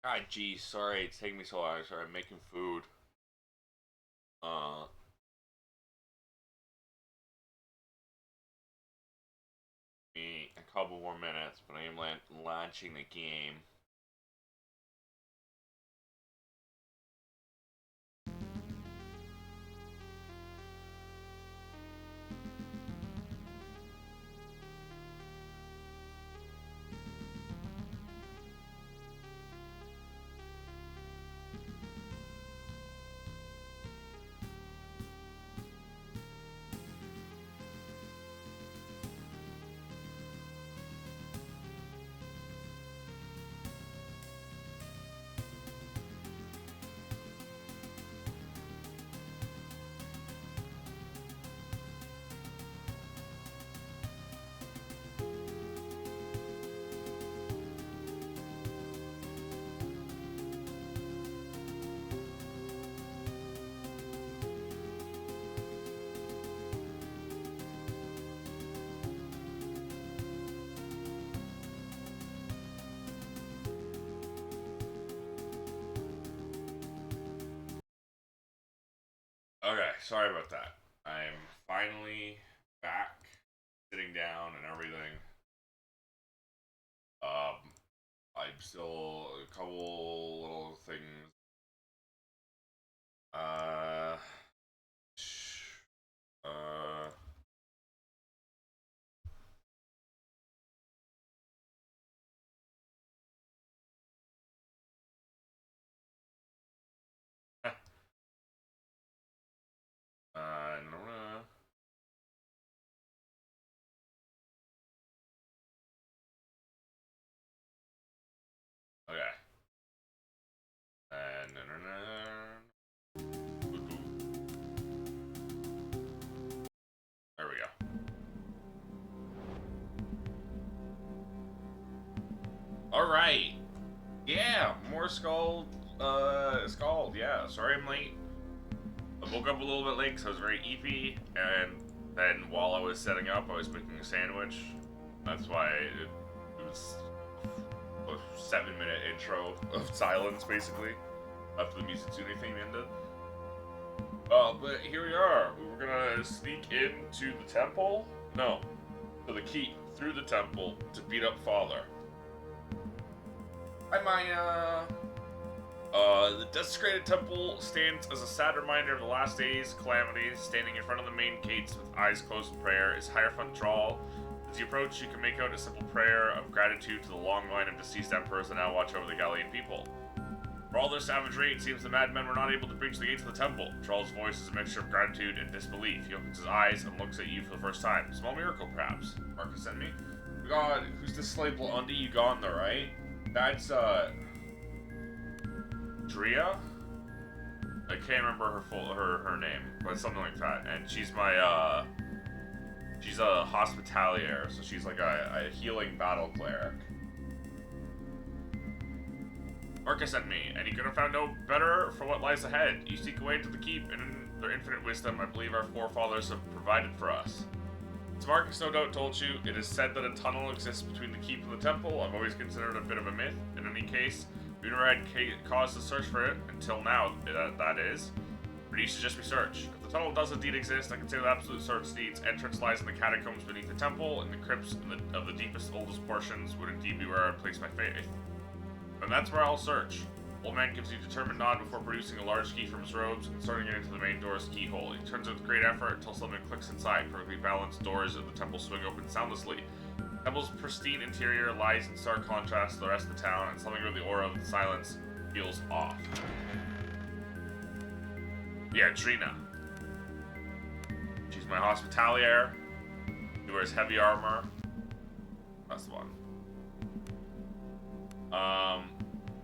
God, geez, sorry it's taking me so long. Sorry, I'm making food. Uh, me a couple more minutes, but I am launching the game. Okay, sorry about that. I'm finally back, sitting down and everything. Um, I'm still a couple little things. Uh, uh, no. Okay. There we go. All right. Yeah, more Skald. Skald. Yeah. Sorry I'm late. I woke up a little bit late because I was very eepy, and then while I was setting up, I was making a sandwich. That's why it was a 7 minute intro of silence, basically, after the Mizutsune theme ended. But here we are. We were gonna sneak into the temple. No, to the keep through the temple to beat up Father. Hi, Maya. The desecrated temple stands as a sad reminder of the last days' calamities. Standing in front of the main gates with eyes closed in prayer is Hierophant Drawl. As you approach, you can make out a simple prayer of gratitude to the long line of deceased emperors that now watch over the Gallian people. For all their savagery, it seems the madmen were not able to breach the gates of the temple. Troll's voice is a mixture of gratitude and disbelief. He opens his eyes and looks at you for the first time. Small miracle, perhaps. Marcus sent me. God, who's this slave Blondie? You gone there, right? That's, Drea? I can't remember her name, but something like that. And she's a hospitalier, so she's like a healing battle cleric. Marcus sent me, and he could have found no better for what lies ahead. You seek a way to the keep, and in their infinite wisdom, I believe our forefathers have provided for us. As Marcus no doubt told you, it is said that a tunnel exists between the keep and the temple. I've always considered it a bit of a myth. In any case, we never had cause to search for it, until now, that is. But it used to just be search. If the tunnel does indeed exist, I can say with absolute certainty its entrance lies in the catacombs beneath the temple, and the crypts of the deepest, oldest portions would indeed be where I would place my faith. And that's where I'll search. Old man gives you a determined nod before producing a large key from his robes and inserting it into the main door's keyhole. He turns it with great effort until something clicks inside. Perfectly balanced doors of the temple swing open soundlessly. The temple's pristine interior lies in stark contrast to the rest of the town, and something about the aura of the silence feels off. Yeah, Trina. She's my hospitalier. She wears heavy armor. That's the one.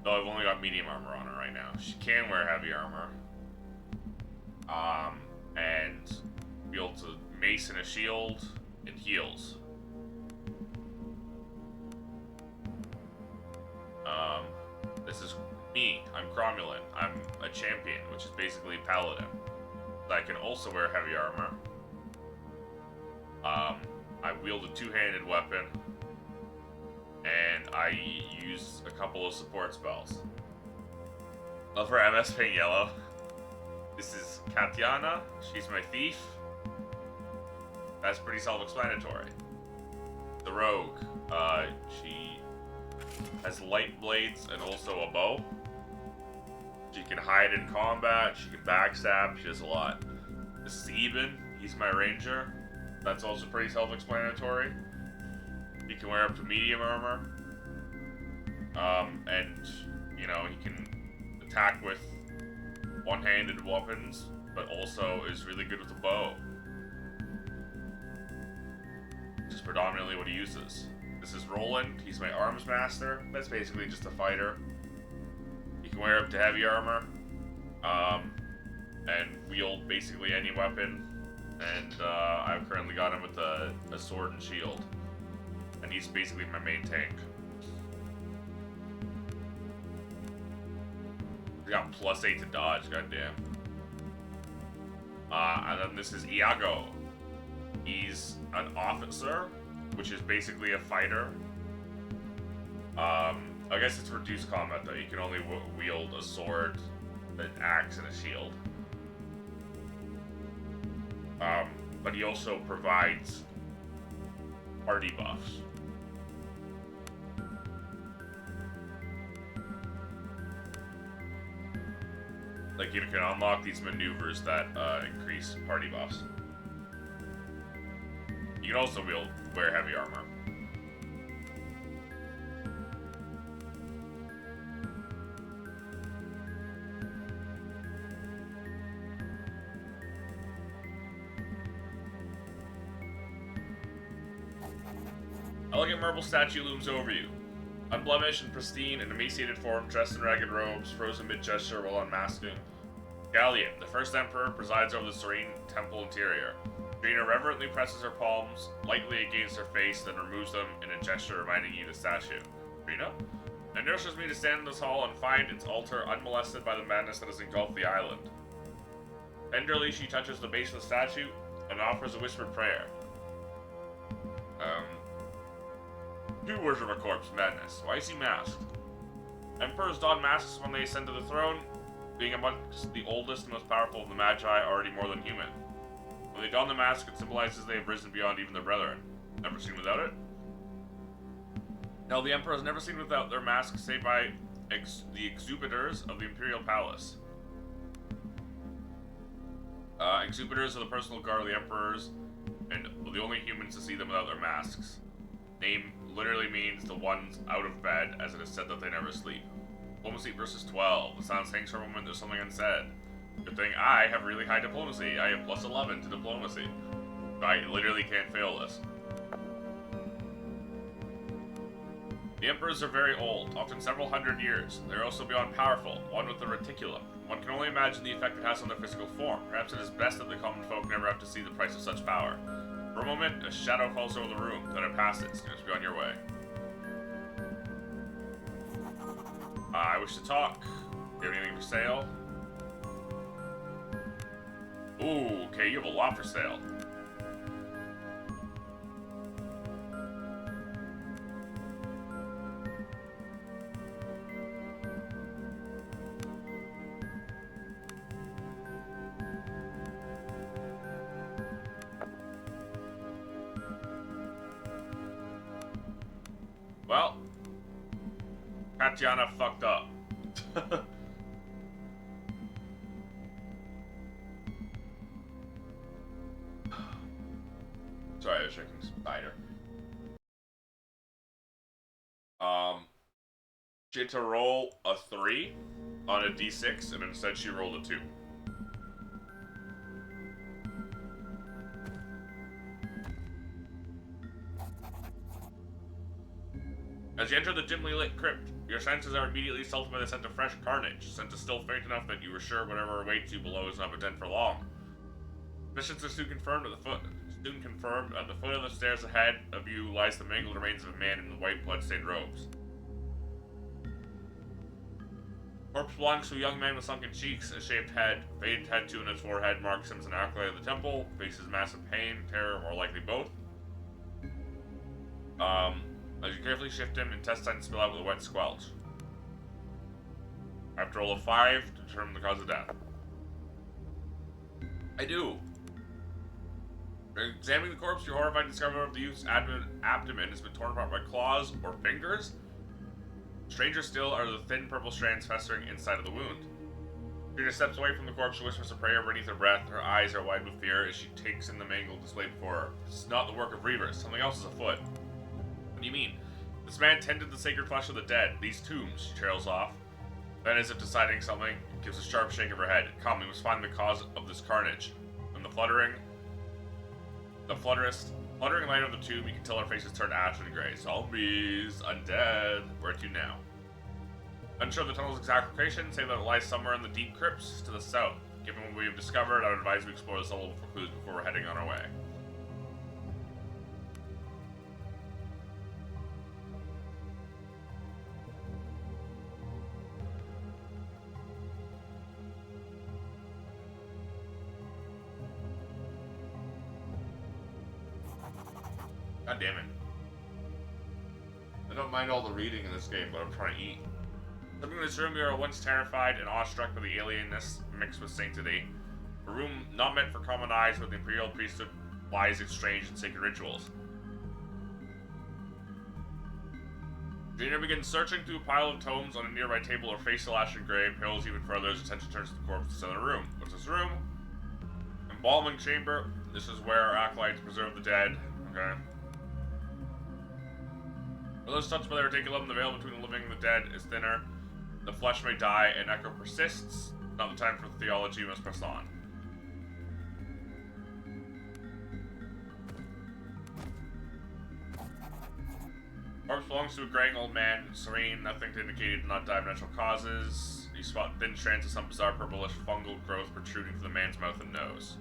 No, I've only got medium armor on her right now. She can wear heavy armor. And wields a mace and a shield and heals. This is me. I'm Cromulent. I'm a champion, which is basically a paladin. I can also wear heavy armor. I wield a two-handed weapon, and I use a couple of support spells. Love her MS paint yellow. This is Katiana. She's my thief. That's pretty self-explanatory. The rogue. She has light blades and also a bow. She can hide in combat. She can backstab. She does a lot. This is Eben. He's my ranger. That's also pretty self-explanatory. He can wear up to medium armor. And, you know, he can attack with one-handed weapons, but also is really good with a bow. Which is predominantly what he uses. This is Roland. He's my arms master. That's basically just a fighter. He can wear up to heavy armor. And wield basically any weapon. And I've currently got him with a sword and shield. And he's basically my main tank. We got +8 to dodge, goddamn. And then this is Iago. He's an officer, which is basically a fighter. I guess it's reduced combat though. You can only wield a sword, an axe, and a shield. But he also provides party buffs. Like, you can unlock these maneuvers that increase party buffs. You can also wear heavy armor. Elegant marble statue looms over you. Unblemished and pristine, in emaciated form, dressed in ragged robes, frozen mid-gesture while unmasking. Galleon, the first emperor, presides over the serene temple interior. Drina reverently presses her palms lightly against her face, then removes them in a gesture reminding you of the statue. Drina? It nurses me to stand in this hall and find its altar unmolested by the madness that has engulfed the island. Tenderly, she touches the base of the statue and offers a whispered prayer. You worship a corpse, madness. Why is he masked? Emperors don masks when they ascend to the throne, being amongst the oldest and most powerful of the Magi, already more than human. When they don the mask, it symbolizes they have risen beyond even their brethren. Never seen without it? No, the Emperor has never seen without their masks, save by the exhibitors of the Imperial Palace. Exhibitors are the personal guard of the Emperors, and the only humans to see them without their masks. Name literally means the ones out of bed, as it is said that they never sleep. Diplomacy versus 12. The silence hangs for a moment, there's something unsaid. Good thing I have really high diplomacy. I have +11 to diplomacy. I literally can't fail this. The emperors are very old, often several hundred years. They're also beyond powerful, one with the reticulum. One can only imagine the effect it has on their physical form. Perhaps it is best that the common folk never have to see the price of such power. For a moment, a shadow falls over the room, then it passes. Just be on your way. I wish to talk. Do you have anything for sale? Ooh, okay, you have a lot for sale. Well, Tatiana fucked up. Sorry, I was drinking some cider. She had to roll a 3 on a d6, and instead she rolled a 2. As you enter the dimly lit crypt, your senses are immediately assaulted by the scent of fresh carnage. The scent is still faint enough that you are sure whatever awaits you below is not pretend for long. Missions are soon confirmed at the foot. At the foot of the stairs ahead of you lies the mangled remains of a man in white blood-stained robes. Corpse belongs to a young man with sunken cheeks, a shaved head, faded tattoo on his forehead marks him as an acolyte of the temple, faces massive pain, terror, or likely both. As you carefully shift him, intestines spill out with a wet squelch. I have to roll a 5 to determine the cause of death. I do. Examining the corpse, you're horrified to discover the youth's abdomen has been torn apart by claws or fingers. Stranger still are the thin purple strands festering inside of the wound. Trina steps away from the corpse, she whispers a prayer beneath her breath. Her eyes are wide with fear as she takes in the mangled display before her. This is not the work of Reavers. Something else is afoot. What do you mean? This man tended the sacred flesh of the dead. These tombs, she trails off. Then, as if deciding something, gives a sharp shake of her head. Come, we must find the cause of this carnage. From the fluttering light of the tomb, you can tell her face has turned ashen and gray. Zombies, undead. Where to now? Unsure of the tunnel's exact location, say that it lies somewhere in the deep crypts to the south. Given what we have discovered, I would advise we explore this level for clues before we're heading on our way. God damn it. I don't mind all the reading in this game, but I'm trying to eat. Something in this room, we were once terrified and awestruck by the alienness mixed with sanctity. A room not meant for common eyes, where the imperial priesthood lies its strange and sacred rituals. Junior begins searching through a pile of tomes on a nearby table. Her face still ashen gray, pales even further as attention turns to the corpse in the center of the room. What's this room? Embalming chamber. This is where our acolytes preserve the dead. Okay. For those touched by the reticulum, the veil between the living and the dead is thinner. The flesh may die, and echo persists. Not the time for theology, we must press on. Corpse belongs to a graying old man, serene, nothing to indicate he did not die of natural causes. You spot thin strands of some bizarre purplish fungal growth protruding from the man's mouth and nose.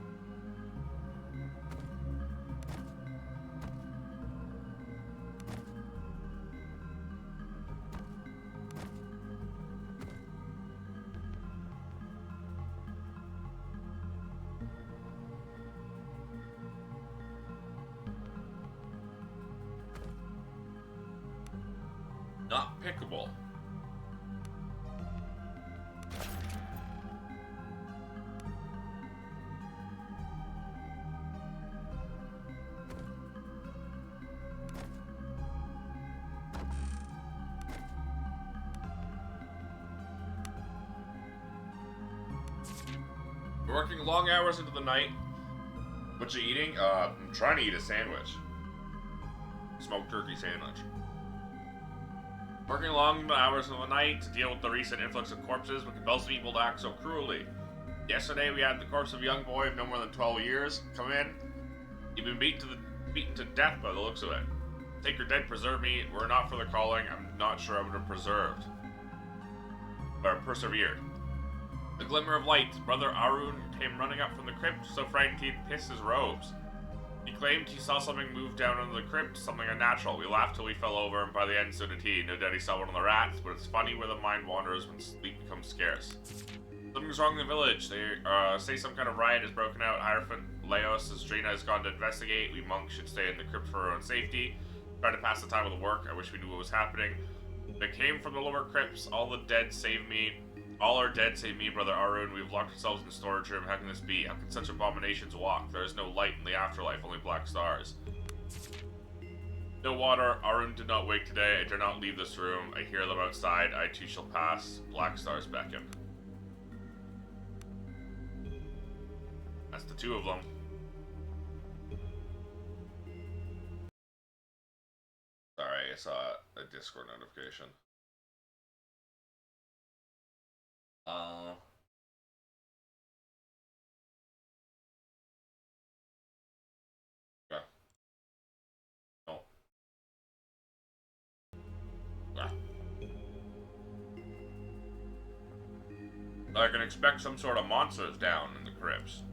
Not pickable. We're working long hours into the night. What you eating? I'm trying to eat a sandwich. Smoked turkey sandwich. Working long hours of the night to deal with the recent influx of corpses, what compels people to act so cruelly. Yesterday we had the corpse of a young boy of no more than 12 years come in. You've been beaten to death by the looks of it. Take your dead, preserve me. We're not for the calling. I'm not sure I would have preserved. Or persevered. The glimmer of light. Brother Arun came running up from the crypt, so frightened he'd pissed his robes. He claimed he saw something move down into the crypt, something unnatural. We laughed till we fell over, and by the end, so did he. No doubt he saw one of the rats, but it's funny where the mind wanders when sleep becomes scarce. Something's wrong in the village. They say some kind of riot has broken out. Hierophant Laos, as Drina has gone to investigate. We monks should stay in the crypt for our own safety. Try to pass the time with the work. I wish we knew what was happening. They came from the lower crypts. All are dead save me, Brother Arun. We've locked ourselves in the storage room. How can this be? How can such abominations walk? There is no light in the afterlife, only black stars. No water. Arun did not wake today. I dare not leave this room. I hear them outside. I too shall pass. Black stars beckon. That's the two of them. Sorry, I saw a Discord notification. Yeah. No. Yeah. I can expect some sort of monsters down in the crypts.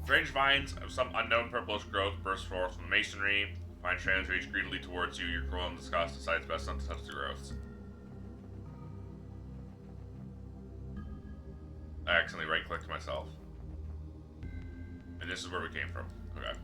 Strange vines of some unknown purplish growth burst forth from the masonry. Vine strands reach greedily towards you. Your cruel and disgust decides best not to touch the growths. I accidentally right-clicked myself. And this is where we came from. Okay.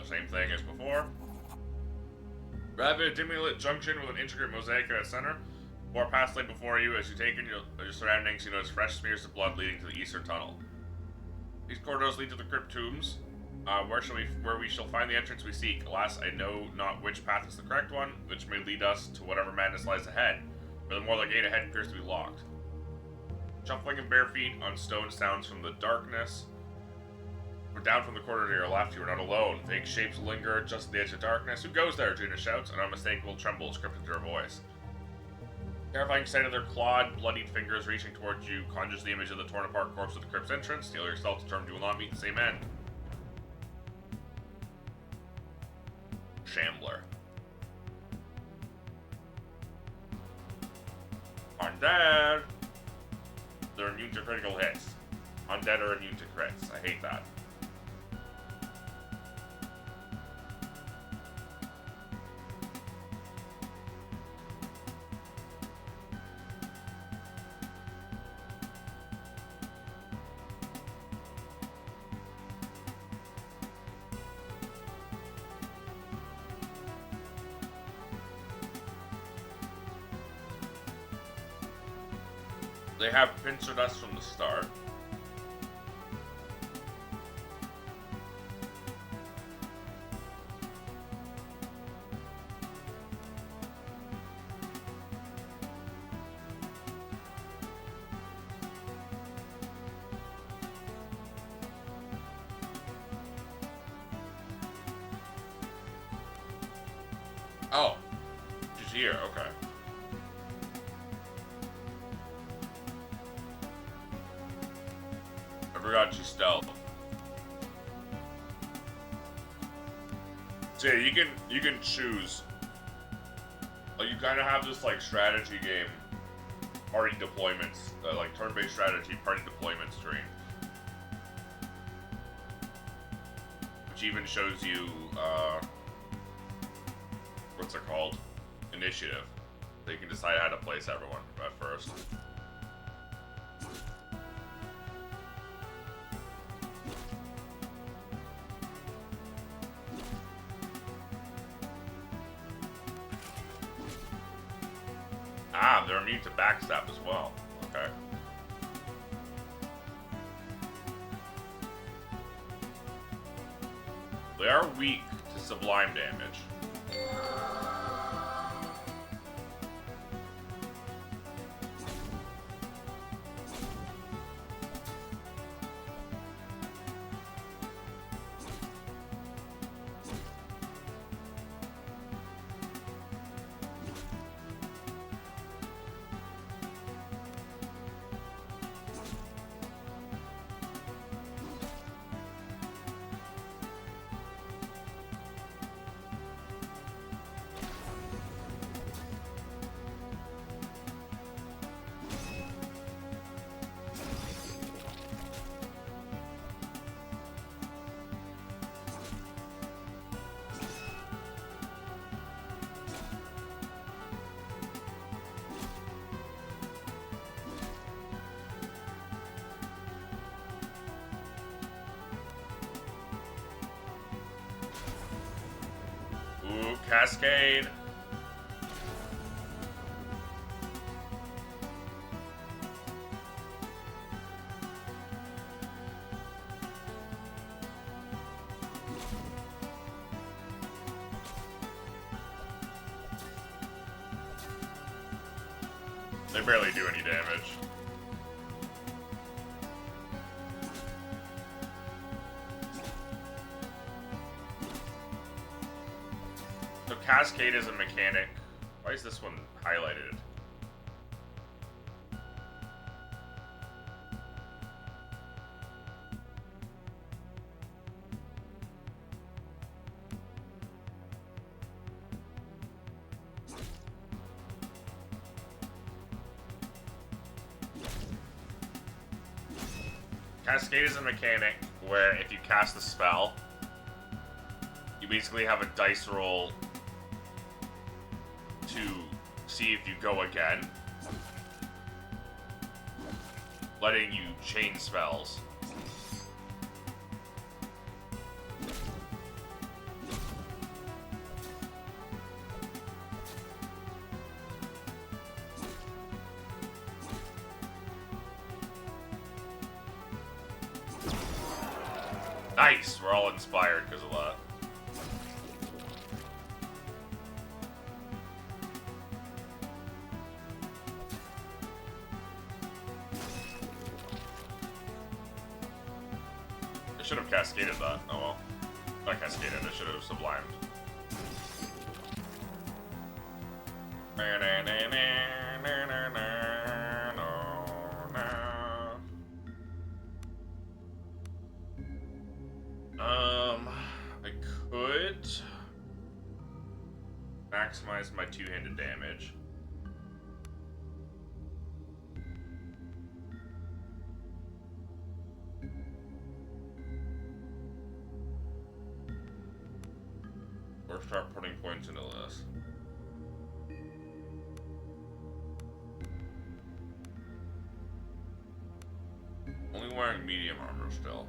Same thing as before. Rapid a dimly lit junction with an intricate mosaic at its center. More paths lay before you. As you take in your surroundings, you notice fresh smears of blood leading to the eastern tunnel. These corridors lead to the crypt tombs, where we shall find the entrance we seek. Alas, I know not which path is the correct one, which may lead us to whatever madness lies ahead. Furthermore, the gate ahead appears to be locked. Shuffling and bare feet on stone sounds from the darkness. Down from the corridor to your left, you are not alone. Vague shapes linger just at the edge of darkness. Who goes there? Gina shouts, an unmistakable tremble is scripted to her voice. Terrifying sight of their clawed, bloodied fingers reaching towards you conjures the image of the torn apart corpse at the crypt's entrance. Steel yourself, determined you will not meet the same end. Shambler. Undead! They're immune to critical hits. Undead are immune to crits. I hate that. They have pincered us from the start. Oh, she's here, okay. I forgot she's stealth. So yeah, you can choose. Like, you kind of have this like strategy game, party deployments, like turn-based strategy party deployment screen, which even shows you what's it called? Initiative. So you can decide how to place everyone at first. Ah, they're immune to backstab as well. Okay. They are weak to sublime damage. Ooh, Cascade. They barely do any damage. So Cascade is a mechanic. Why is this one highlighted? Cascade is a mechanic where if you cast a spell, you basically have a dice roll to see if you go again, letting you chain spells. Nice! We're all inspired because of that. I should have cascaded that. Oh well. Not cascaded, I should have sublimed. I could maximize my two-handed damage. Or start putting points into this. Only wearing medium armor still.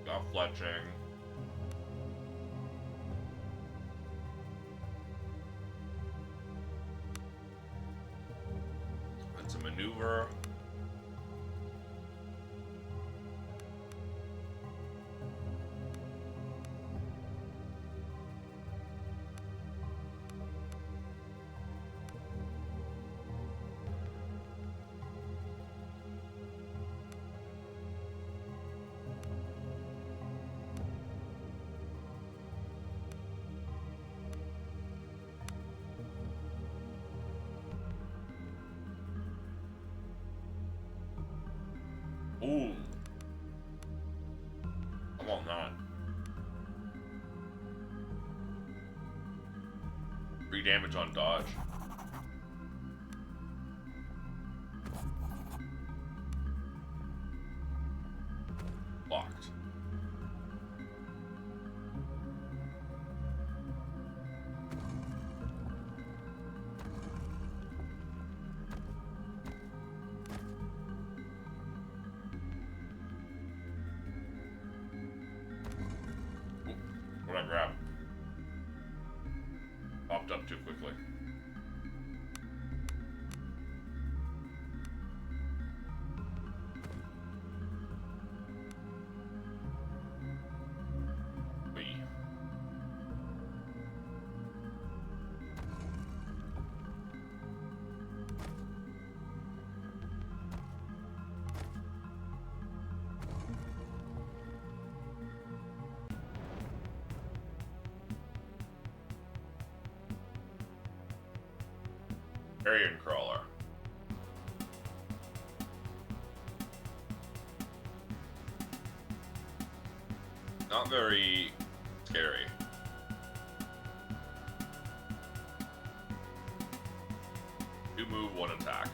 Got fletching. It's a maneuver. Ooh. I want that. 3 damage on dodge. Locked. What I grab? Popped up too quickly. Wee. Carrion crawler. Not very scary. Do move, 1 attack.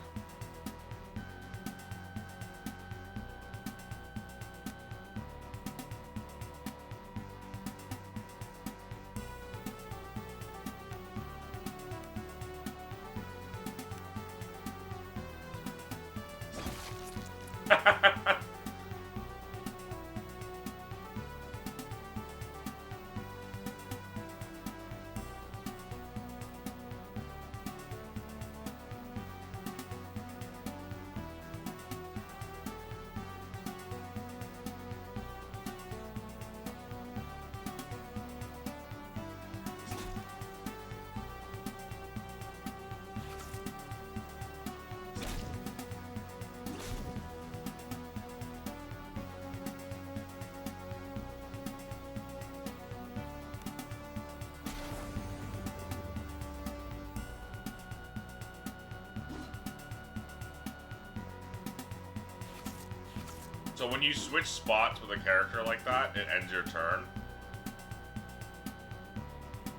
So when you switch spots with a character like that, it ends your turn.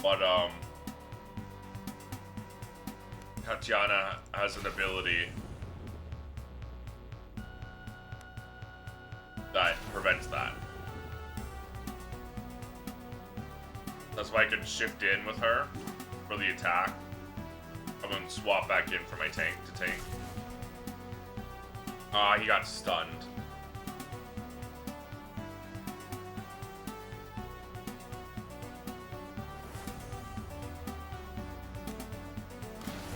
But Tatiana has an ability that prevents that. That's why I can shift in with her for the attack, and then swap back in for my tank to tank. Ah, he got stunned.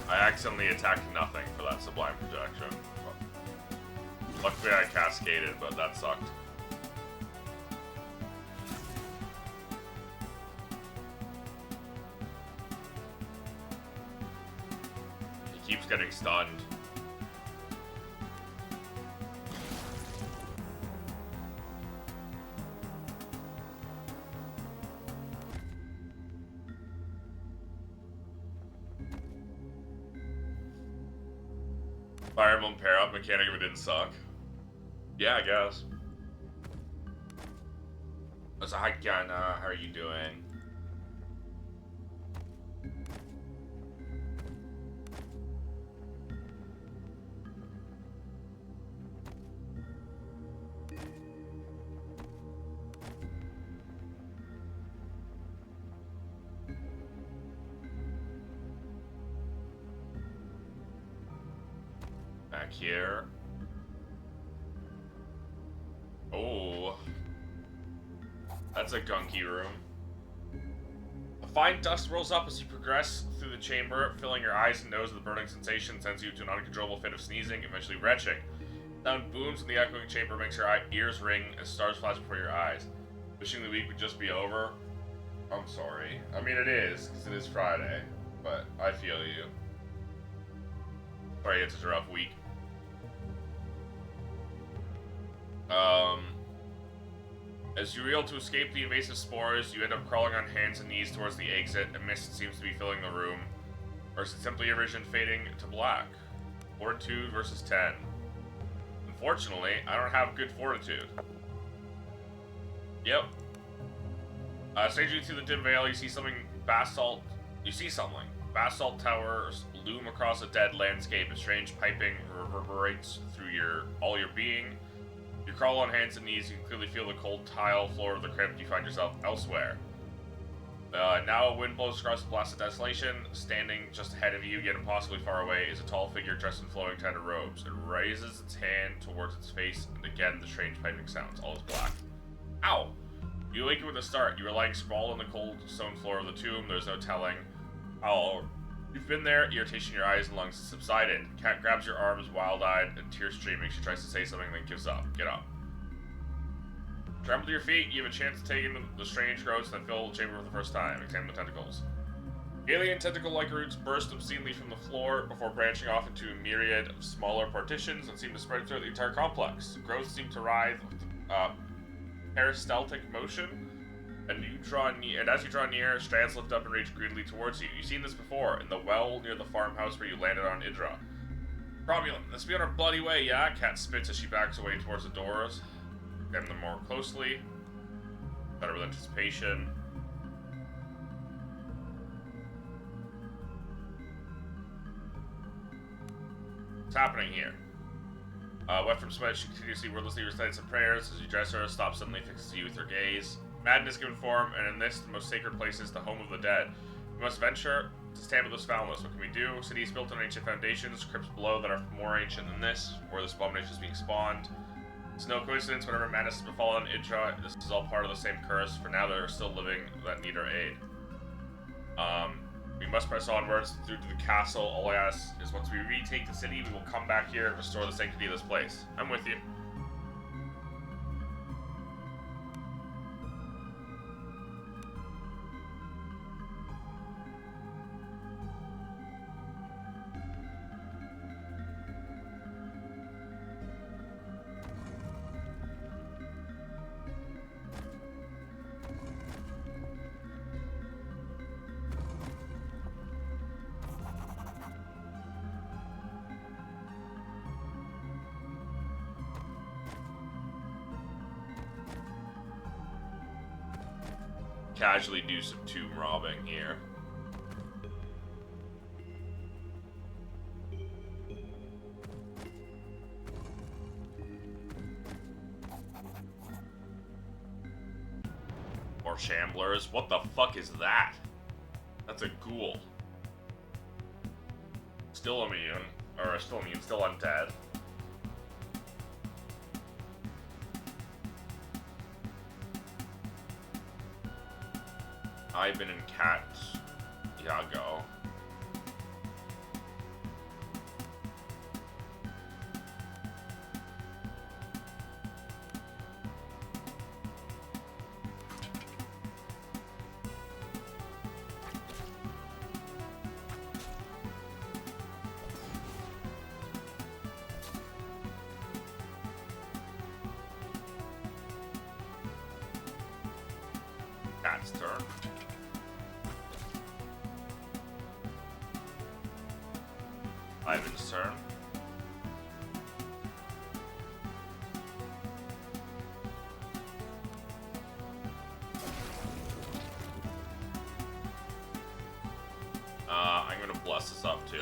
I accidentally attacked nothing for that sublime projection. Luckily I cascaded, but that sucked. He keeps getting stunned. Fire Emblem pair up mechanic if it didn't suck. Yeah, I guess. So hi Kiana, how are you doing? Back here. Oh. That's a gunky room. A fine dust rolls up as you progress through the chamber, filling your eyes and nose with a burning sensation, sends you to an uncontrollable fit of sneezing, eventually retching. Sound booms in the echoing chamber, makes your ears ring as stars flash before your eyes. Wishing the week would just be over. I'm sorry. I mean, it is, because it is Friday, but I feel you. Sorry, it's such a rough week. As you reel to escape the invasive spores, you end up crawling on hands and knees towards the exit. A mist seems to be filling the room. Or is it simply your vision fading to black? Fortitude versus 10. Unfortunately, I don't have good fortitude. Yep. Staging through the dim veil, you see something. Basalt towers loom across a dead landscape. A strange piping reverberates through all your being. You crawl on hands and knees. You can clearly feel the cold tile floor of the crypt. You find yourself elsewhere. Now a wind blows across the blasted desolation. Standing just ahead of you, yet impossibly far away, is a tall figure dressed in flowing tattered robes. It raises its hand towards its face, and again the strange piping sounds. All is black. Ow! You awaken with a start. You are lying sprawled on the cold stone floor of the tomb. There's no telling how you've been there. Irritation in your eyes and lungs has subsided. Cat grabs your arms, wild-eyed and tears streaming. She tries to say something, then gives up. Get up. Scramble to your feet. You have a chance to take in the strange growths that fill the chamber for the first time. Examine the tentacles. Alien tentacle-like roots burst obscenely from the floor before branching off into a myriad of smaller partitions that seem to spread throughout the entire complex. Growths seem to writhe with peristaltic motion. And as you draw near, strands lift up and reach greedily towards you. You've seen this before, in the well near the farmhouse where you landed on Idra. Cromulent, let's be on our bloody way, yeah? Cat spits as she backs away towards the doors. Examine them more closely. Better with anticipation. What's happening here? Wet from sweat, she continuously wordlessly recites some prayers. As you dress her, stops suddenly, fixes you with her gaze. Madness given form, and in this, the most sacred place is the home of the dead. We must venture to stand with this foulness. What can we do? Cities built on ancient foundations, crypts below that are more ancient than this, where this abomination is being spawned. It's no coincidence whenever madness has befallen Idra, this is all part of the same curse. For now, there are still living that need our aid. We must press onwards through to the castle. All I ask is once we retake the city, we will come back here and restore the sanctity of this place. I'm with you. Casually do some tomb robbing here. Shamblers. What the fuck is that? That's a ghoul. Still immune. Or still immune, still undead. I've been in Cat Yago. Cat's turn. Ivan's turn. I'm gonna bless this up too.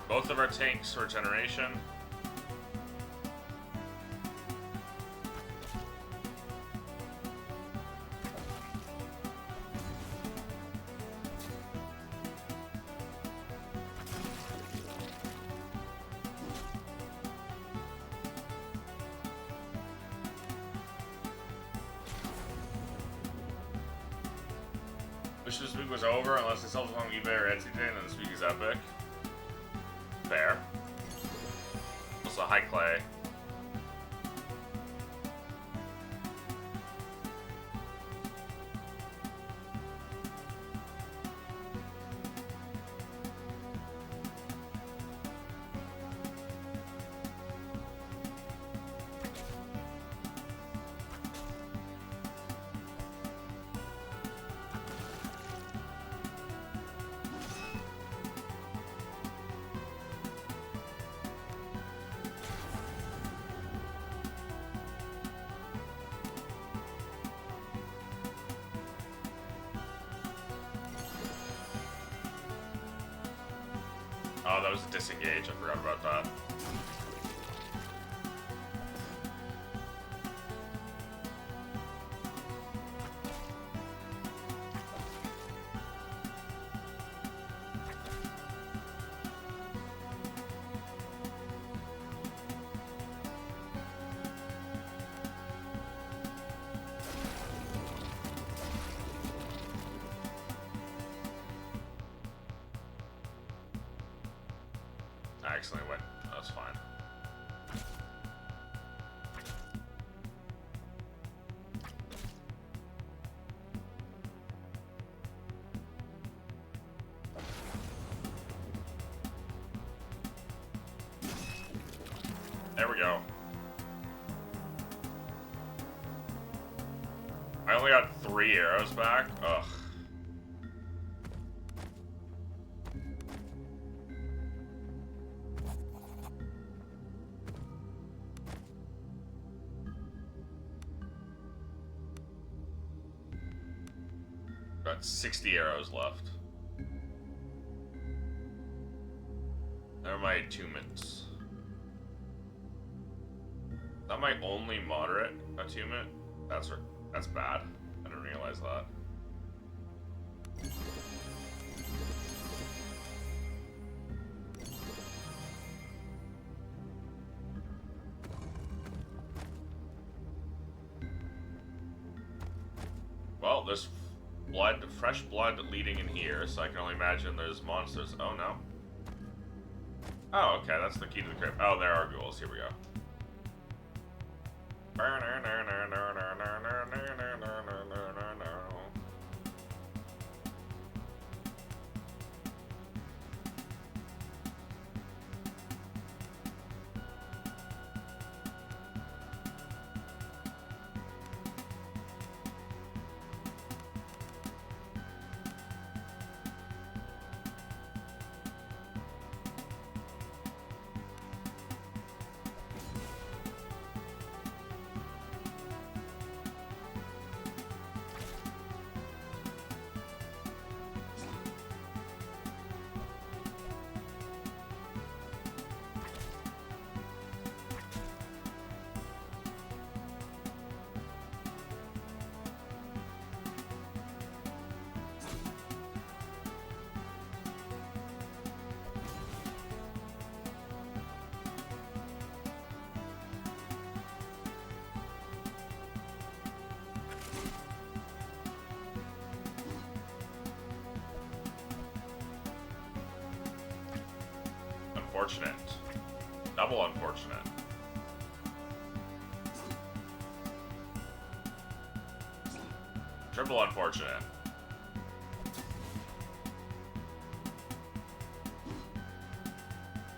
Both of our tanks regeneration. Wish this week was over unless they sell it on eBay or Etsy today, and then this week is epic. Fair. Also, high clay. Oh, that was a disengage. I forgot about that. I accidentally went. That's fine. There we go. I only got 3 arrows back. Ugh. Got 60 arrows left. There are my attunements. Is that my only moderate attunement? That's bad. I didn't realize that. Well, there's fresh blood leading in here, so I can only imagine there's monsters. Oh no. Oh, okay, that's the key to the crypt. Oh, there are ghouls. Here we go. unfortunate. Double unfortunate. Triple unfortunate.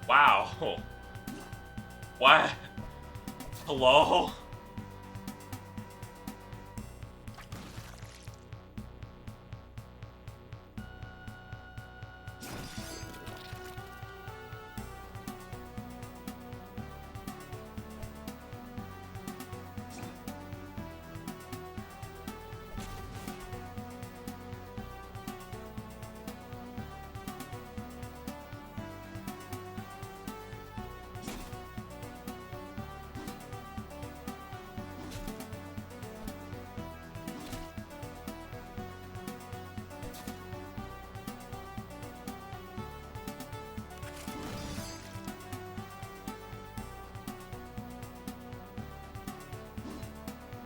Wow. What? Hello?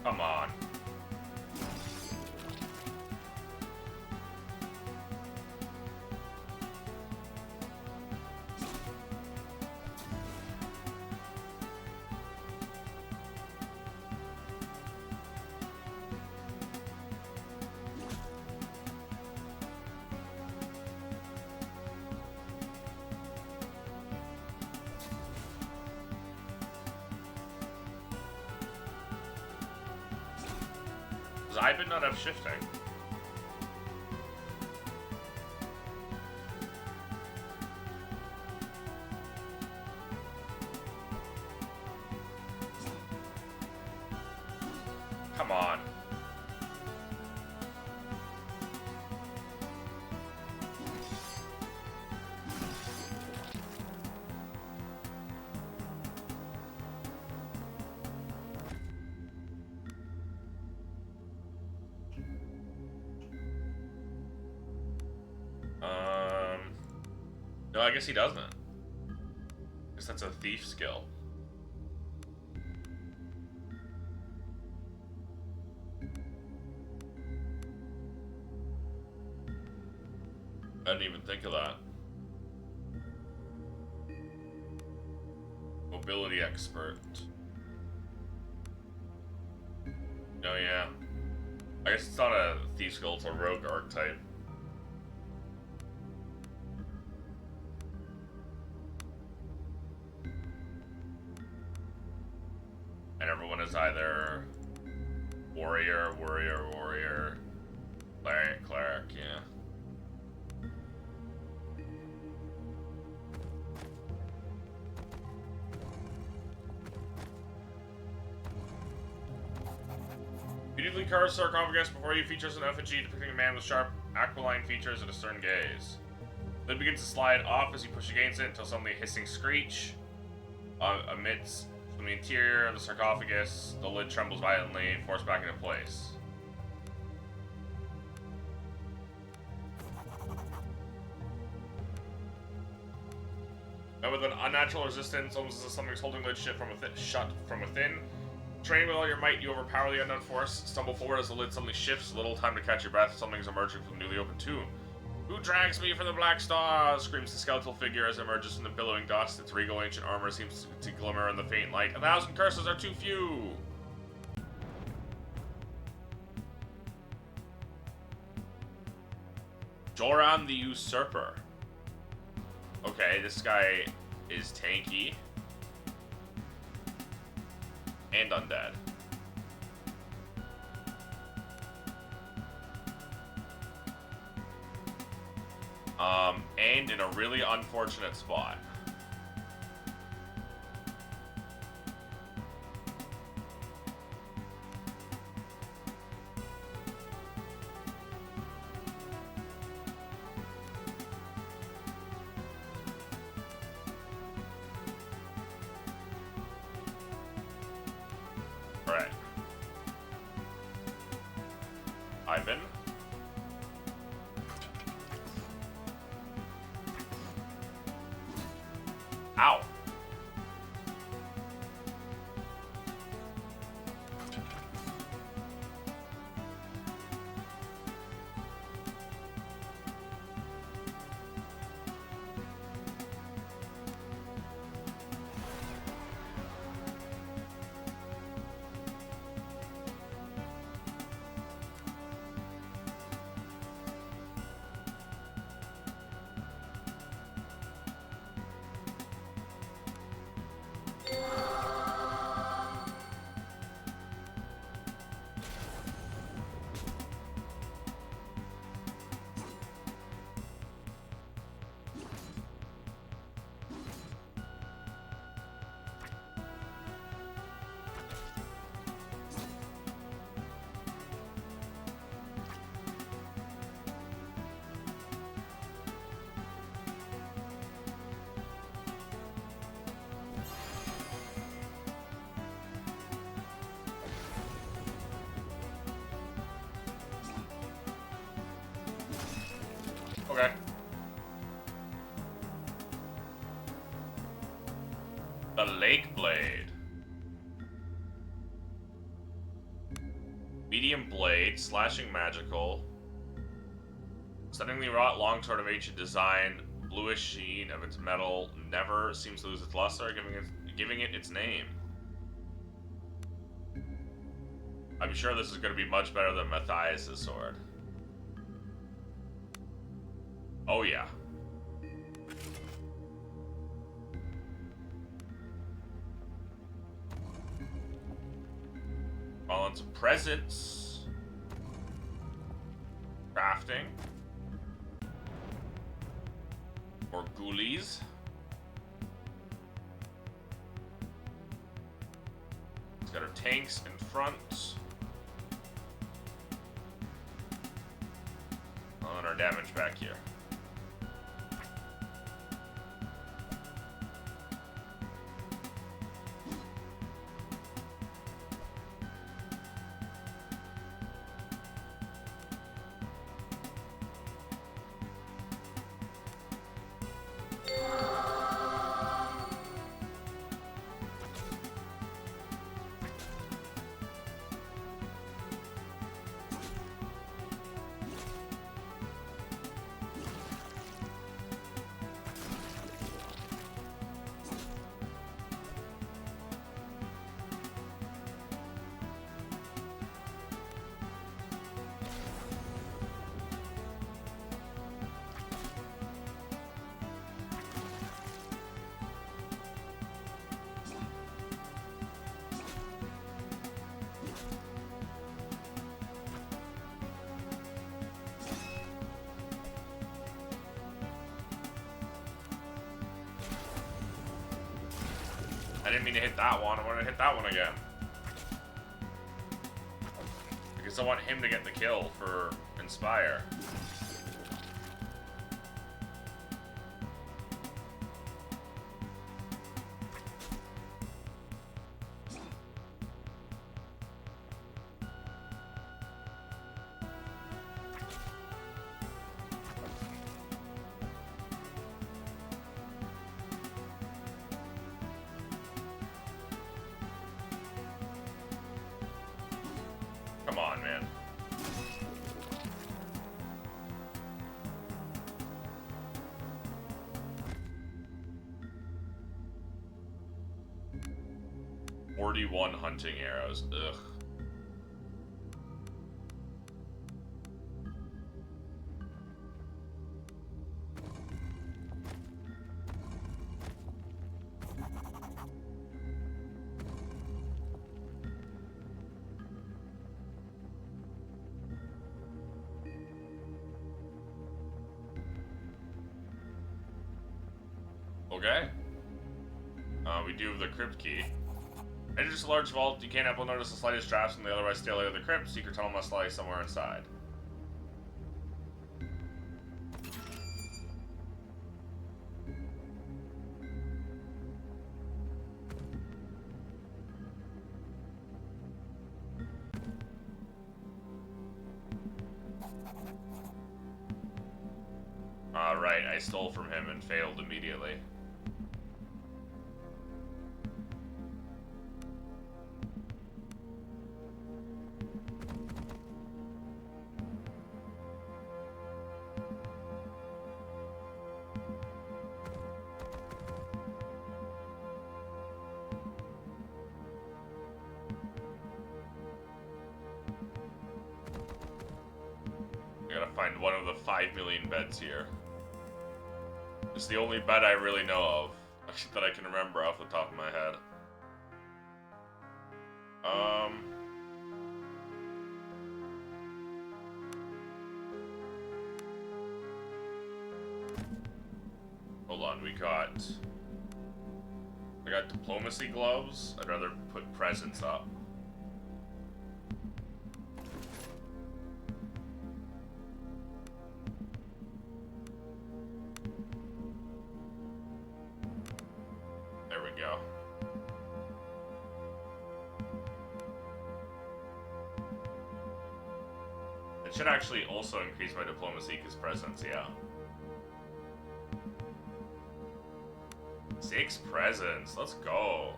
Come on. I did not have shifting. Come on. No, I guess he doesn't. I guess that's a thief skill. I didn't even think of that. Mobility expert. Oh yeah. I guess it's not a thief skill, it's a rogue archetype. And everyone is either warrior, cleric, yeah. Beautifully carved sarcophagus before you features an effigy depicting a man with sharp, aquiline features and a stern gaze. Lid begins to slide off as you push against it until suddenly a hissing screech emits from the interior of the sarcophagus. The lid trembles violently, forced back into place. But with an unnatural resistance, almost as if something's holding the lid shut from within. Trained with all your might, you overpower the unknown force, stumble forward as the lid suddenly shifts, little time to catch your breath, something is emerging from the newly opened tomb. Who drags me from the black stars? Screams the skeletal figure as it emerges from the billowing dust. Its regal ancient armor seems to glimmer in the faint light. 1,000 curses are too few! Joran the Usurper. Okay, this guy is tanky. And undead. And in a really unfortunate spot. Alright. Ivan. Ow. Okay. The Lake Blade. Medium blade, slashing magical. Stunningly wrought longsword of ancient design, bluish sheen of its metal never seems to lose its luster, giving it its name. I'm sure this is going to be much better than Matthias' sword. Oh yeah. Rollins presence. Crafting. Or ghoulies. It's got her tanks in front. And our damage back here. I didn't mean to hit that one. I wanted to hit that one again. Because I want him to get the kill for Inspire. Come on, man. "41 hunting arrows. Ugh. Okay. We do have the crypt key. Enters a large vault. You can't help but notice the slightest drafts from the otherwise stale air of the crypt. Secret tunnel must lie somewhere inside. Right, I stole from him and failed immediately. I gotta find one of the 5 million beds here. It's the only bed I really know of that I can remember off the top of my head. Um. Hold on, I got diplomacy gloves. I'd rather put presents up. There we go. It should actually also increase my diplomacy because presents, yeah. 6 presents, let's go.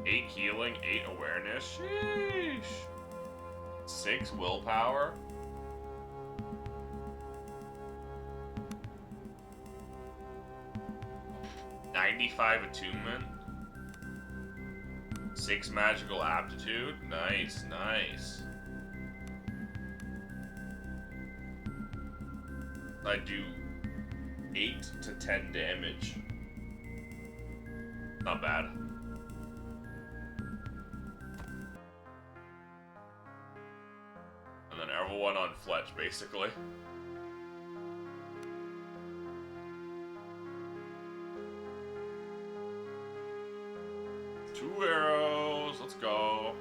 8 healing, 8 awareness, sheesh. 6 willpower. $95 attunement. 6 magical aptitude, nice, nice. I do 8 to 10 damage. Not bad. And then everyone on Fletch, basically. Two arrows, let's go.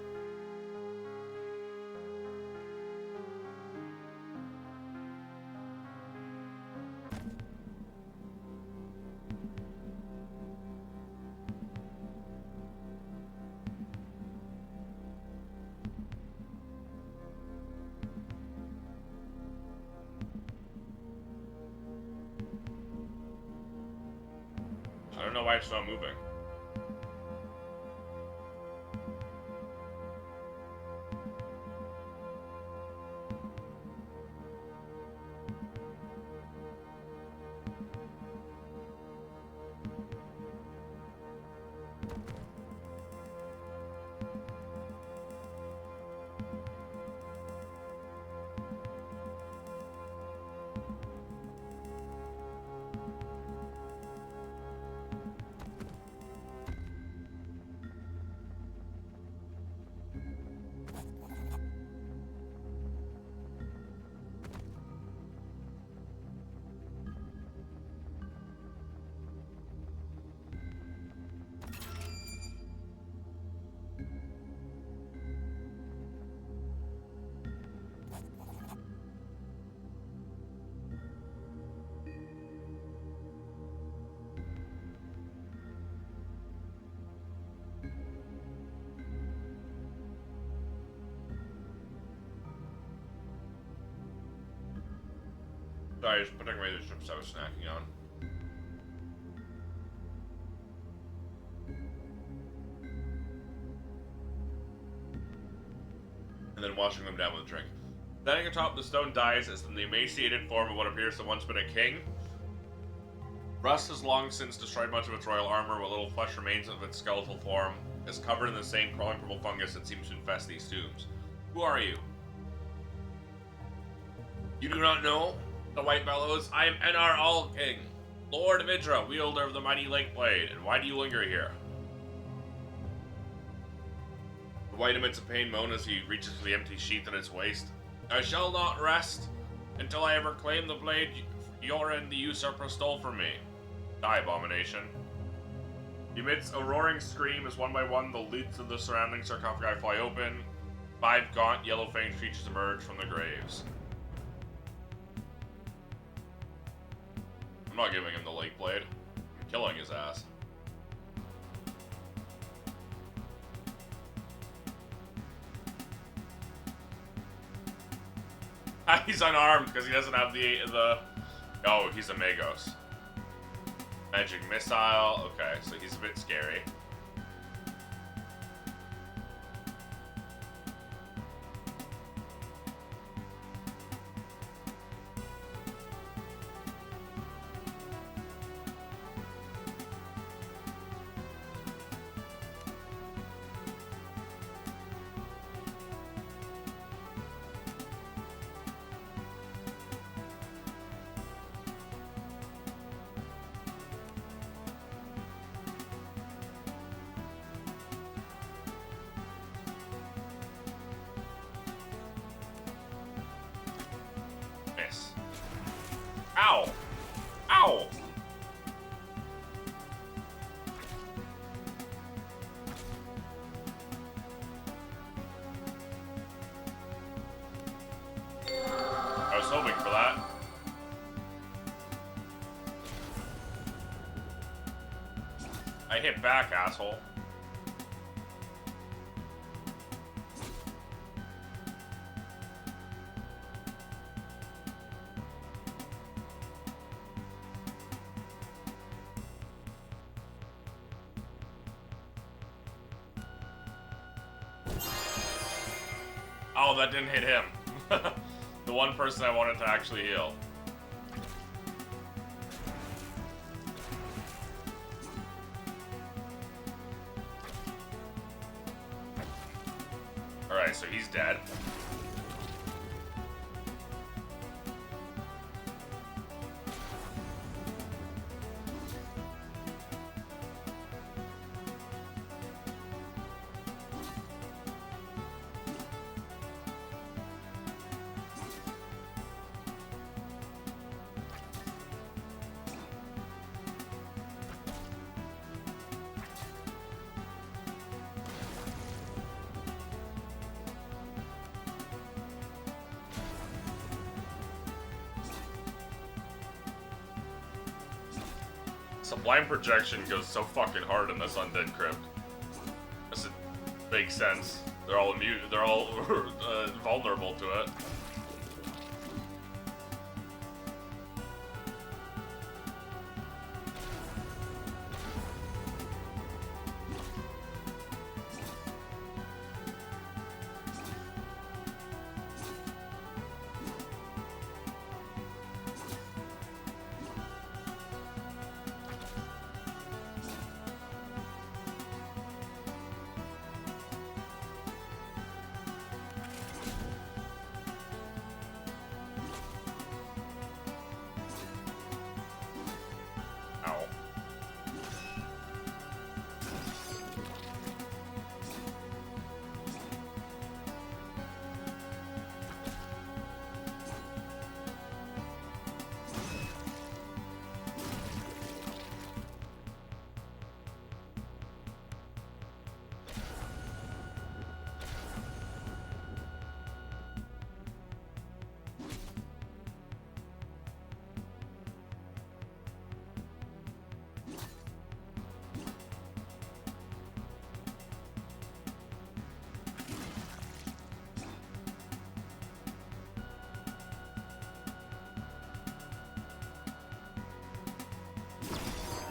I don't know why it's not moving. Sorry, just putting away the chips I was snacking on. And then washing them down with a drink. Standing atop the stone dais is the emaciated form of what appears to once been a king. Rust has long since destroyed much of its royal armor. What little flesh remains of its skeletal form is covered in the same crawling purple fungus that seems to infest these tombs. Who are you? You do not know? The White bellows, I am Enar All-King, Lord of Idra, wielder of the mighty Lake Blade, and why do you linger here? The White emits a pain moan as he reaches for the empty sheath in its waist. I shall not rest until I have reclaimed the blade Yoren the usurper stole from me. Die, abomination. He emits a roaring scream as one by one the lids of the surrounding sarcophagi fly open. 5 gaunt, yellow-fanged creatures emerge from the graves. I'm not giving him the Lake Blade. I'm killing his ass. He's unarmed because he doesn't have the... Oh, he's a Magos. Magic Missile. Okay, so he's a bit scary. Ow! Ow! I was hoping for that. I hit back, asshole. Oh, that didn't hit him. The one person I wanted to actually heal. Alright, so he's dead. Sublime projection goes so fucking hard in this undead crypt. This makes sense. They're all immune. They're all vulnerable to it.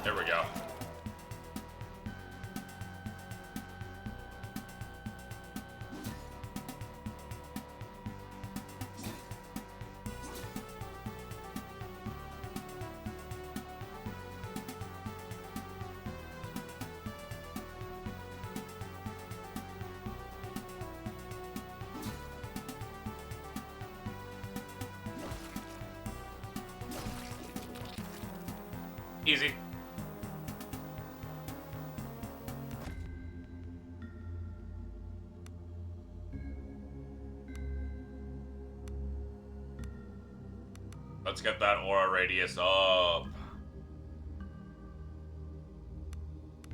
There we go. Easy. Let's get that aura radius up.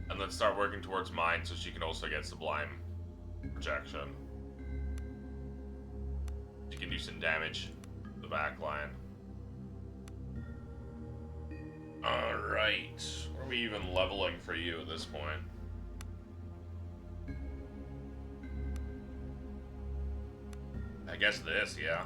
And let's start working towards mine so she can also get sublime projection. She can do some damage to the back line. Alright. What are we even leveling for you at this point? I guess this, yeah.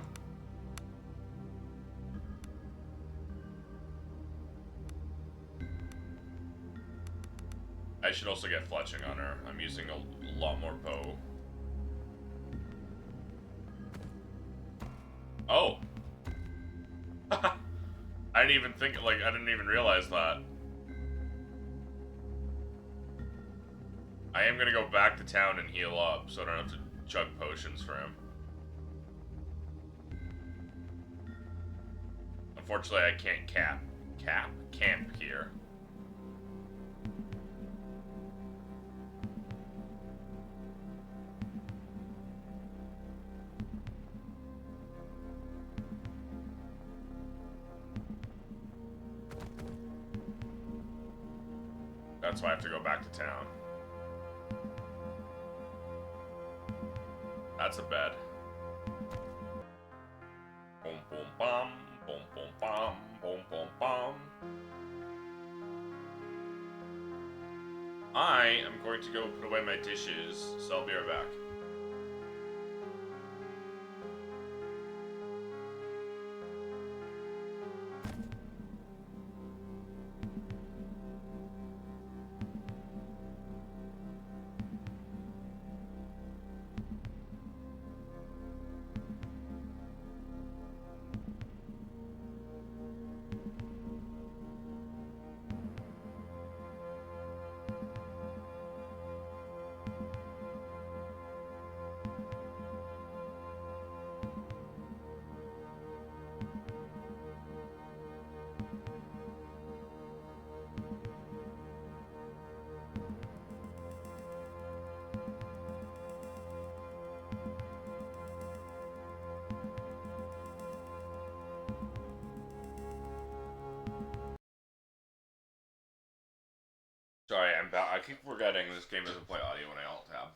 I should also get fletching on her. I'm using a lot more bow. Oh! I didn't even think, like, I didn't even realize that. I am gonna go back to town and heal up, so I don't have to chug potions for him. Unfortunately, I can't camp here. That's why I have to go back to town. That's a bed. Boom, boom, bum. Boom, boom, bum. Boom, boom, bum. I am going to go put away my dishes, so I'll be right back. Sorry, I'm back. I keep forgetting this game doesn't play audio when I alt tab.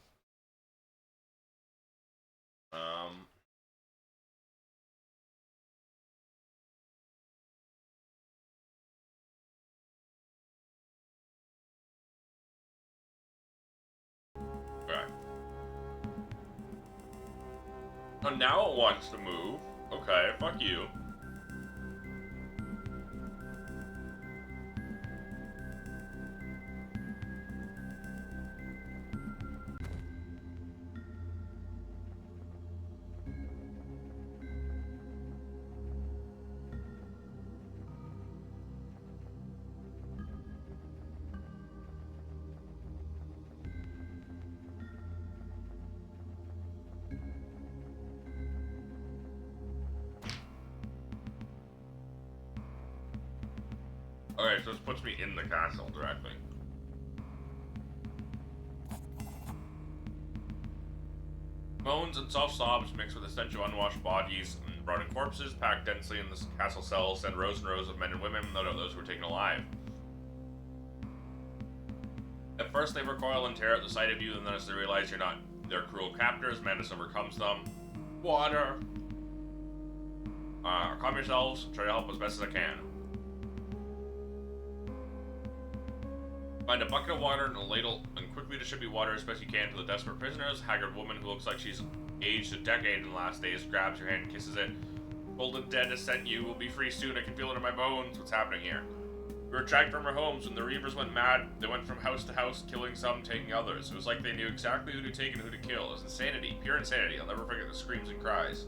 Okay. Oh, now it wants to move. Okay, fuck you. Okay, so this puts me in the castle directly. Moans and soft sobs mixed with the stench of unwashed bodies and rotting corpses packed densely in the castle cells send rows and rows of men and women, no doubt those who were taken alive. At first they recoil in terror at the sight of you, and then as they realize you're not their cruel captors, madness overcomes them. Water! Calm yourselves, try to help as best as I can. Find a bucket of water and a ladle, and quickly distribute water as best you can to the desperate prisoners. Haggard woman who looks like she's aged a decade in the last days grabs your hand and kisses it. Golden dead has sent you. We'll be free soon. I can feel it in my bones. What's happening here? We were dragged from our homes when the Reavers went mad. They went from house to house, killing some, taking others. It was like they knew exactly who to take and who to kill. It was insanity, pure insanity. I'll never forget the screams and cries.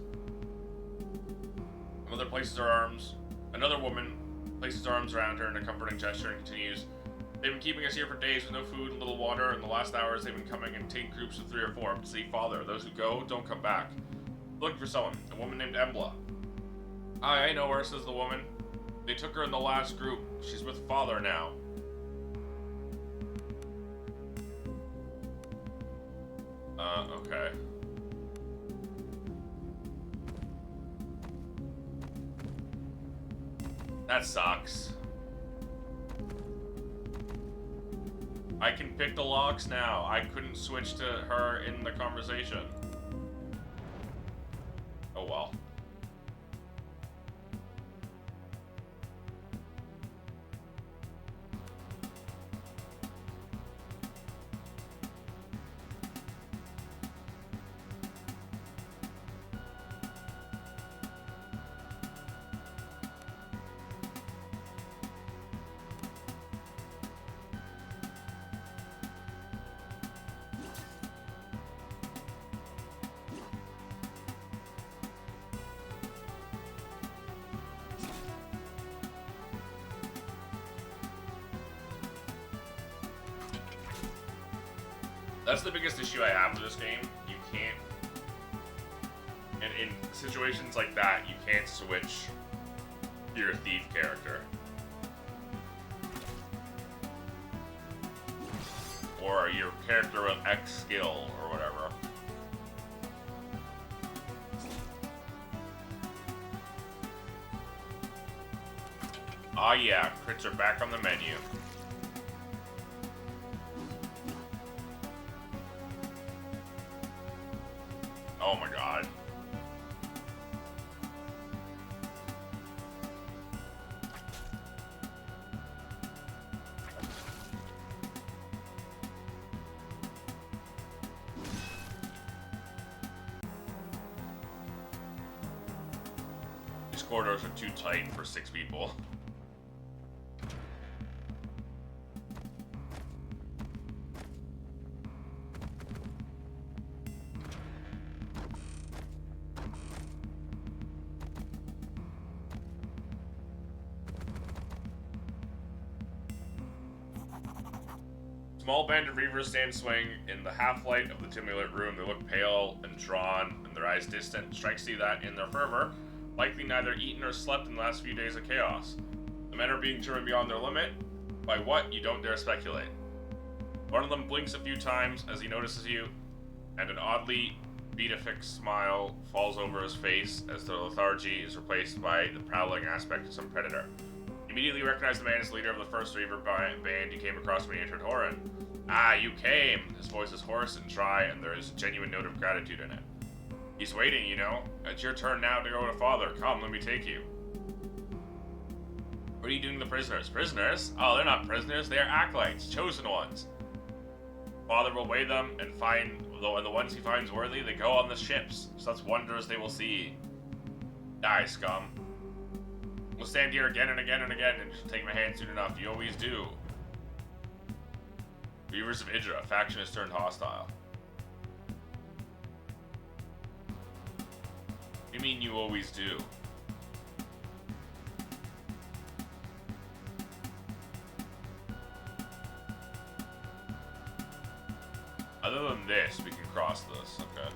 Another places her arms. Another woman places her arms around her in a comforting gesture and continues. They've been keeping us here for days with no food and little water. In the last hours, they've been coming in team groups of 3 or 4 to see Father. Those who go, don't come back. Looking for someone. A woman named Embla. I know her, says the woman. They took her in the last group. She's with Father now. Okay. That sucks. I can pick the locks now. I couldn't switch to her in the conversation. Oh well. That's the biggest issue I have with this game. You can't... And in situations like that, you can't switch your thief character. Or your character with X skill, or whatever. Ah yeah, crits are back on the menu. Oh my god. These corridors are too tight for 6 people. Small band of reavers stand swaying in the half-light of the dimly-lit room. They look pale and drawn, and their eyes distant. Strikes you that, in their fervor, likely neither eaten or slept in the last few days of chaos. The men are being driven beyond their limit. By what, you don't dare speculate. One of them blinks a few times as he notices you, and an oddly beatific smile falls over his face as the lethargy is replaced by the prowling aspect of some predator. Immediately recognize the man as leader of the first Reaver band you came across when you entered Horan. Ah, you came! His voice is hoarse and dry, and there is a genuine note of gratitude in it. He's waiting, you know. It's your turn now to go to Father. Come, let me take you. What are you doing to the prisoners? Prisoners? Oh, they're not prisoners. They are acolytes, chosen ones. Father will weigh them and the ones he finds worthy, they go on the ships. Such wonders they will see. Die, scum. We'll stand here again and again and again and just take my hand soon enough. You always do. Reavers of Idra, faction has turned hostile. What do you mean you always do? Other than this, we can cross this, okay.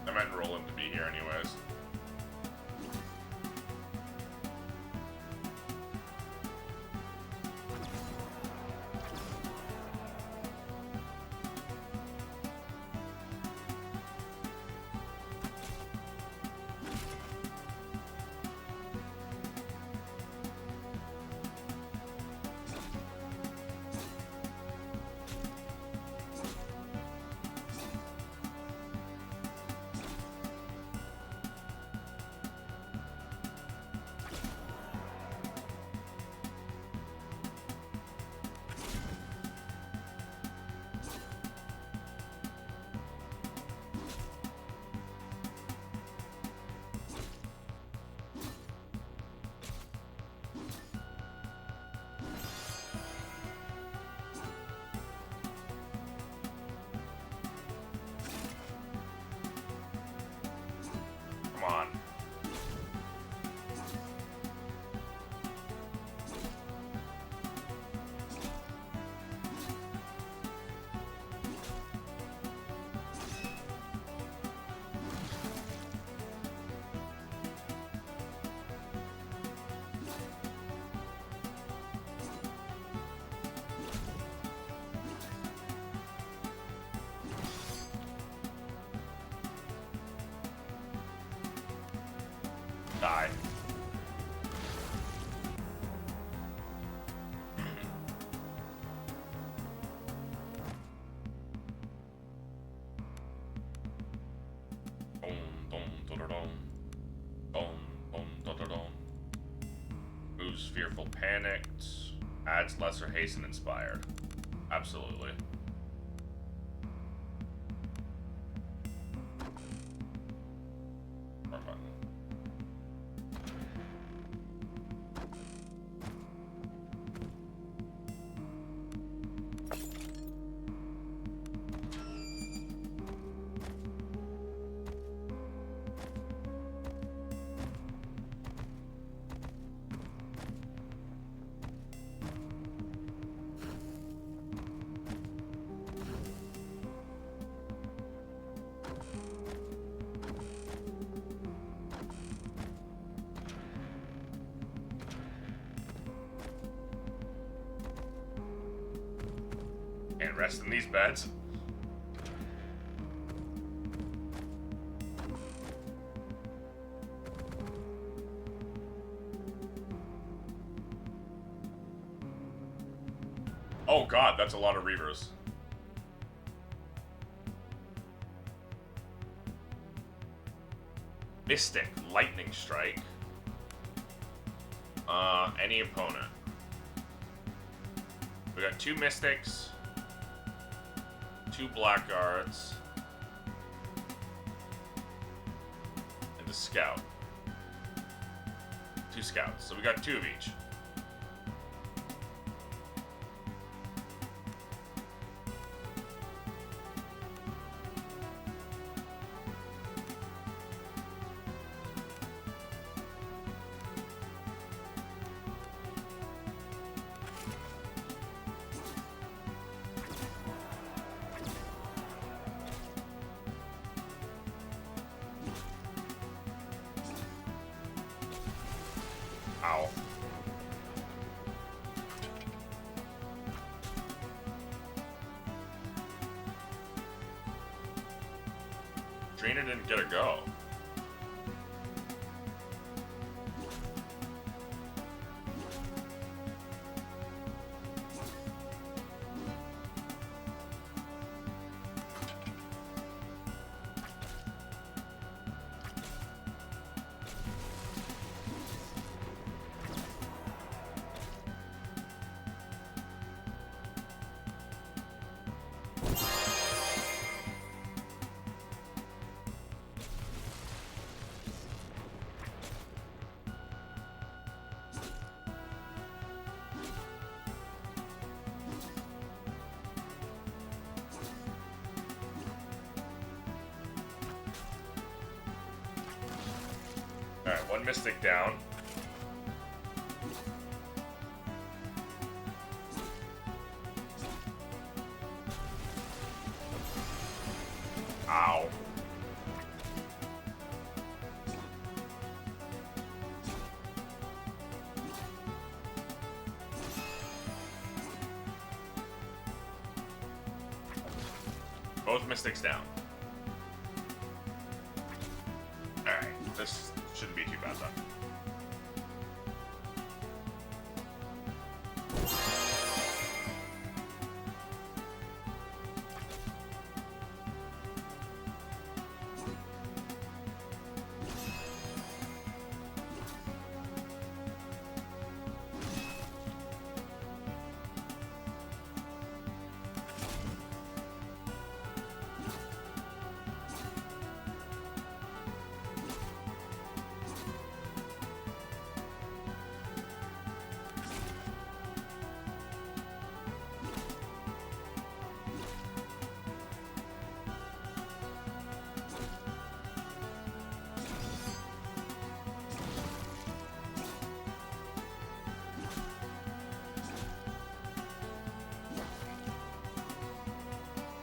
I meant Roland to be here anyways. Come on. Die. Moves fearful, panicked. Adds lesser haste and inspired. Absolutely. rest in these beds. Oh god, that's a lot of reavers. Mystic Lightning Strike. Any opponent. We got 2 Mystics, 2 Blackguards, and a Scout. 2 Scouts, so we got 2 of each. Ow. Drina didn't get a go. Alright, 1 Mystic down. Ow. Both Mystics down. Alright, this shouldn't be too bad then.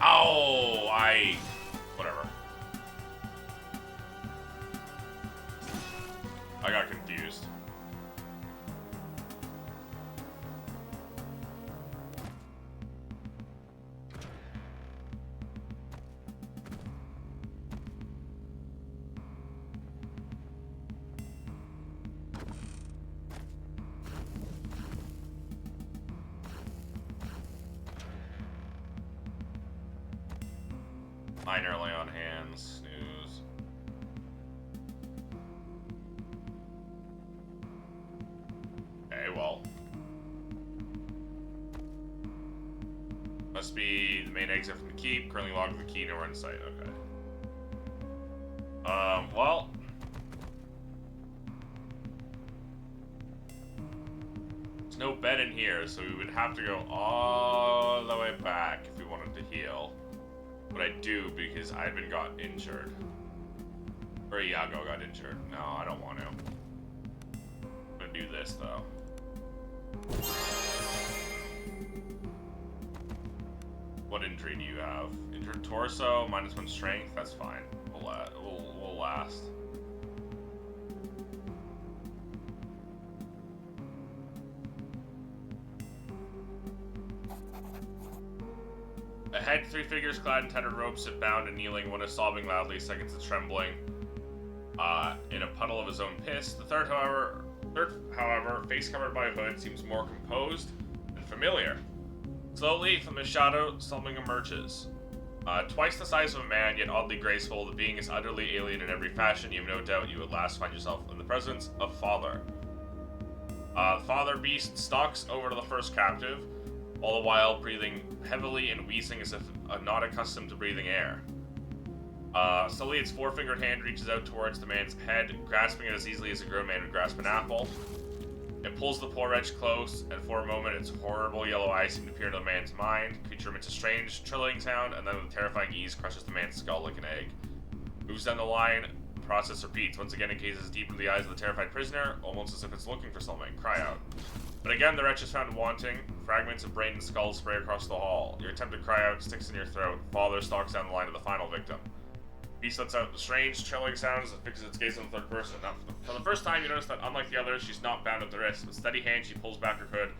Oh, whatever. I got confused. Mine early on hands, snooze. Okay, well. Must be the main exit from the keep. Currently logged with the key, nowhere in sight. Okay. Well. There's no bed in here, so we would have to go all the way back if we wanted to heal. But I do because Ivan got injured. Or Iago got injured. No, I don't want to. I'm gonna do this though. What injury do you have? Injured torso, -1 strength. That's fine. We'll last. Ahead, 3 figures clad in tattered robes sit bound and kneeling. One is sobbing loudly, seconds is trembling in a puddle of his own piss. The third, however, face covered by a hood, seems more composed and familiar. Slowly, from the shadow, something emerges. Twice the size of a man, yet oddly graceful, the being is utterly alien in every fashion. You have no doubt you at last find yourself in the presence of Father. Father Beast stalks over to the first captive, all the while breathing heavily and wheezing as if not accustomed to breathing air. Slowly, its 4-fingered hand reaches out towards the man's head, grasping it as easily as a grown man would grasp an apple. It pulls the poor wretch close, and for a moment its horrible yellow eyes seem to peer into the man's mind. The creature emits a strange, trilling sound, and then with terrifying ease crushes the man's skull like an egg. Moves down the line, the process repeats. Once again it gazes deep into the eyes of the terrified prisoner, almost as if it's looking for something. Cry out. But again the wretch is found wanting. Fragments of brain and skull spray across the hall. Your attempt to cry out sticks in your throat. Father stalks down the line of the final victim. Beast lets out the strange, trilling sounds and fixes its gaze on the third person. Now, for the first time, you notice that unlike the others, she's not bound at the wrist. With steady hand, she pulls back her hood,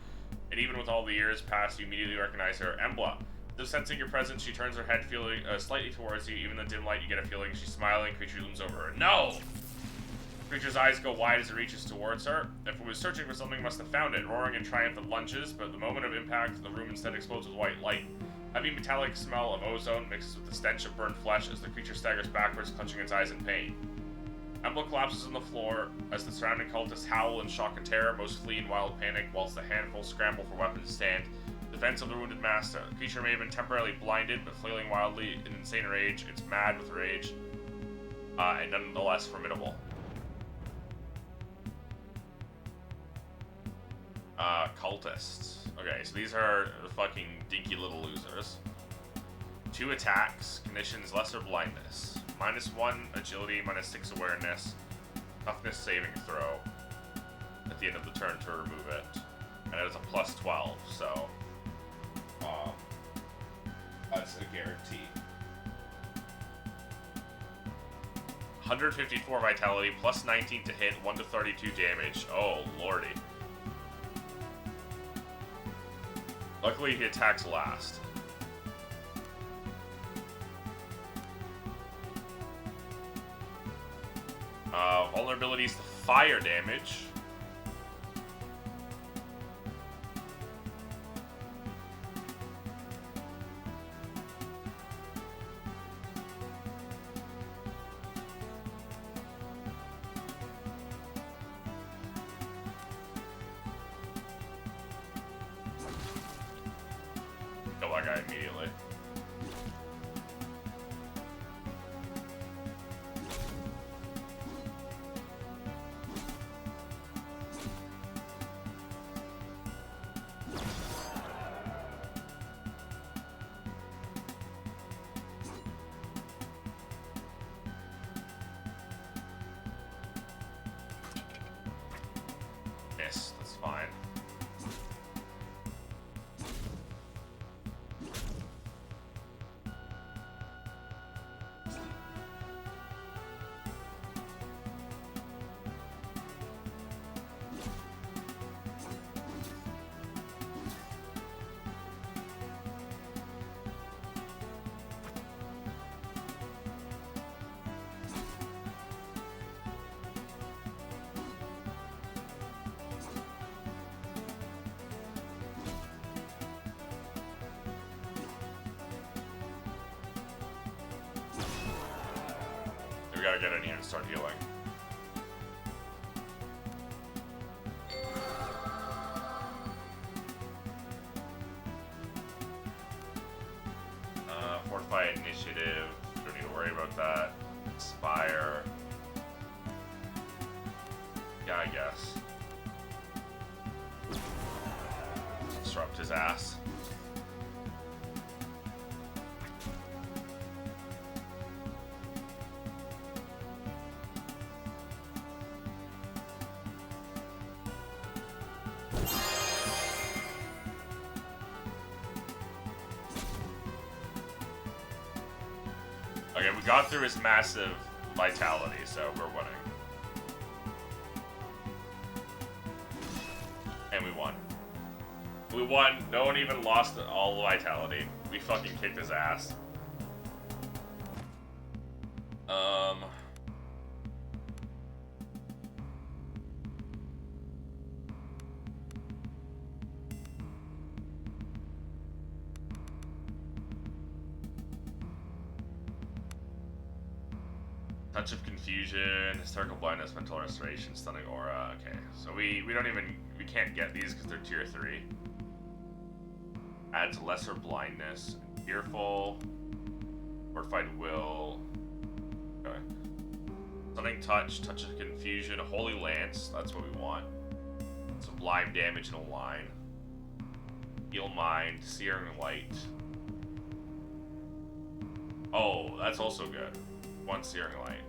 and even with all the years past, you immediately recognize her, Embla. Though sensing your presence, she turns her head feeling slightly towards you. Even in the dim light, you get a feeling she's smiling. Creature looms over her. No! Creature's eyes go wide as it reaches towards her. If it was searching for something, it must have found it. Roaring in triumph, it lunges, but at the moment of impact, the room instead explodes with white light. Heavy metallic smell of ozone mixes with the stench of burnt flesh as the creature staggers backwards, clenching its eyes in pain. Embla collapses on the floor as the surrounding cultists howl in shock and terror. Most flee in wild panic, whilst the handful scramble for weapons to stand in defense of the wounded master. The creature may have been temporarily blinded, but flailing wildly in insane rage, it's mad with rage, and nonetheless formidable. Cultists. Okay, so these are the fucking dinky little losers. 2 attacks, conditions lesser blindness. -1 agility, -6 awareness, toughness saving throw at the end of the turn to remove it. And it is a +12, so that's a guarantee. 154 vitality, +19 to hit, 1 to 32 damage. Oh, lordy. Luckily, he attacks last. Vulnerabilities to fire damage. Kill that guy immediately. Miss, that's fine. We gotta get in here and start healing. Fortify initiative. Don't need to worry about that. Inspire. Yeah, I guess. Disrupt his ass. Okay, we got through his massive vitality, so we're winning. And we won. We won. No one even lost all the vitality. We fucking kicked his ass. Touch of Confusion, Historical Blindness, Mental Restoration, Stunning Aura. Okay, so we can't get these because they're tier 3. Adds Lesser Blindness, Fearful, Fortified Will. Okay. Stunning Touch, Touch of Confusion, Holy Lance. That's what we want. Sublime Damage in a line. Heal Mind, Searing Light. Oh, that's also good. One Searing Light.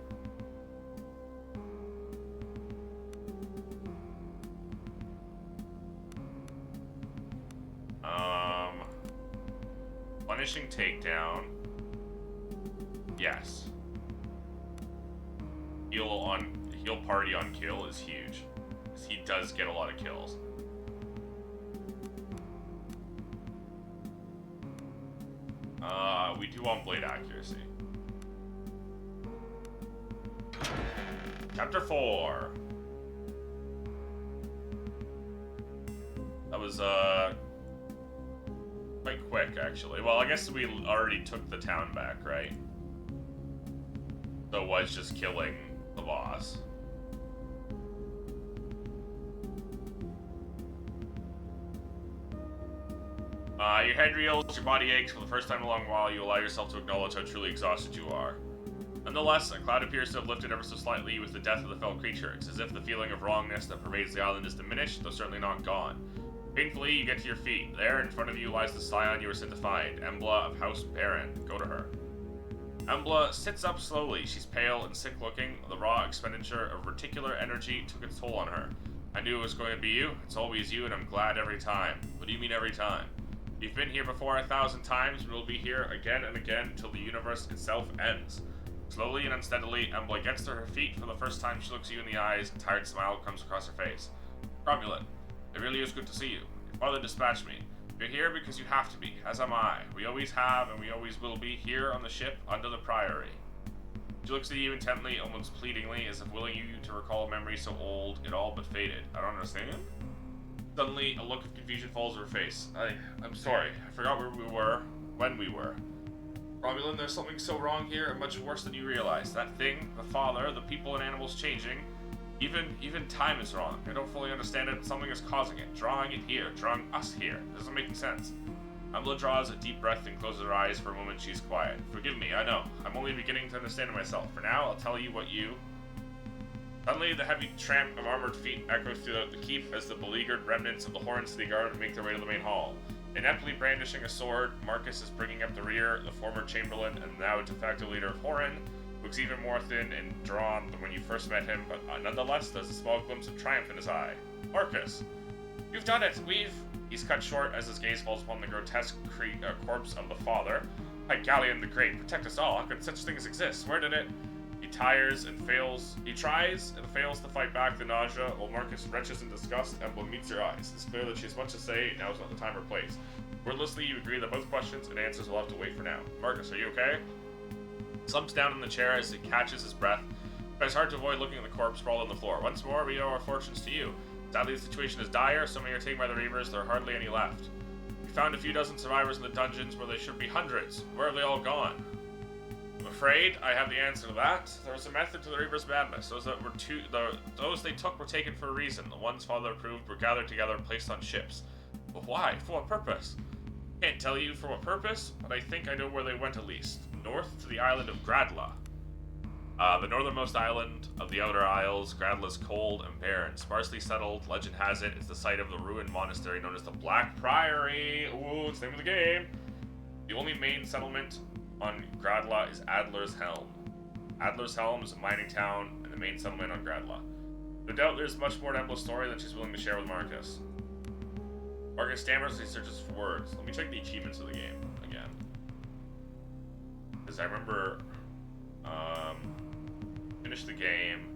Punishing Takedown. Yes. Heal party on kill is huge. Because he does get a lot of kills. We do want Blade Accuracy. Chapter 4. That was, quite quick, actually. Well, I guess we already took the town back, right? So it was just killing the boss. Your head reels, your body aches. For the first time in a long while, you allow yourself to acknowledge how truly exhausted you are. Nonetheless, a cloud appears to have lifted ever so slightly with the death of the fell creature. It's as if the feeling of wrongness that pervades the island is diminished, though certainly not gone. Painfully, you get to your feet. There, in front of you, lies the scion you were sent to find, Embla of House Baron. Go to her. Embla sits up slowly. She's pale and sick-looking. The raw expenditure of reticular energy took its toll on her. I knew it was going to be you. It's always you, and I'm glad every time. What do you mean every time? You've been here before 1,000 times, and we'll be here again and again until the universe itself ends. Slowly and unsteadily, Embla gets to her feet. For the first time, she looks you in the eyes. A tired smile comes across her face. Cromulent, it really is good to see you. Your father dispatched me. You're here because you have to be, as am I. We always have, and we always will be, here on the ship under the Priory. She looks at you intently, almost pleadingly, as if willing you to recall a memory so old it all but faded. I don't understand. Suddenly, a look of confusion falls on her face. I'm sorry. I forgot where we were, when we were. Romulan, there's something so wrong here, and much worse than you realize. That thing, the father, the people and animals changing, even time is wrong. I don't fully understand it, but something is causing it. Drawing it here, drawing us here. It doesn't make sense. Embla draws a deep breath and closes her eyes. For a moment, she's quiet. Forgive me, I know. I'm only beginning to understand it myself. For now, I'll tell you what you... Suddenly, the heavy tramp of armored feet echoes throughout the keep as the beleaguered remnants of the Horan City Guard make their way to the main hall. Ineptly brandishing a sword, Marcus is bringing up the rear. The former Chamberlain and now de facto leader of Horan looks even more thin and drawn than when you first met him, but nonetheless, there's a small glimpse of triumph in his eye. Marcus, you've done it! He's cut short as his gaze falls upon the grotesque corpse of the father. By Galleon the Great, protect us all. How could such things exist? Where did it? He tries and fails to fight back the nausea, while Marcus retches in disgust. Embla meets your eyes. It's clear that she has much to say. Now is not the time or place. Wordlessly, you agree that both questions and answers will have to wait for now. Marcus, are you okay? Slumps down in the chair as he catches his breath, but it's hard to avoid looking at the corpse sprawled on the floor. Once more, we owe our fortunes to you. Sadly, the situation is dire. So many are taken by the Reavers, there are hardly any left. We found a few dozen survivors in the dungeons where there should be hundreds. Where have they all gone? I'm afraid I have the answer to that. There was a method to the Reaper's madness. Those they took were taken for a reason. The ones Father approved were gathered together and placed on ships. But why? For what purpose? Can't tell you for what purpose, but I think I know where they went at least. North to the island of Gradla. The northernmost island of the Outer Isles. Gradla is cold and barren. Sparsely settled, legend has it, it's the site of the ruined monastery known as the Black Priory. Ooh, it's the name of the game. The only main settlement on Gradla is Adler's Helm. Adler's Helm is a mining town and the main settlement on Gradla. No doubt there's much more to Embla's story than she's willing to share with Marcus. Marcus stammers as he searches for words. Let me check the achievements of the game again. Because I remember, finished the game,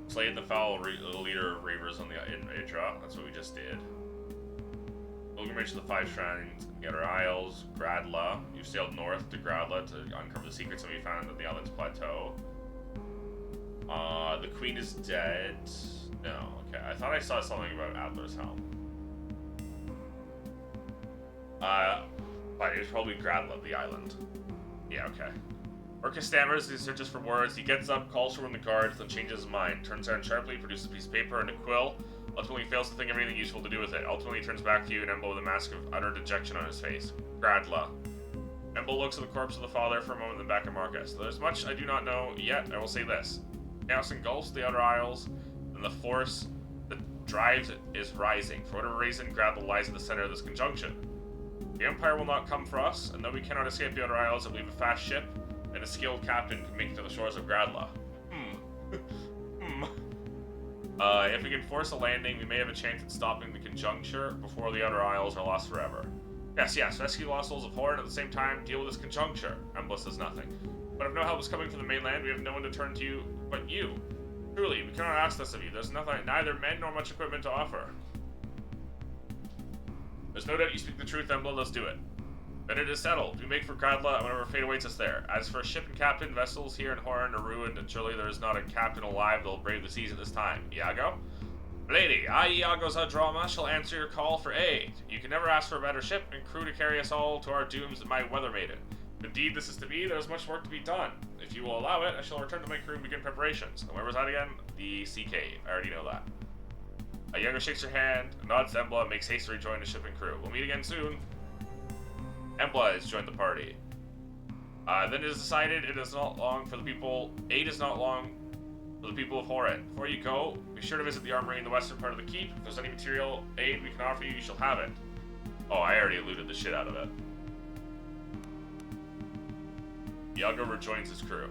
slayed the foul leader of Reavers on the in Idra. That's what we just did. Pilgrimage to the Five Shrines in the Outer Isles. Gradla. You've sailed north to Gradla to uncover the secrets that we found at the island's plateau. The Queen is dead. No, okay. I thought I saw something about Adler's Helm. But it was probably Gradla, the island. Yeah, okay. Orcus stammers, he searches for words, he gets up, calls for one of the guards, then changes his mind, turns around sharply, produces a piece of paper and a quill, ultimately fails to think of anything useful to do with it. Ultimately turns back to you and Embla with a mask of utter dejection on his face. Gradla. Embla looks at the corpse of the father for a moment, then back at Marcus. There's much I do not know yet, I will say this. Chaos engulfs the Outer Isles, and the force that drives it is rising. For whatever reason, Gradla lies at the center of this conjunction. The Empire will not come for us, and though we cannot escape the Outer Isles, I believe a fast ship and a skilled captain can make it to the shores of Gradla. If we can force a landing, we may have a chance at stopping the conjuncture before the Outer Isles are lost forever. Yes, rescue the lost souls of Horn, at the same time, deal with this conjuncture. Embla says nothing. But if no help is coming from the mainland, we have no one to turn to you but you. Truly, we cannot ask this of you. There's neither men nor much equipment to offer. There's no doubt you speak the truth, Embla. Let's do it. Then it is settled. We make for Gradla, and whatever fate awaits us there. As for ship and captain, vessels here in Horn are ruined, and surely there is not a captain alive that will brave the seas at this time. Iago? Lady, I, Iago Zadrama, shall answer your call for aid. You can never ask for a better ship and crew to carry us all to our dooms than my weather maiden. If indeed this is to be, there is much work to be done. If you will allow it, I shall return to my crew and begin preparations. And where was that again? The Sea Cave. I already know that. Iago shakes her hand, nods to Embla, and makes haste to rejoin the ship and crew. We'll meet again soon. Embla has joined the party. Then it is decided it is not long for the people. Aid is not long for the people of Horin. Before you go, be sure to visit the armory in the western part of the keep. If there's any material aid we can offer you, you shall have it. Oh, I already looted the shit out of it. Iago rejoins his crew.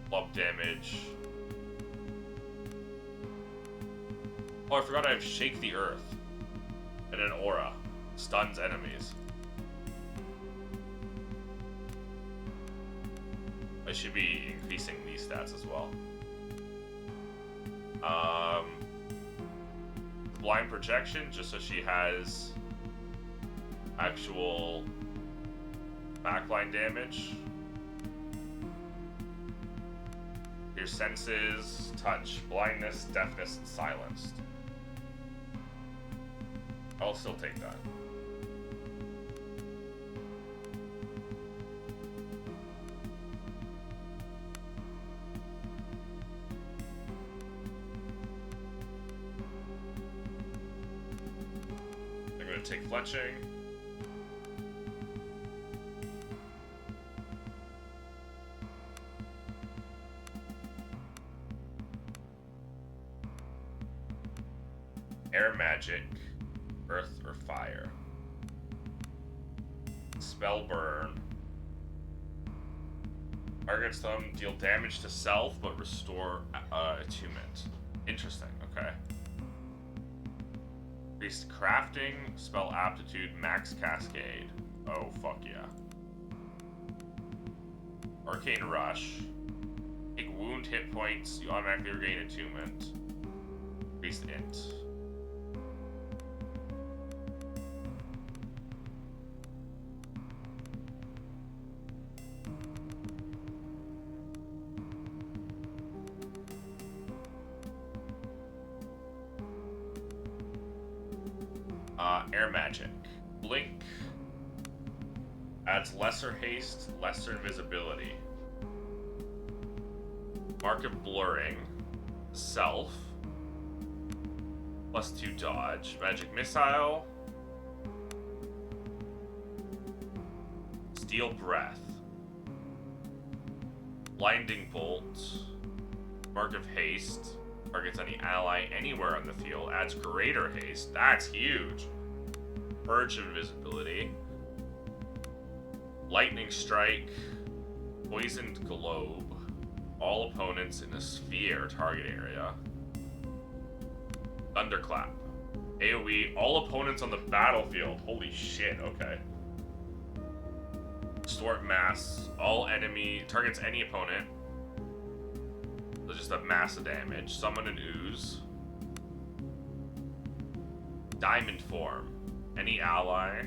Club damage. Oh, I forgot I have Shake the Earth. And an aura. Stuns enemies. I should be increasing these stats as well. Blind projection, just so she has actual backline damage. Your senses, touch, blindness, deafness, and silenced. I'll still take that. I'm going to take fletching. Air magic, earth or fire. Spell burn. Target's thumb deal damage to self, but restore attunement. Interesting, okay. Increased crafting, spell aptitude, max cascade. Oh, fuck yeah. Arcane rush. Take wound hit points, you automatically regain attunement. Increased int. Air magic. Blink. Adds lesser haste, lesser invisibility. Mark of blurring. Self. +2 dodge. Magic missile. Steel breath. Blinding bolt. Mark of haste. Targets any ally anywhere on the field. Adds greater haste. That's huge. Purge of invisibility. Lightning strike. Poisoned globe. All opponents in a sphere target area. Thunderclap. AoE. All opponents on the battlefield. Holy shit, okay. Distort mass. All enemy. Targets any opponent. just a massive damage. Summon an ooze. Diamond form. Any ally.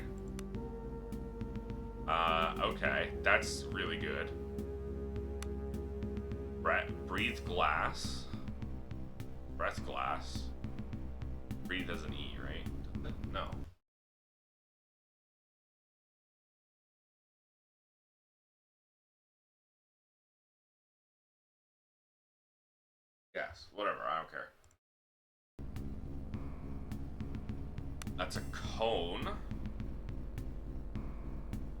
Okay. That's really good. Breathe glass. Breath glass. Breathe as an E, right? No. Yes, whatever, I don't care. That's a cone.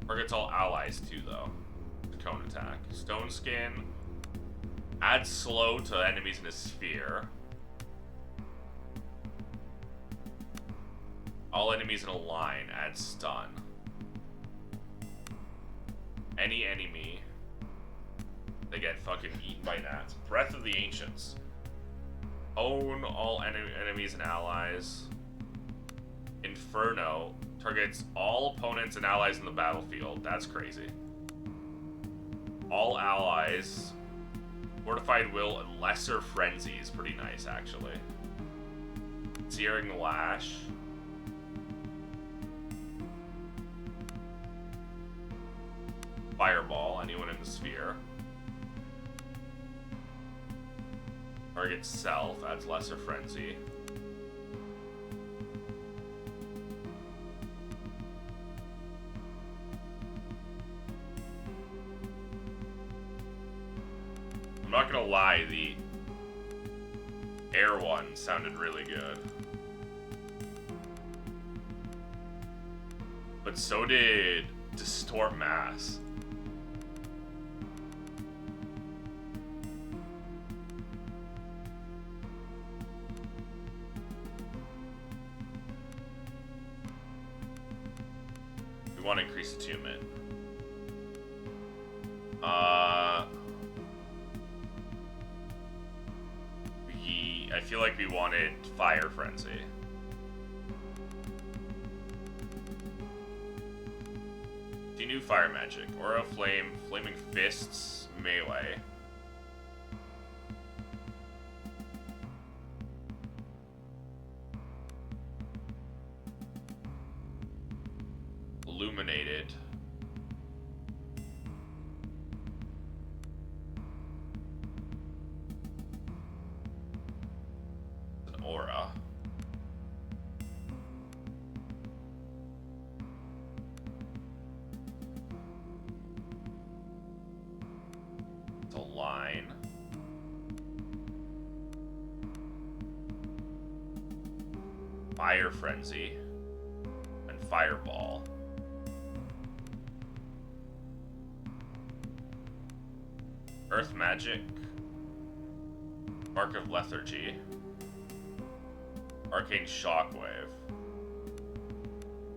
Targets all allies too, though. Cone attack. Stone skin. Adds slow to enemies in a sphere. All enemies in a line add stun. Any enemy, they get fucking eaten by gnats. Breath of the Ancients. Own all enemies and allies. Inferno targets all opponents and allies in the battlefield. That's crazy. All allies. Fortified Will and Lesser Frenzy is pretty nice, actually. Searing Lash. Fireball, anyone in the sphere. Target self, adds Lesser Frenzy. I'm not gonna lie, the air one sounded really good. But so did Distort Mass. We want to increase attunement. I feel like we wanted Fire Frenzy. Do new fire magic. Aura Flame, Flaming Fists, melee. Illuminated. An aura. It's a line. Fire Frenzy. And Fireball. Earth Magic. Mark of Lethargy. Arcane Shockwave.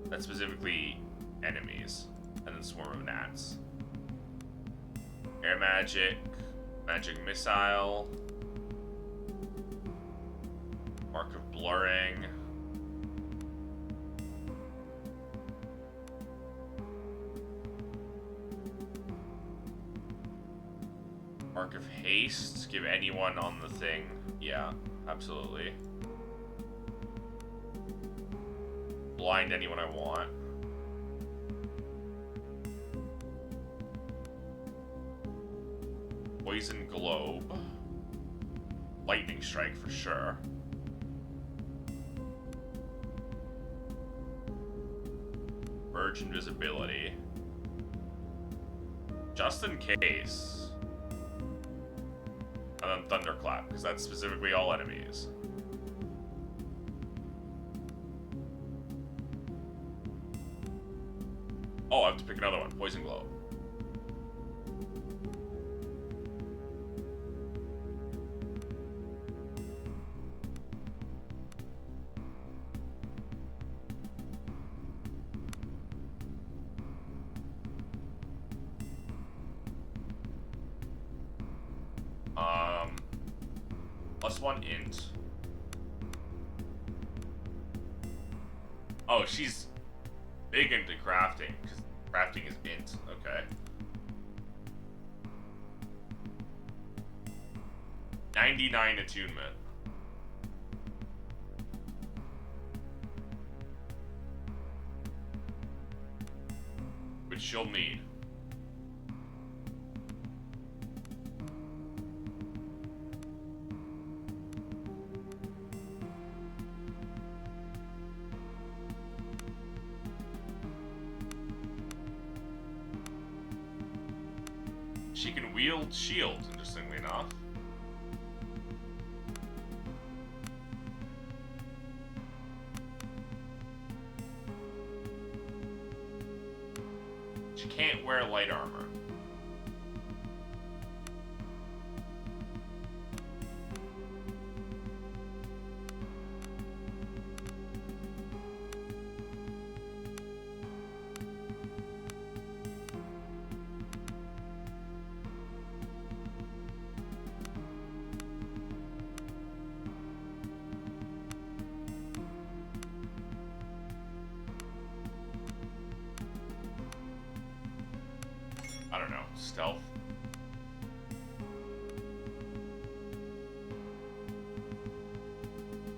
That's specifically enemies. And then Swarm of Gnats. Air Magic. Magic Missile. Mark of Blurring. Mark of Haste. Give anyone on the thing. Yeah, absolutely. Blind anyone I want. Poison Globe. Lightning Strike for sure. Merge Invisibility. Just in case. And then Thunderclap, because that's specifically all enemies. Oh, I have to pick another one. Poison Globe. +1 int. Oh, she's big into crafting, because crafting is int. Okay. 99 attunement. Which she'll need. She can wield shields, interestingly enough. She can't wear light armor. I don't know, stealth?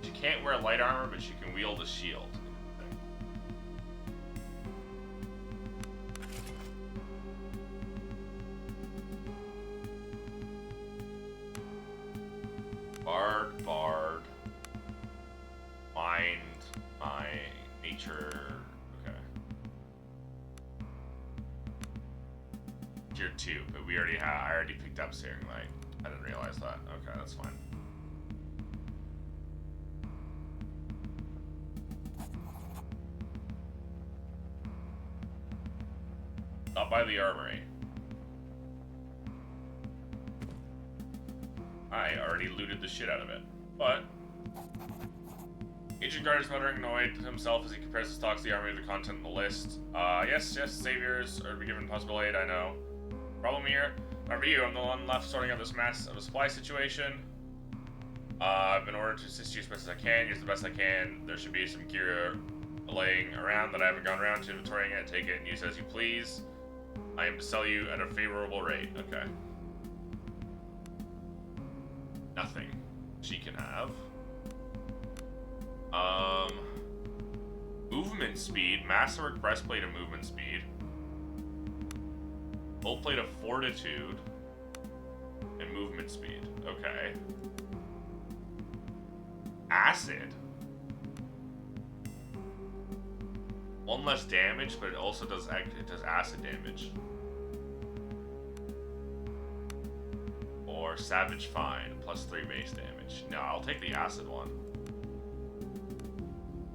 She can't wear light armor, but she can wield a shield. Bard. Mind, my nature. Tier 2, but we already have. I already picked up Searing Light. I didn't realize that. Okay, that's fine. Not by the armory. I already looted the shit out of it. But Agent Guard is muttering annoyed to himself as he compares the stocks of the army to the content in the list. Yes, saviors are to be given possible aid, I know. Problem here, remember you, I'm the one left sorting out this mess of a supply situation. I've been ordered to assist you as best as I can, use the best I can. There should be some gear laying around that I haven't gone around to inventorying it. Take it and use it as you please. I am to sell you at a favorable rate. Okay. Nothing she can have. Movement speed, masterwork breastplate and movement speed. Full plate of fortitude and movement speed. Okay. Acid. One less damage, but it also does acid damage. Or savage fine, +3 base damage. No, I'll take the acid one.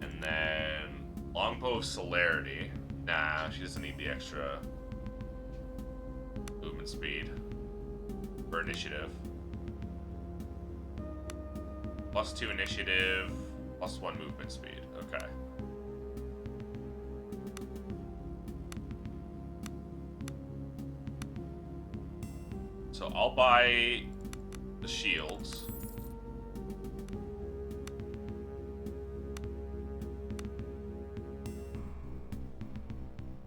And then longbow of celerity. Nah, she doesn't need the extra movement speed for initiative. +2 initiative, +1 movement speed. Okay. So I'll buy the shields.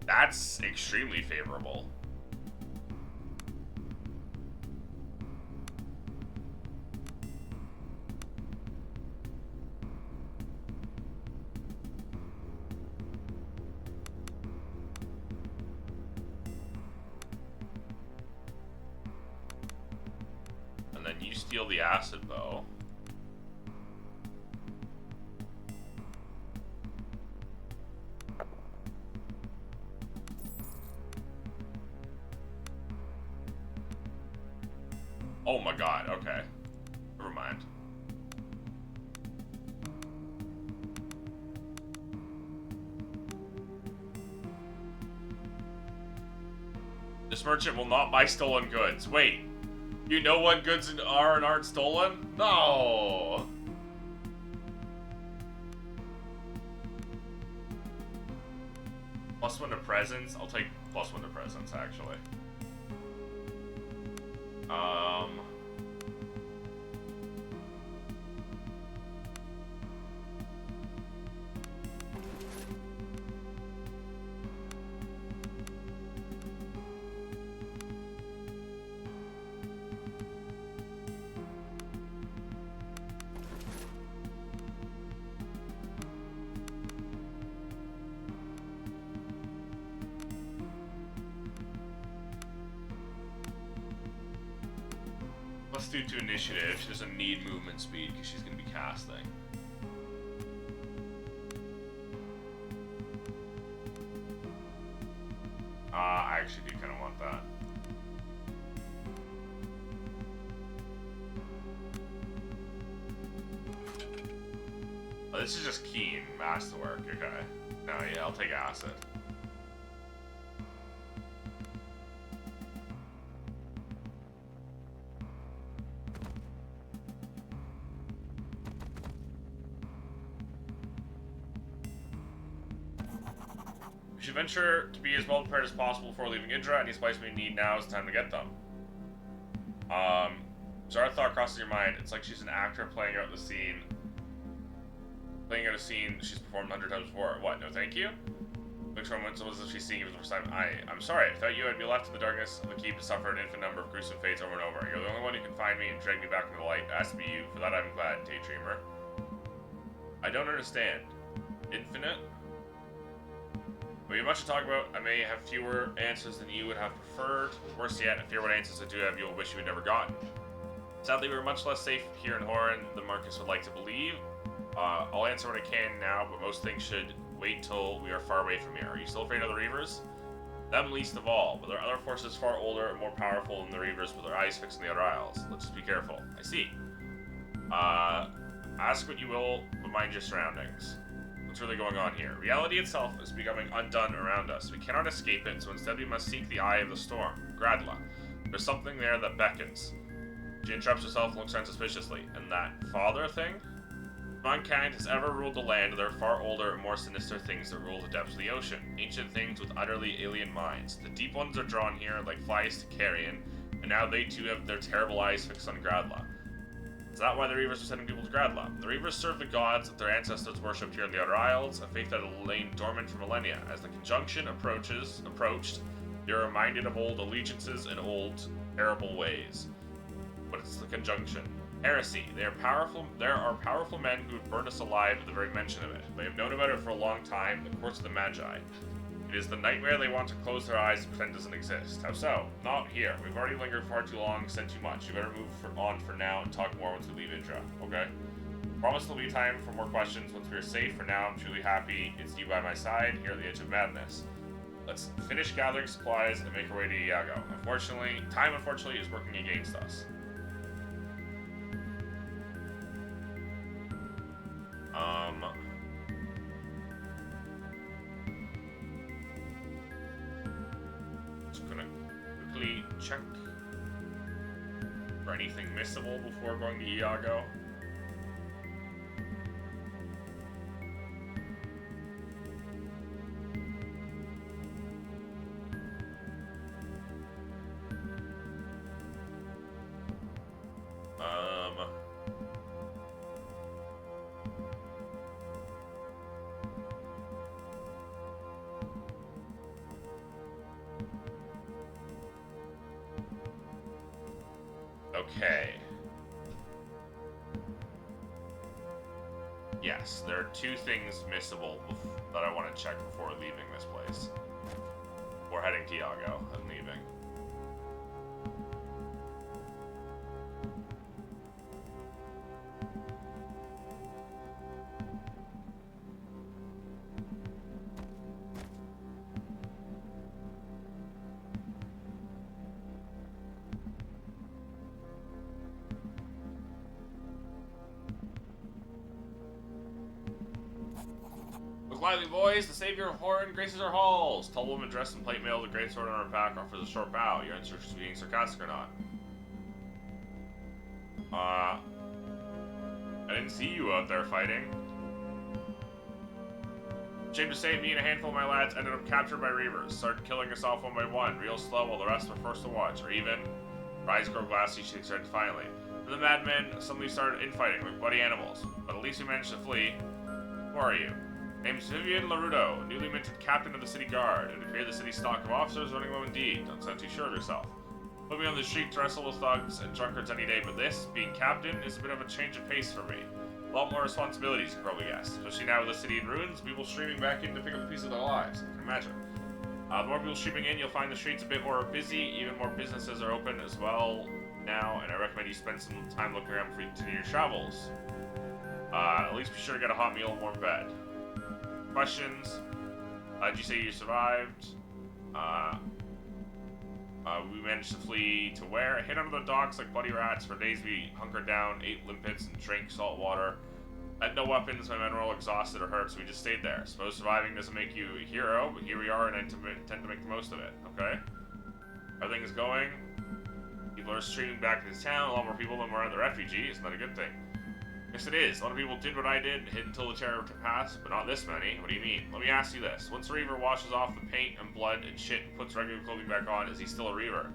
That's extremely favorable. And then you steal the acid bow. Oh my god, okay. Never mind. This merchant will not buy stolen goods. Wait. You know what goods are and aren't stolen? No! +1 to presents? I'll take +1 to presents, actually. let's do to initiative. She doesn't need movement speed because she's going to be casting. I actually do kind of want that. Oh, this is just keen masterwork, okay. No, yeah, I'll take acid. We should venture to be as well prepared as possible before leaving Indra. Any supplies we need now is the time to get them. Zara thought crosses your mind. It's like she's an actor playing out the scene. Playing out a scene she's performed 100 times before. What? No, thank you? Looks from when someone says she's seeing it for the first time. I'm sorry. I thought you would be left in the darkness of the keep to suffer an infinite number of gruesome fates over and over. You're the only one who can find me and drag me back into the light. It has to be you. For that, I'm glad, Daydreamer. I don't understand. Infinite? We have much to talk about. I may have fewer answers than you would have preferred. Worse yet, I fear what answers I do have you will wish you had never gotten. Sadly, we're much less safe here in Horan than Marcus would like to believe. I'll answer what I can now, but most things should wait till we are far away from here. Are you still afraid of the Reavers? Them least of all, but there are other forces far older and more powerful than the Reavers with their eyes fixed on the other isles. Let's just be careful. I see. Ask what you will, but mind your surroundings. What's really going on here? Reality itself is becoming undone around us. We cannot escape it, so instead we must seek the eye of the storm, Gradla. There's something there that beckons. She interrupts herself and looks around suspiciously. And that father thing? If mankind has ever ruled the land, there are far older and more sinister things that rule the depths of the ocean. Ancient things with utterly alien minds. The deep ones are drawn here like flies to carrion, and now they too have their terrible eyes fixed on Gradla. Is that why the Reavers are sending people to Gradla? The Reavers serve the gods that their ancestors worshipped here in the Outer Isles, a faith that had lain dormant for millennia. As the conjunction approached, they are reminded of old allegiances and old, terrible ways. But it's the conjunction. Heresy. There are powerful men who would burn us alive at the very mention of it. They have known about it for a long time, the courts of the Magi. It is the nightmare they want to close their eyes and pretend doesn't exist. How so? Not here. We've already lingered far too long, said too much. You better move on for now and talk more once we leave Indra, okay? Promise there'll be time for more questions once we are safe. For now, I'm truly happy it's you by my side, here at the edge of madness. Let's finish gathering supplies and make our way to Iago. Time unfortunately is working against us. Just gonna quickly check for anything missable before going to Iago. Okay. Yes, there are two things missable that I want to check before leaving this place. We're heading to Iago and leaving. Lively boys, the savior of Horan graces our halls. Tall woman dressed in plate mail with a great sword on her back offers a short bow. You're unsure if she's being sarcastic or not. I didn't see you out there fighting. Shame to say, me and a handful of my lads ended up captured by Reavers. Started killing us off one by one, real slow, while the rest were forced to watch. Or even, her eyes grow glassy, she shakes her head defiantly. Then the madmen suddenly started infighting like bloody animals. But at least we managed to flee. Who are you? Name's Vivian Larudo, newly minted captain of the city guard. It appeared the city's stock of officers running low indeed. Don't sound too sure of yourself. Put me on the street to wrestle with thugs and drunkards any day, but this, being captain, is a bit of a change of pace for me. A lot more responsibilities, you can probably guess. Especially now with the city in ruins, people streaming back in to pick up a piece of their lives. I can imagine. The more people streaming in, you'll find the streets a bit more busy. Even more businesses are open as well now, and I recommend you spend some time looking around before you continue your travels. At least be sure to get a hot meal and warm bed. Questions? Did you say you survived? We managed to flee to where? Hid under the docks like bloody rats. For days we hunkered down, ate limpets, and drank salt water. Had no weapons, my men were all exhausted or hurt, so we just stayed there. Suppose surviving doesn't make you a hero, but here we are and I intend to make the most of it, okay? Everything's going. People are streaming back to this town, a lot more people than were at the refugee. It's not a good thing. Yes, it is. A lot of people did what I did and hid until the terror passed, but not this many. What do you mean? Let me ask you this. Once a Reaver washes off the paint and blood and shit and puts regular clothing back on, is he still a Reaver?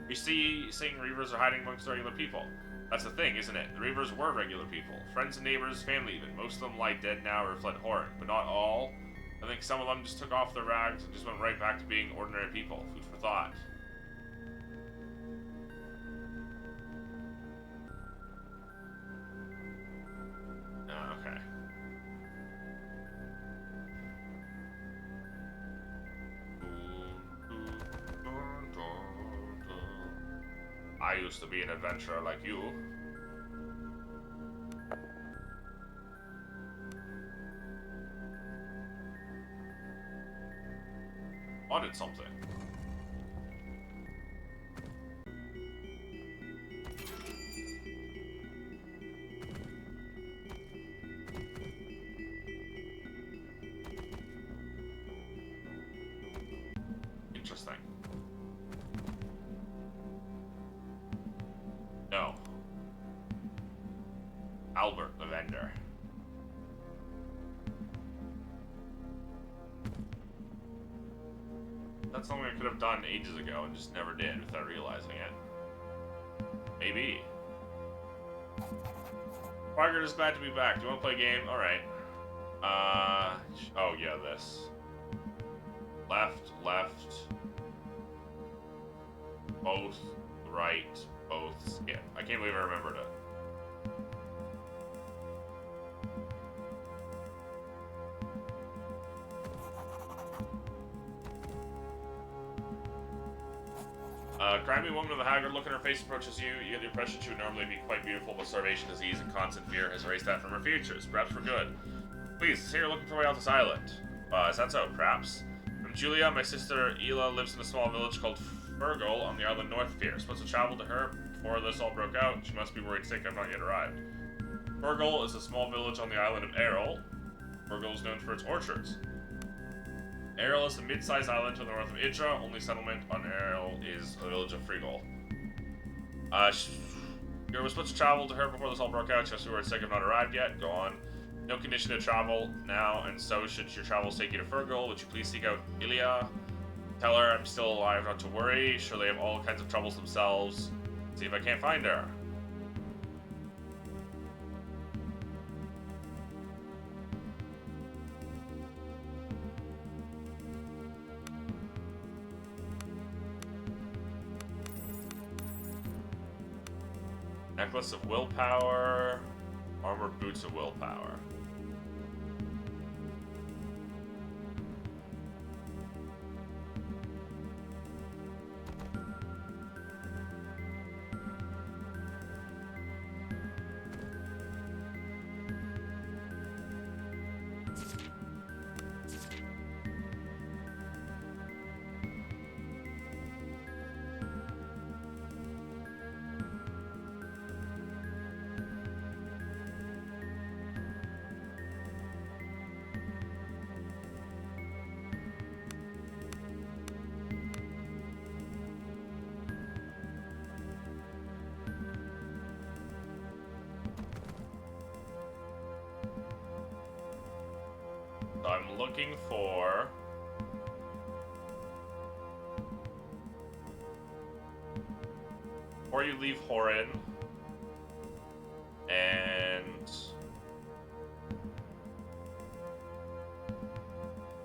You see, saying Reavers are hiding amongst regular people. That's the thing, isn't it? The Reavers were regular people. Friends and neighbors, family even. Most of them lie dead now or fled Horn, but not all. I think some of them just took off their rags and just went right back to being ordinary people. Food for thought. Okay. I used to be an adventurer like you. Wanted something. Interesting. No. Albert the vendor. That's something I could have done ages ago and just never did without realizing it. Maybe. Margaret is glad to be back. Do you want to play a game? Alright. Oh yeah, this. Left, left. Both, right, both, skip. I can't believe I remembered it. Grimy woman with a haggard look on her face approaches you. You get the impression she would normally be quite beautiful, but starvation, disease, and constant fear has erased that from her features, perhaps for good. Please, say you're looking for a way out this island. Is that so? Perhaps? I'm Julia. My sister Ela lives in a small village called Fergal on the island north of here. Supposed to travel to her before this all broke out. She must be worried sick. I've not yet arrived. Fergal is a small village on the island of Errol. Fergal is known for its orchards. Errol is a mid-sized island to the north of Idra. Only settlement on Errol is the village of Frigal. You were supposed to travel to her before this all broke out. She must be worried sick. I've not arrived yet. Go on. No condition to travel now, and so should your travels take you to Fergal. Would you please seek out Ilia? Tell her I'm still alive, not to worry. Sure, they have all kinds of troubles themselves. See if I can't find her. Necklace of willpower. Armor boots of willpower. I'm looking for before you leave Horin and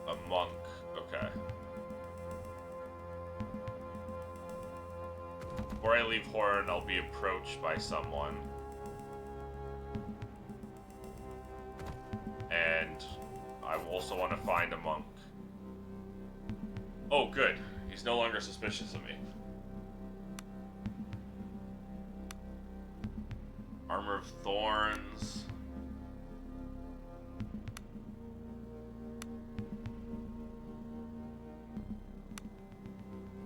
a monk. Okay. Before I leave Horin, I'll be approached by someone. And I also want to find a monk. Oh, good. He's no longer suspicious of me. Armor of Thorns.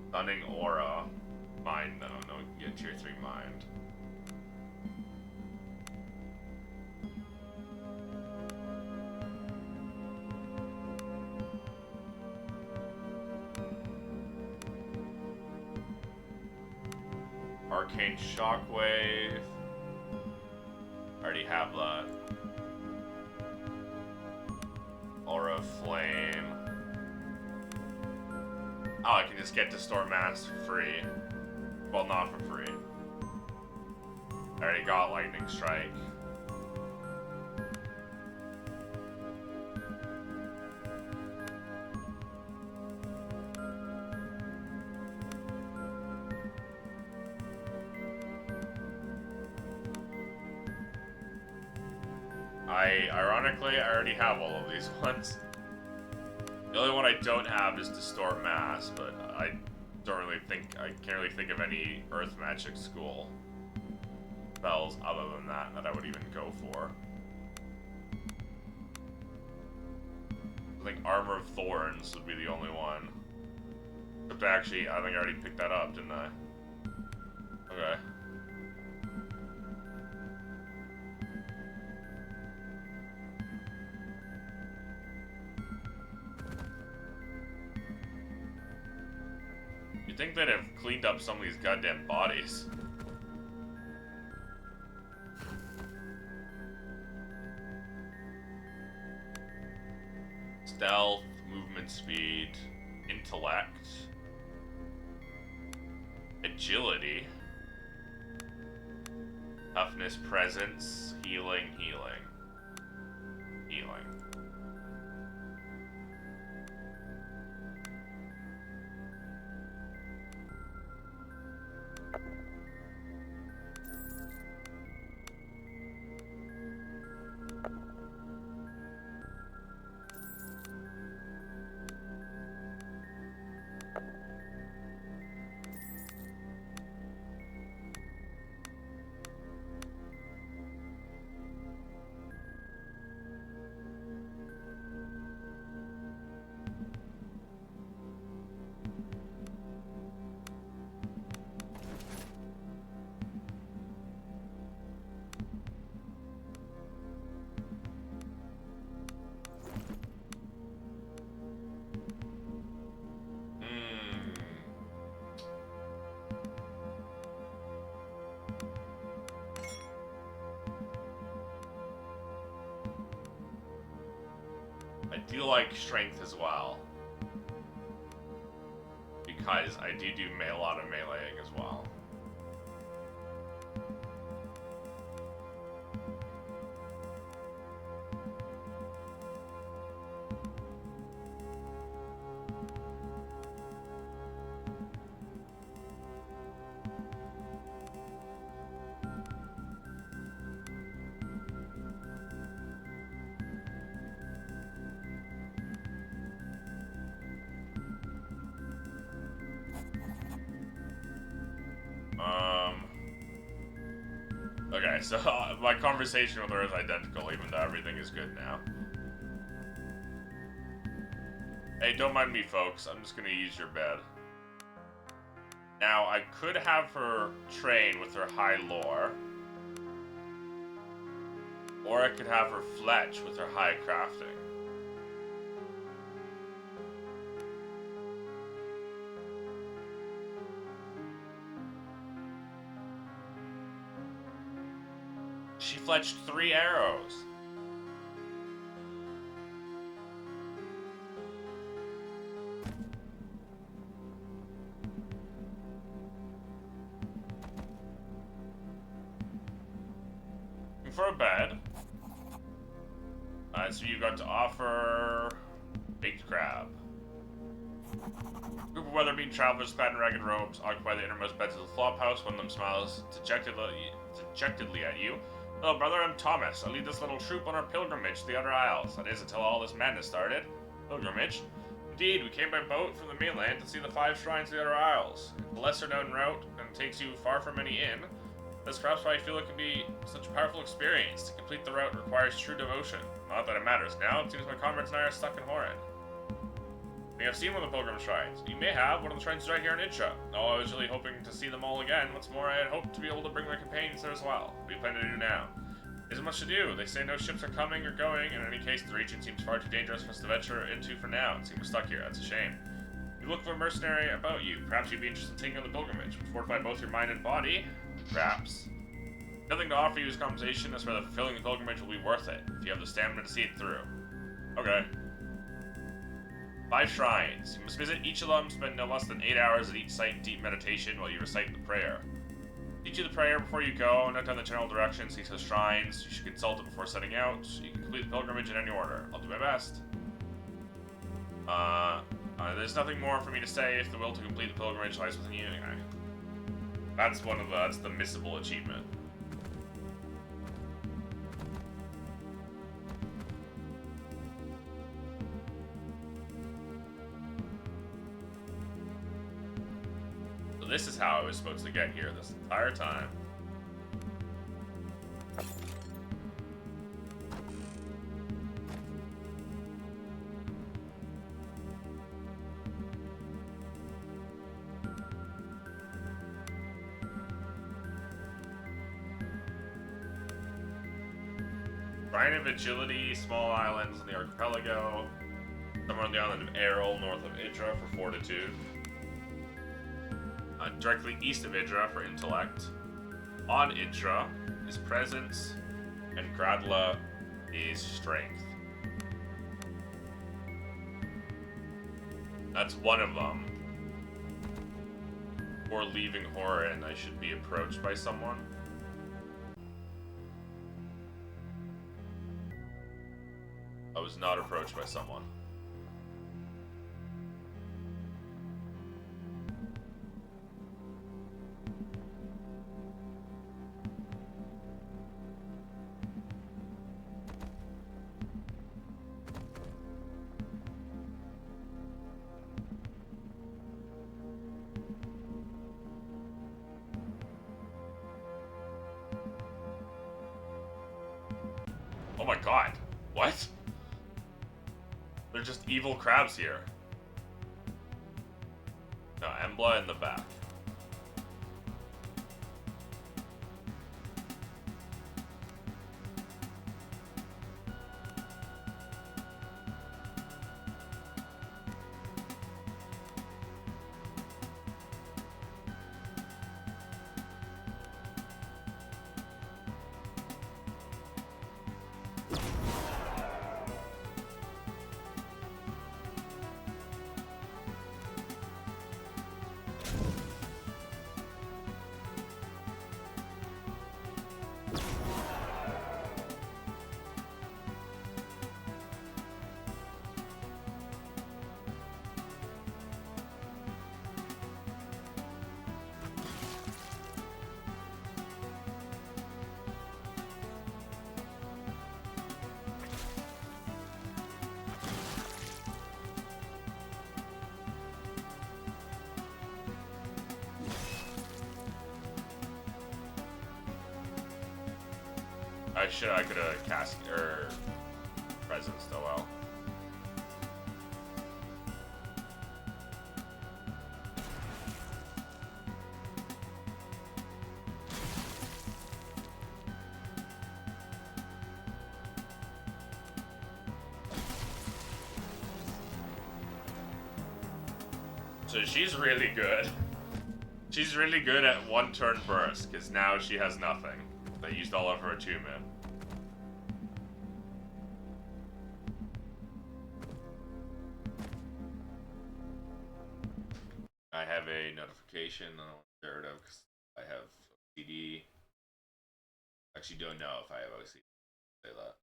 Stunning Aura. Mind, no, get tier 3 mind. Arcane Shockwave. Already have that. Aura of Flame. Oh, I can just get Distort Mass for free. Well, not for free. I already got Lightning Strike. Ironically, I already have all of these ones. The only one I don't have is Distort Mass, but I can't really think of any Earth Magic School spells other than that I would even go for. I think Armor of Thorns would be the only one. But actually, I think I already picked that up, didn't I? Okay. You'd think they'd have cleaned up some of these goddamn bodies. Stealth, movement speed, intellect, agility, toughness, presence, healing. I do like strength as well, because I do a lot of meleeing as well. Okay, so my conversation with her is identical, even though everything is good now. Hey, don't mind me, folks. I'm just gonna use your bed. Now, I could have her train with her high lore. Or I could have her fletch with her high crafting. She fletched 3 arrows. For a bed. So you got to offer baked crab. Group of weather-beaten travelers clad in ragged robes occupy the innermost beds of the flop house. One of them smiles dejectedly at you. Hello, brother, I'm Thomas. I lead this little troop on our pilgrimage to the Outer Isles. That is, until all this madness started. Pilgrimage? Indeed, we came by boat from the mainland to see the 5 shrines of the other isles. The lesser-known route and takes you far from any inn. That's perhaps why I feel it can be such a powerful experience. To complete the route requires true devotion. Not that it matters now, it seems my comrades and I are stuck in Horan. You have seen one of the pilgrim shrines. You may have. One of the shrines is right here in Intra. Oh, I was really hoping to see them all again. What's more, I had hoped to be able to bring my companions there as well. What do you plan to do now? Isn't much to do. They say no ships are coming or going. In any case, the region seems far too dangerous for us to venture into for now. It seems we're stuck here. That's a shame. You look for a mercenary about you. Perhaps you'd be interested in taking on the pilgrimage. Would fortify both your mind and body. Perhaps. Nothing to offer you as compensation, as for the fulfilling the pilgrimage will be worth it, if you have the stamina to see it through. Okay. 5 shrines. You must visit each of them, spend no less than 8 hours at each site in deep meditation while you recite the prayer. Teach you the prayer before you go, note down the general directions, each of the shrines. You should consult it before setting out. You can complete the pilgrimage in any order. I'll do my best. There's nothing more for me to say if the will to complete the pilgrimage lies within you. Okay. That's the missable achievement. So this is how I was supposed to get here this entire time. Shrine of Agility, small islands in the archipelago. Somewhere on the island of Errol, north of Idra for Fortitude. Directly east of Idra for Intellect. On Idra is Presence, and Gradla is Strength. That's one of them. Before leaving Horan, I should be approached by someone. I was not approached by someone. Oh my god. What? They're just evil crabs here. No, Embla in the back. I could have cast Presence though. Well. So she's really good. She's really good at 1 turn burst, because now she has nothing. They used all of her attunement. I have a notification I don't want to share it out because I have OCD. Actually, don't know if I have OCD. Say that.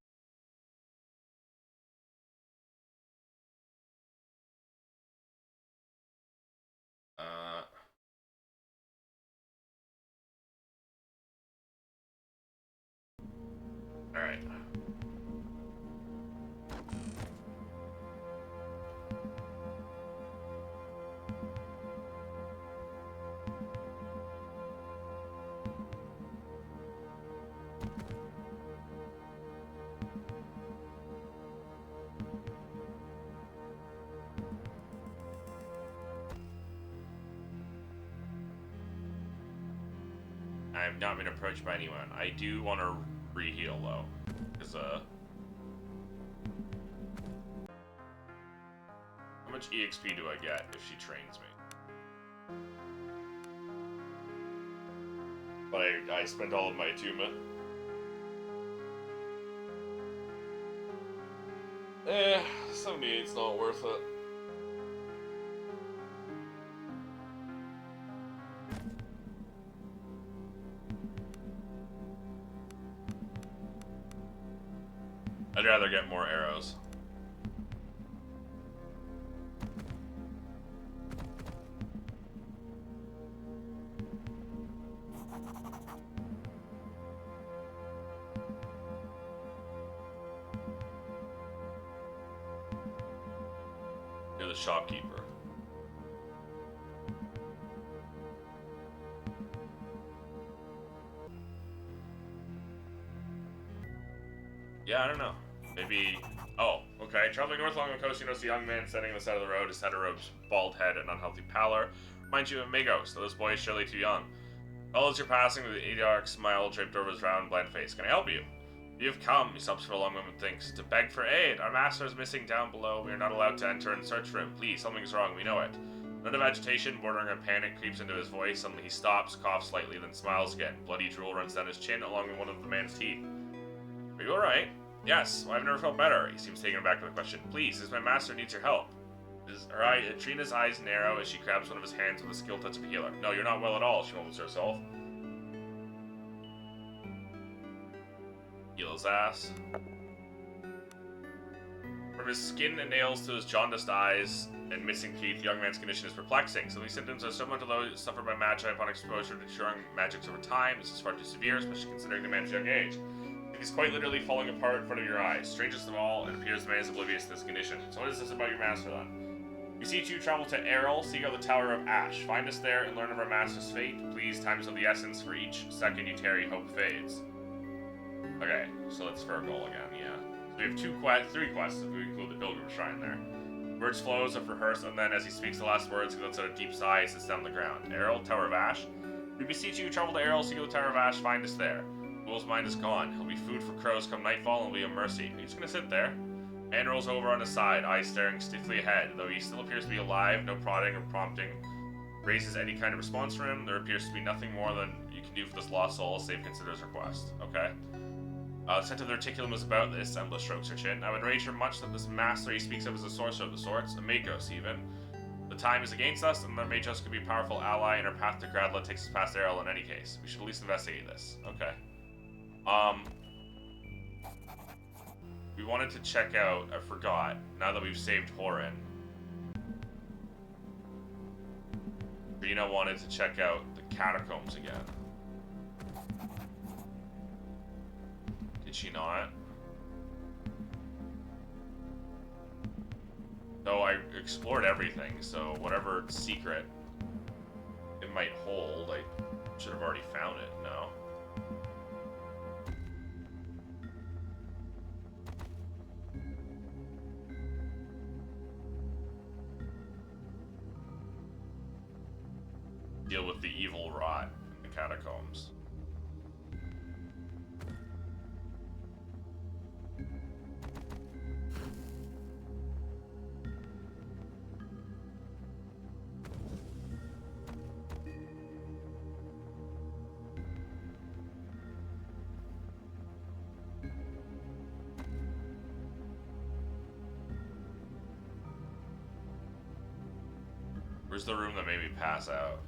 Alright. I'm not been approached by anyone. I do want to re-heal, though. Because, how much EXP do I get if she trains me? But I spent all of my attunement. 78's not worth it. I'd rather get more arrows. You're the shopkeeper. Yeah, I don't know. Maybe... Oh, okay. Traveling north along the coast, you notice a young man standing on the side of the road. His hetero's bald head and unhealthy pallor reminds you of Magos, though this boy is surely too young. All as you're passing, with the idiotic smile draped over his round, bland face. Can I help you? You have come, he stops for a long moment and thinks, to beg for aid. Our master is missing down below. We are not allowed to enter and search for him. Please, something's wrong. We know it. A note of agitation, bordering on panic, creeps into his voice. Suddenly he stops, coughs slightly, then smiles again. Bloody drool runs down his chin, along with one of the man's teeth. Are you alright? Yes, well, I've never felt better. He seems taken aback by the question. Please, as my master needs your help. Trina's eyes narrow as she grabs one of his hands with a skilled touch of a healer. No, you're not well at all, she mumbles to herself. Heal his ass. From his skin and nails to his jaundiced eyes and missing teeth, the young man's condition is perplexing. Some of these symptoms are similar to those suffered by Magi upon exposure to strong magics over time. This is far too severe, especially considering the man's young age. It is quite literally falling apart in front of your eyes. Strangest of all, it appears the man is oblivious to this condition. So what is this about your master, then? Beseech you, travel to Errol, seek out the Tower of Ash. Find us there and learn of our master's fate. Please, time is of the essence. For each second you tarry, hope fades. Okay, so that's for our goal again, yeah. So we have three quests if we include the Pilgrim Shrine there. Words flows of rehearse, and then as he speaks the last words, he lets out a deep sigh and sits down on the ground. Errol, Tower of Ash. We beseech you, travel to Errol, seek out the Tower of Ash, find us there. Fool's mind is gone. He'll be food for crows come nightfall and will be a mercy. He's gonna sit there. Man rolls over on his side, eyes staring stiffly ahead. Though he still appears to be alive, no prodding or prompting raises any kind of response from him. There appears to be nothing more than you can do for this lost soul, save consider his request. Okay. Scent of the Reticulum is about this, Embla strokes her chin. I would rage her much that this master he speaks of is a sorcerer of the sorts, a Magos even. The time is against us, and the Magos could be a powerful ally, and our path to Gradla takes us past Errol in any case. We should at least investigate this. Okay. We wanted to check out, I forgot, now that we've saved Horin. Rena wanted to check out the catacombs again. Did she not? No, I explored everything, so whatever secret it might hold, I should have already found it, no? Deal with the evil rot in the catacombs. Where's the room that made me pass out?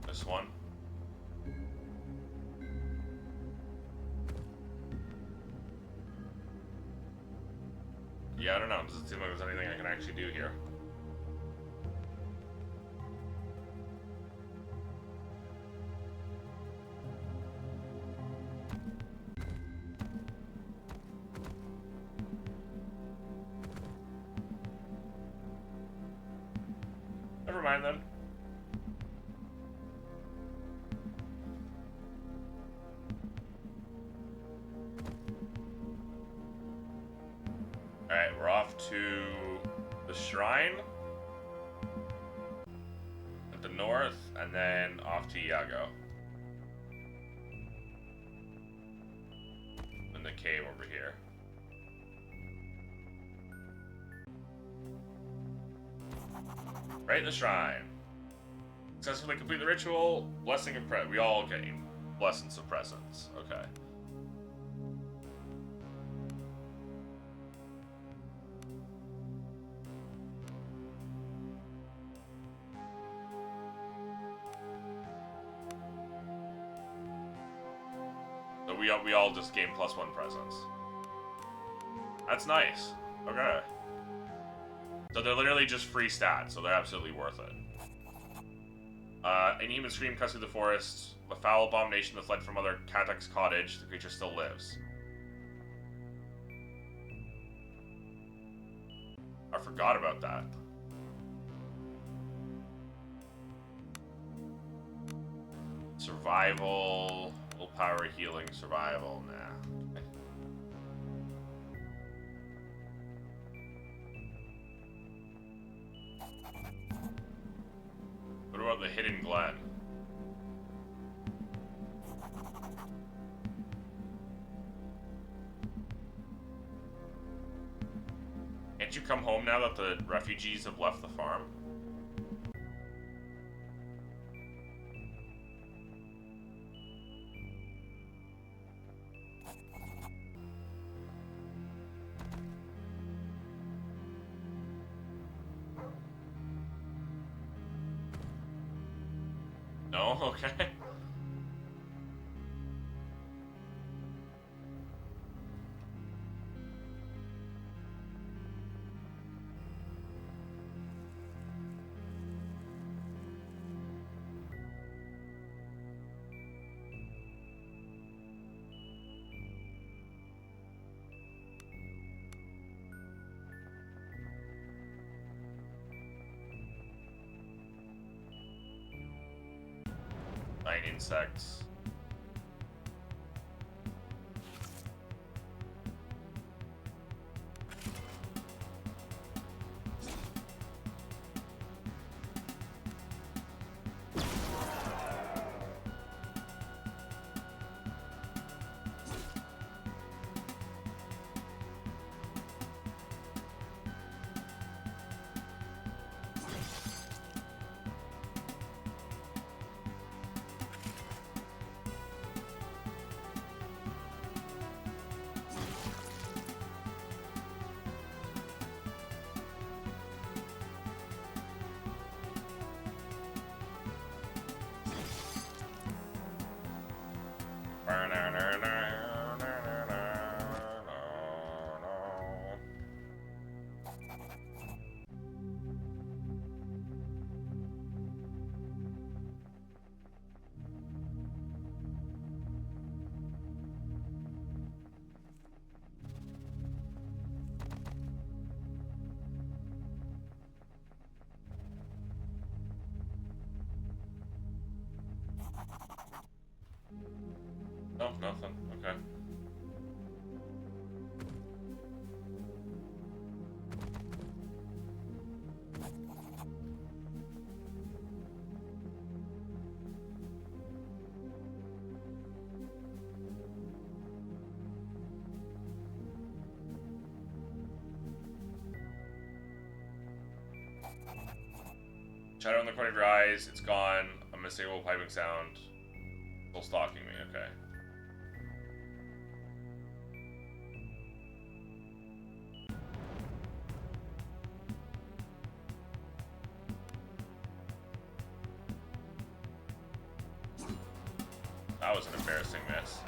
This one? Yeah, I don't know. Does it seem like there's anything I can actually do here? Never mind then. Alright, we're off to the shrine. the north, and then off to Iago. In the cave over here. Right in the shrine. Successfully complete the ritual. Blessing of presence. We all gain blessings of presence. Okay. So we all just gain +1 presence. That's nice. Okay. So they're literally just free stats, so they're absolutely worth it. An human scream cuts through the forest. The foul abomination that fled from Mother Katak's cottage. The creature still lives. I forgot about that. Survival, willpower, healing, survival. Nah. What about the Hidden Glen? Can't you come home now that the refugees have left the farm? No? Okay. Insects. Oh, nothing. Okay. Shadow in the corner of your eyes. It's gone. A unmistakable piping sound. Still stalking me. Okay. That was an embarrassing miss.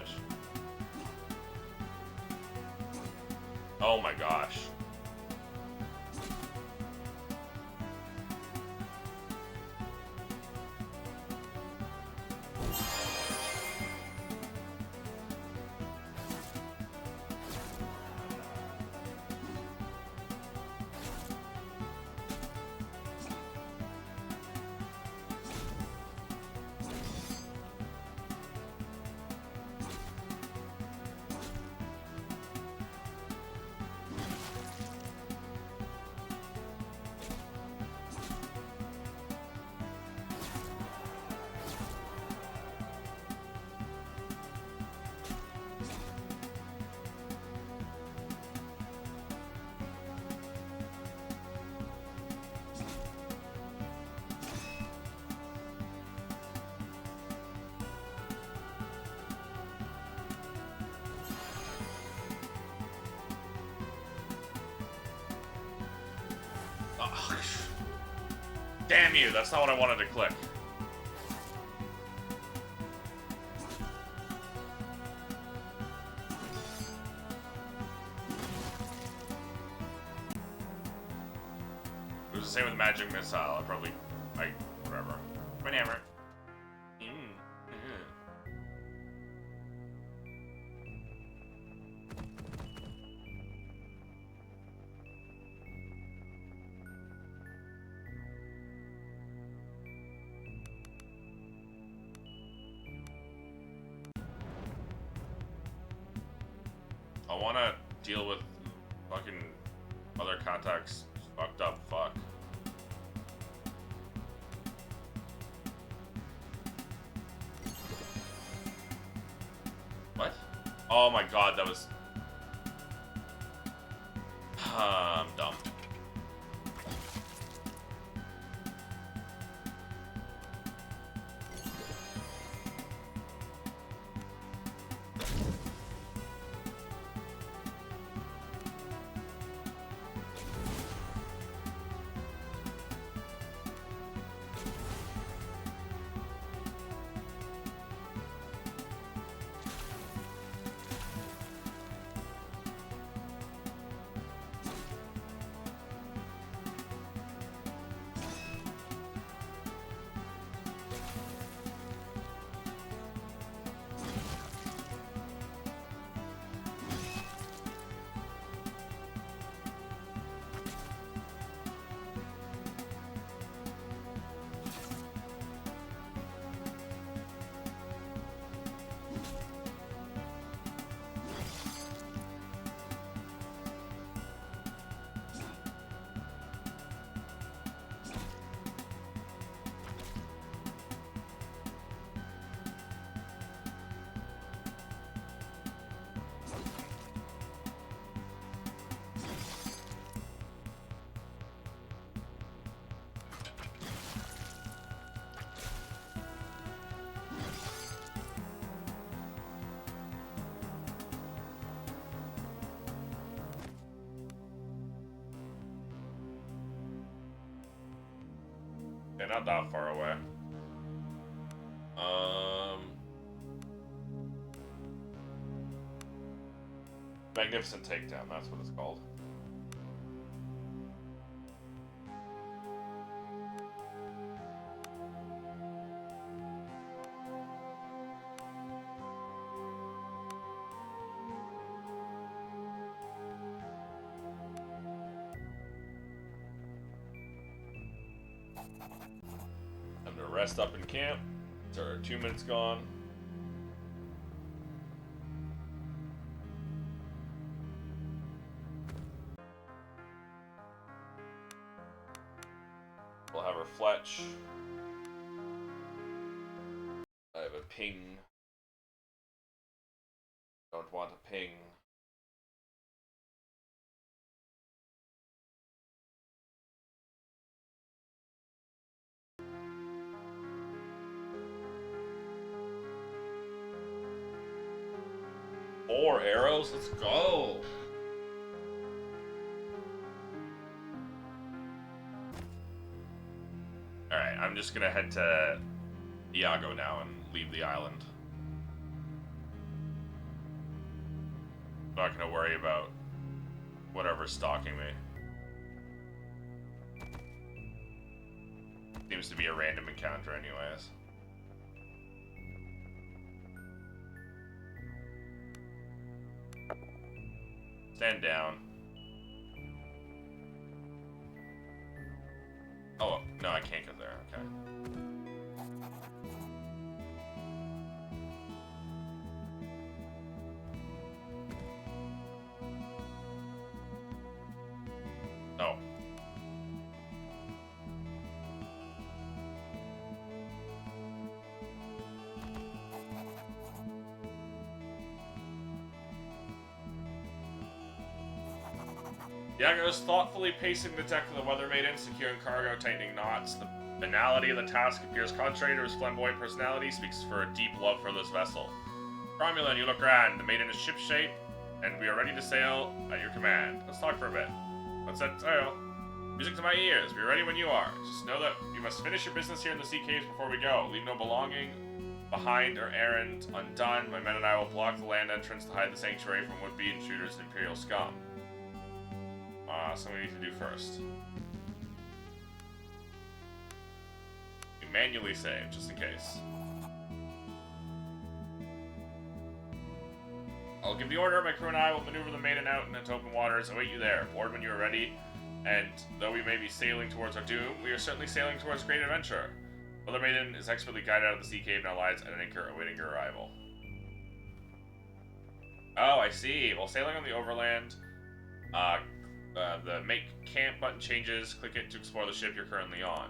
damage. Oh my gosh. Ugh. Damn you, that's not what I wanted to click. It was the same with Magic Missile. Whatever. Whatever. I want to deal with fucking other contacts. Fucked up. Fuck. What? Oh my god, that was... I'm dumb. Okay, not that far away. Magnificent Takedown, that's what it's called. Time to rest up in camp. It's our 2 minutes gone. We'll have our Fletch. I have a ping. Don't want a ping. Four arrows? Let's go! Alright, I'm just gonna head to Iago now and leave the island. I'm not gonna worry about whatever's stalking me. Seems to be a random encounter anyways. Stand down. Oh, no, I can't get there. Okay. Oh. Iago's thoughtfully pacing the deck of the Weather Maiden, securing cargo, tightening knots. The banality of the task appears contrary to his flamboyant personality, speaks for a deep love for this vessel. Romulan, you look grand. The Maiden is shipshape, and we are ready to sail at your command. Let's talk for a bit. Let's set sail. Music to my ears. Be ready when you are. Just know that you must finish your business here in the sea caves before we go. Leave no belonging behind or errand undone. My men and I will block the land entrance to hide the sanctuary from would-be intruders and Imperial scum. Something we need to do first. We manually save, just in case. I'll give the order. My crew and I will maneuver the Maiden out into open waters. Await you there. Board when you are ready. And though we may be sailing towards our doom, we are certainly sailing towards great adventure. Mother Maiden is expertly guided out of the sea cave, now lies at an anchor awaiting your arrival. Oh, I see. While sailing on the overland, the make camp button changes. Click it to explore the ship you're currently on.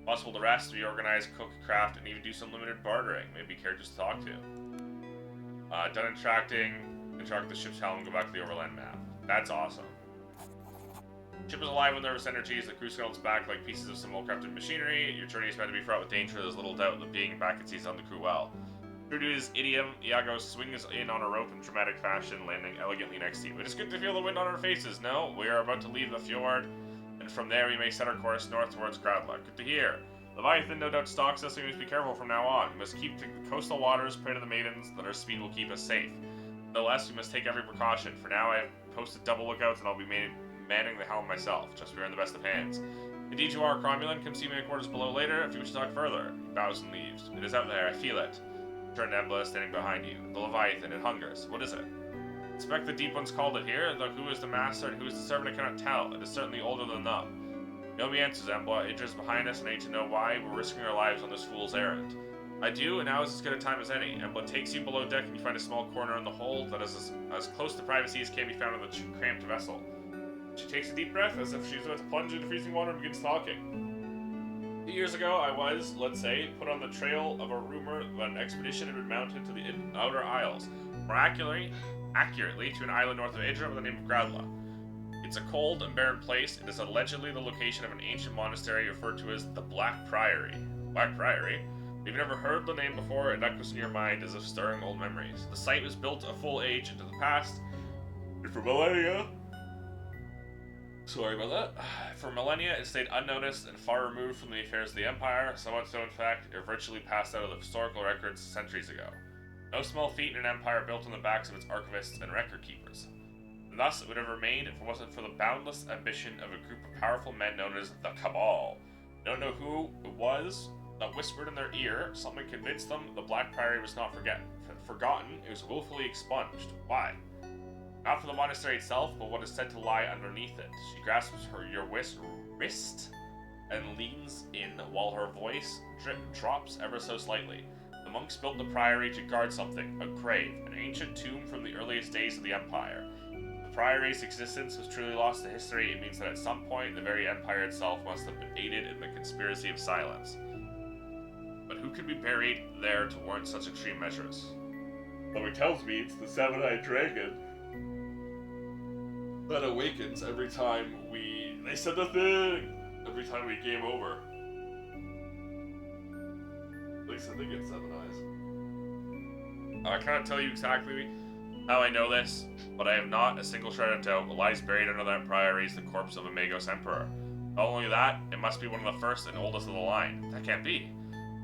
Possible to rest, reorganize, cook, craft, and even do some limited bartering. Maybe characters to talk to. Done interacting. Interact with the ship's helm. Go back to the overland map. That's awesome. Ship is alive with nervous energies. The crew scuttles back like pieces of some well-crafted machinery. Your journey is meant to be fraught with danger. There's little doubt that being back at sea has done the crew well. True to his idiom, Iago swings in on a rope in dramatic fashion, landing elegantly next to you. It is good to feel the wind on our faces. No, we are about to leave the fjord, and from there we may set our course north towards Gradla. Good to hear. Leviathan no doubt stalks us, so we must be careful from now on. We must keep to the coastal waters, pray to the maidens, that our speed will keep us safe. Nonetheless, we must take every precaution. For now, I have posted double lookouts, and I'll be manning the helm myself. Just we are in the best of hands. Indeed you are, Cromulent. Come see me in quarters below later if you wish to talk further. He bows and leaves. It is out there. I feel it. Turn to Embla, standing behind you. The Leviathan. It hungers. What is it? I suspect the Deep Ones called it here, though who is the master and who is the servant I cannot tell. It is certainly older than them. No me answers, Embla. Idra is behind us, and I need to know why we're risking our lives on this fool's errand. I do, and now is as good a time as any. Embla takes you below deck, and you find a small corner in the hold that is as close to privacy as can be found on the cramped vessel. She takes a deep breath, as if she's about to plunge into freezing water and begins talking. 2 years ago, I was, let's say, put on the trail of a rumor that an expedition had been mounted to the Outer Isles, more accurately to an island north of Idra by the name of Gradla. It's a cold and barren place. It is allegedly the location of an ancient monastery referred to as the Black Priory. Black Priory? If you've never heard the name before, it echoes in your mind as if stirring old memories. The site was built a full age into the past, and for millennia... Sorry about that. For millennia, it stayed unnoticed and far removed from the affairs of the Empire, so much so, in fact, it virtually passed out of the historical records centuries ago. No small feat in an empire built on the backs of its archivists and record keepers. And thus, it would have remained if it wasn't for the boundless ambition of a group of powerful men known as the Cabal. They don't know who it was that whispered in their ear. Something convinced them the Black Priory was not forgotten. It was willfully expunged. Why? Not for the monastery itself, but what is said to lie underneath it. She grasps your wrist and leans in while her voice drops ever so slightly. The monks built the priory to guard something, a grave, an ancient tomb from the earliest days of the Empire. The priory's existence was truly lost to history. It means that at some point, the very Empire itself must have been aided in the conspiracy of silence. But who could be buried there to warrant such extreme measures? Something tells me it's the seven-eyed dragon that awakens every time they said the thing! Every time we game over. They said they get 7 eyes. I cannot tell you exactly how I know this, but I have not a single shred of doubt what lies buried under that priory is the corpse of a Magos Emperor. Not only that, it must be one of the first and oldest of the line. That can't be.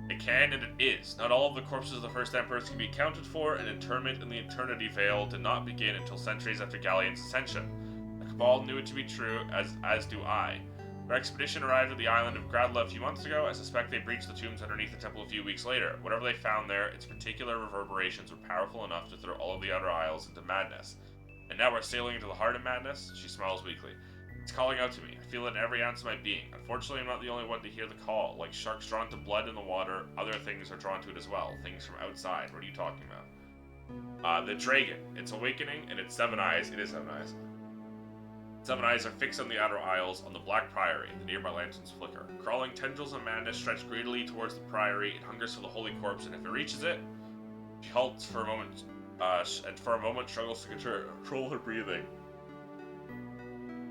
It can, and it is. Not all of the corpses of the first emperors can be accounted for, and interment in the Eternity Vale did not begin until centuries after Galleon's ascension. The Cabal knew it to be true, as do I. Our expedition arrived at the island of Gradla a few months ago. I suspect they breached the tombs underneath the temple a few weeks later. Whatever they found there, its particular reverberations were powerful enough to throw all of the Outer Isles into madness. And now we're sailing into the heart of madness? She smiles weakly. It's calling out to me. I feel it in every ounce of my being. Unfortunately, I'm not the only one to hear the call. Like sharks drawn to blood in the water, other things are drawn to it as well. Things from outside. What are you talking about? The dragon. Its awakening, and its 7 eyes. It is 7 eyes. 7 eyes are fixed on the Outer Isles on the Black Priory. The nearby lanterns flicker. Crawling tendrils of madness stretch greedily towards the Priory. It hungers for the Holy Corpse, and if it reaches it, she halts for a moment, and for a moment struggles to control her breathing.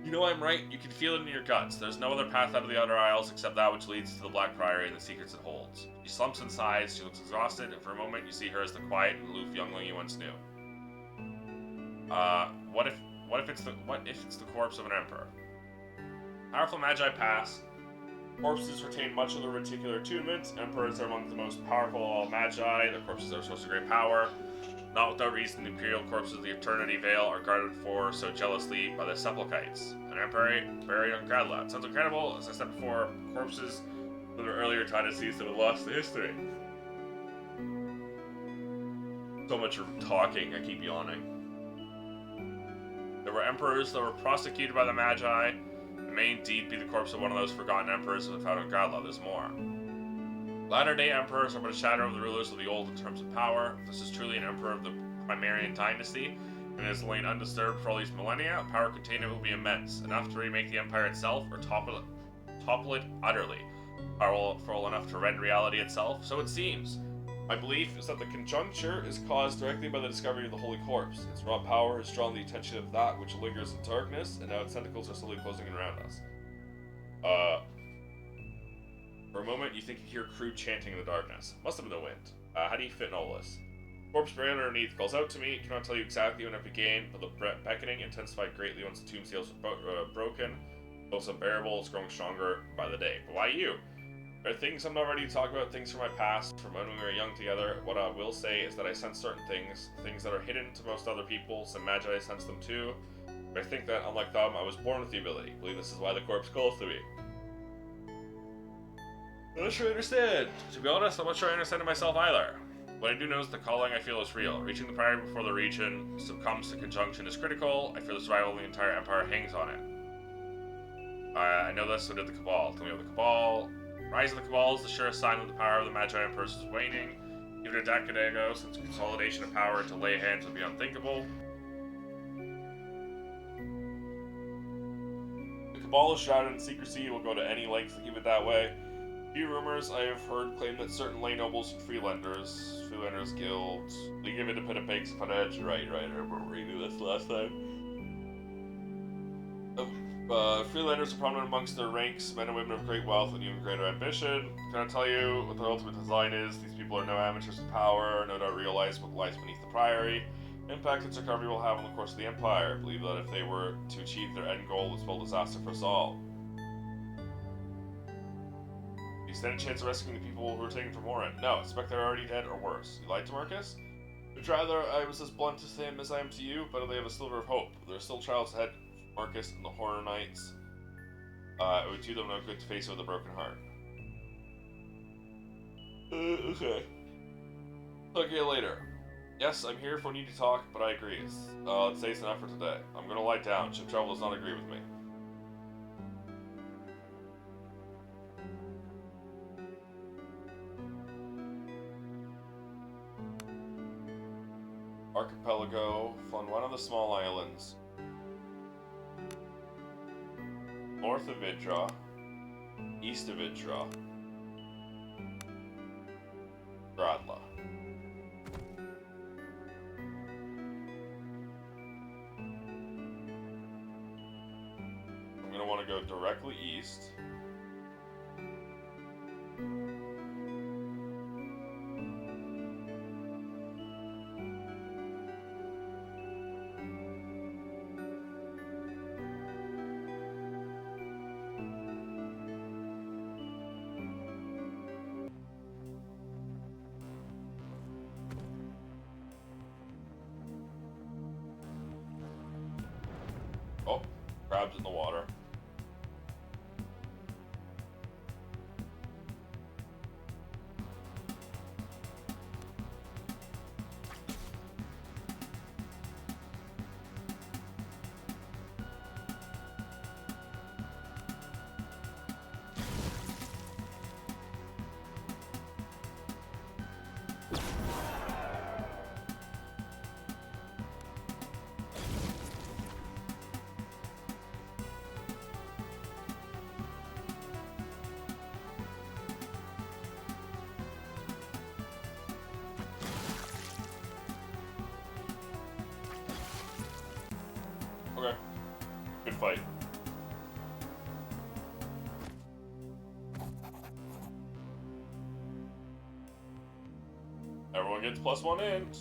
You know I'm right. You can feel it in your guts. There's no other path out of the Outer Isles except that which leads to the Black Priory and the secrets it holds. She slumps and sighs. She looks exhausted, and for a moment you see her as the quiet and aloof youngling you once knew. What if it's the corpse of an emperor? Powerful magi pass. Corpses retain much of their reticular attunements. Emperors are among the most powerful of all magi. Their corpses are a source of great power. Not without reason, the imperial corpses of the Eternity Vale are guarded for so jealously by the Sepulchites. An emperor buried on Gradla. It sounds incredible. As I said before, corpses from their earlier dynasties that have lost to history. So much talking, I keep yawning. There were emperors that were prosecuted by the Magi. It may indeed be the corpse of one of those forgotten emperors that found in Gradla. There's more. Latter-day emperors are but a shadow of the rulers of the old in terms of power. If this is truly an emperor of the Primarian dynasty, and has lain undisturbed for all these millennia, power contained in it will be immense, enough to remake the empire itself, or topple it utterly. Powerful enough to rend reality itself, so it seems. My belief is that the conjuncture is caused directly by the discovery of the Holy Corpse. Its raw power has drawn the attention of that which lingers in darkness, and now its tentacles are slowly closing in around us. For a moment, you think you hear crude chanting in the darkness. Must have been the wind. How do you fit in all this? Corpse buried underneath calls out to me. Cannot tell you exactly when it began, but the beckoning intensified greatly once the tomb seals were broken. It's unbearable, it's growing stronger by the day. But why you? There are things I'm not ready to talk about, things from my past, from when we were young together. What I will say is that I sense certain things that are hidden to most other people. Some magi sense them too. But I think that, unlike them, I was born with the ability. I believe this is why the corpse calls to me. I'm not sure I understand. To be honest, I'm not sure I understand it myself either. What I do know is the calling I feel is real. Reaching the Priory before the region succumbs to conjunction is critical. I feel the survival of the entire empire hangs on it. I know this, so did the Cabal. Tell me of the Cabal. Rise of the Cabal is the surest sign that the power of the Magi Emperors is waning. Even a decade ago, since consolidation of power to lay hands would be unthinkable. The Cabal is shrouded in secrecy and will go to any length to keep it that way. Few rumors I have heard claim that certain lay nobles and Freelanders Guilds, League of Independent Banks upon edge. Right, I remember reading this last time. Freelanders are prominent amongst their ranks, men and women of great wealth and even greater ambition. Can I tell you what their ultimate design is? These people are no amateurs of power, no doubt realize what lies beneath the Priory. Impact its recovery will have on the course of the Empire. I believe that if they were to achieve their end goal, it would spell disaster for us all. You stand a chance of rescuing the people who were taken from Orin? No, I suspect they're already dead or worse. You lied to Marcus? I'd rather I was as blunt to him as I am to you, but they have a sliver of hope. There are still trials ahead. Marcus and the Horror Knights. It would do them no good to face it with a broken heart. Okay. Talk to you later. Yes, I'm here if we need to talk, but I agree. Let's say it's enough for today. I'm gonna lie down. Ship travel does not agree with me. Archipelago, fund one of the small islands. North of Idra, east of Idra, Gradla. I'm going to want to go directly east. Oh, crabs in the water. Okay. Good fight. Everyone gets +1 int.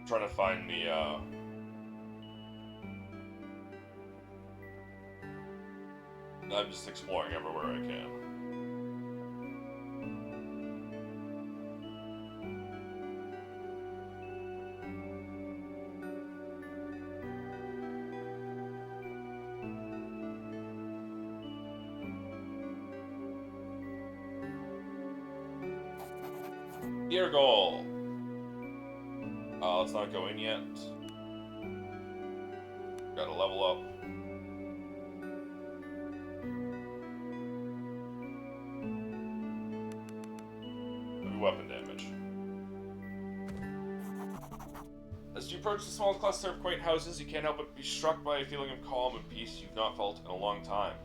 Trying to find the I'm just exploring everywhere I can. Gear goal. Let's not go in yet. Gotta level up. Maybe weapon damage. As you approach the small cluster of quaint houses, you can't help but be struck by a feeling of calm and peace you've not felt in a long time.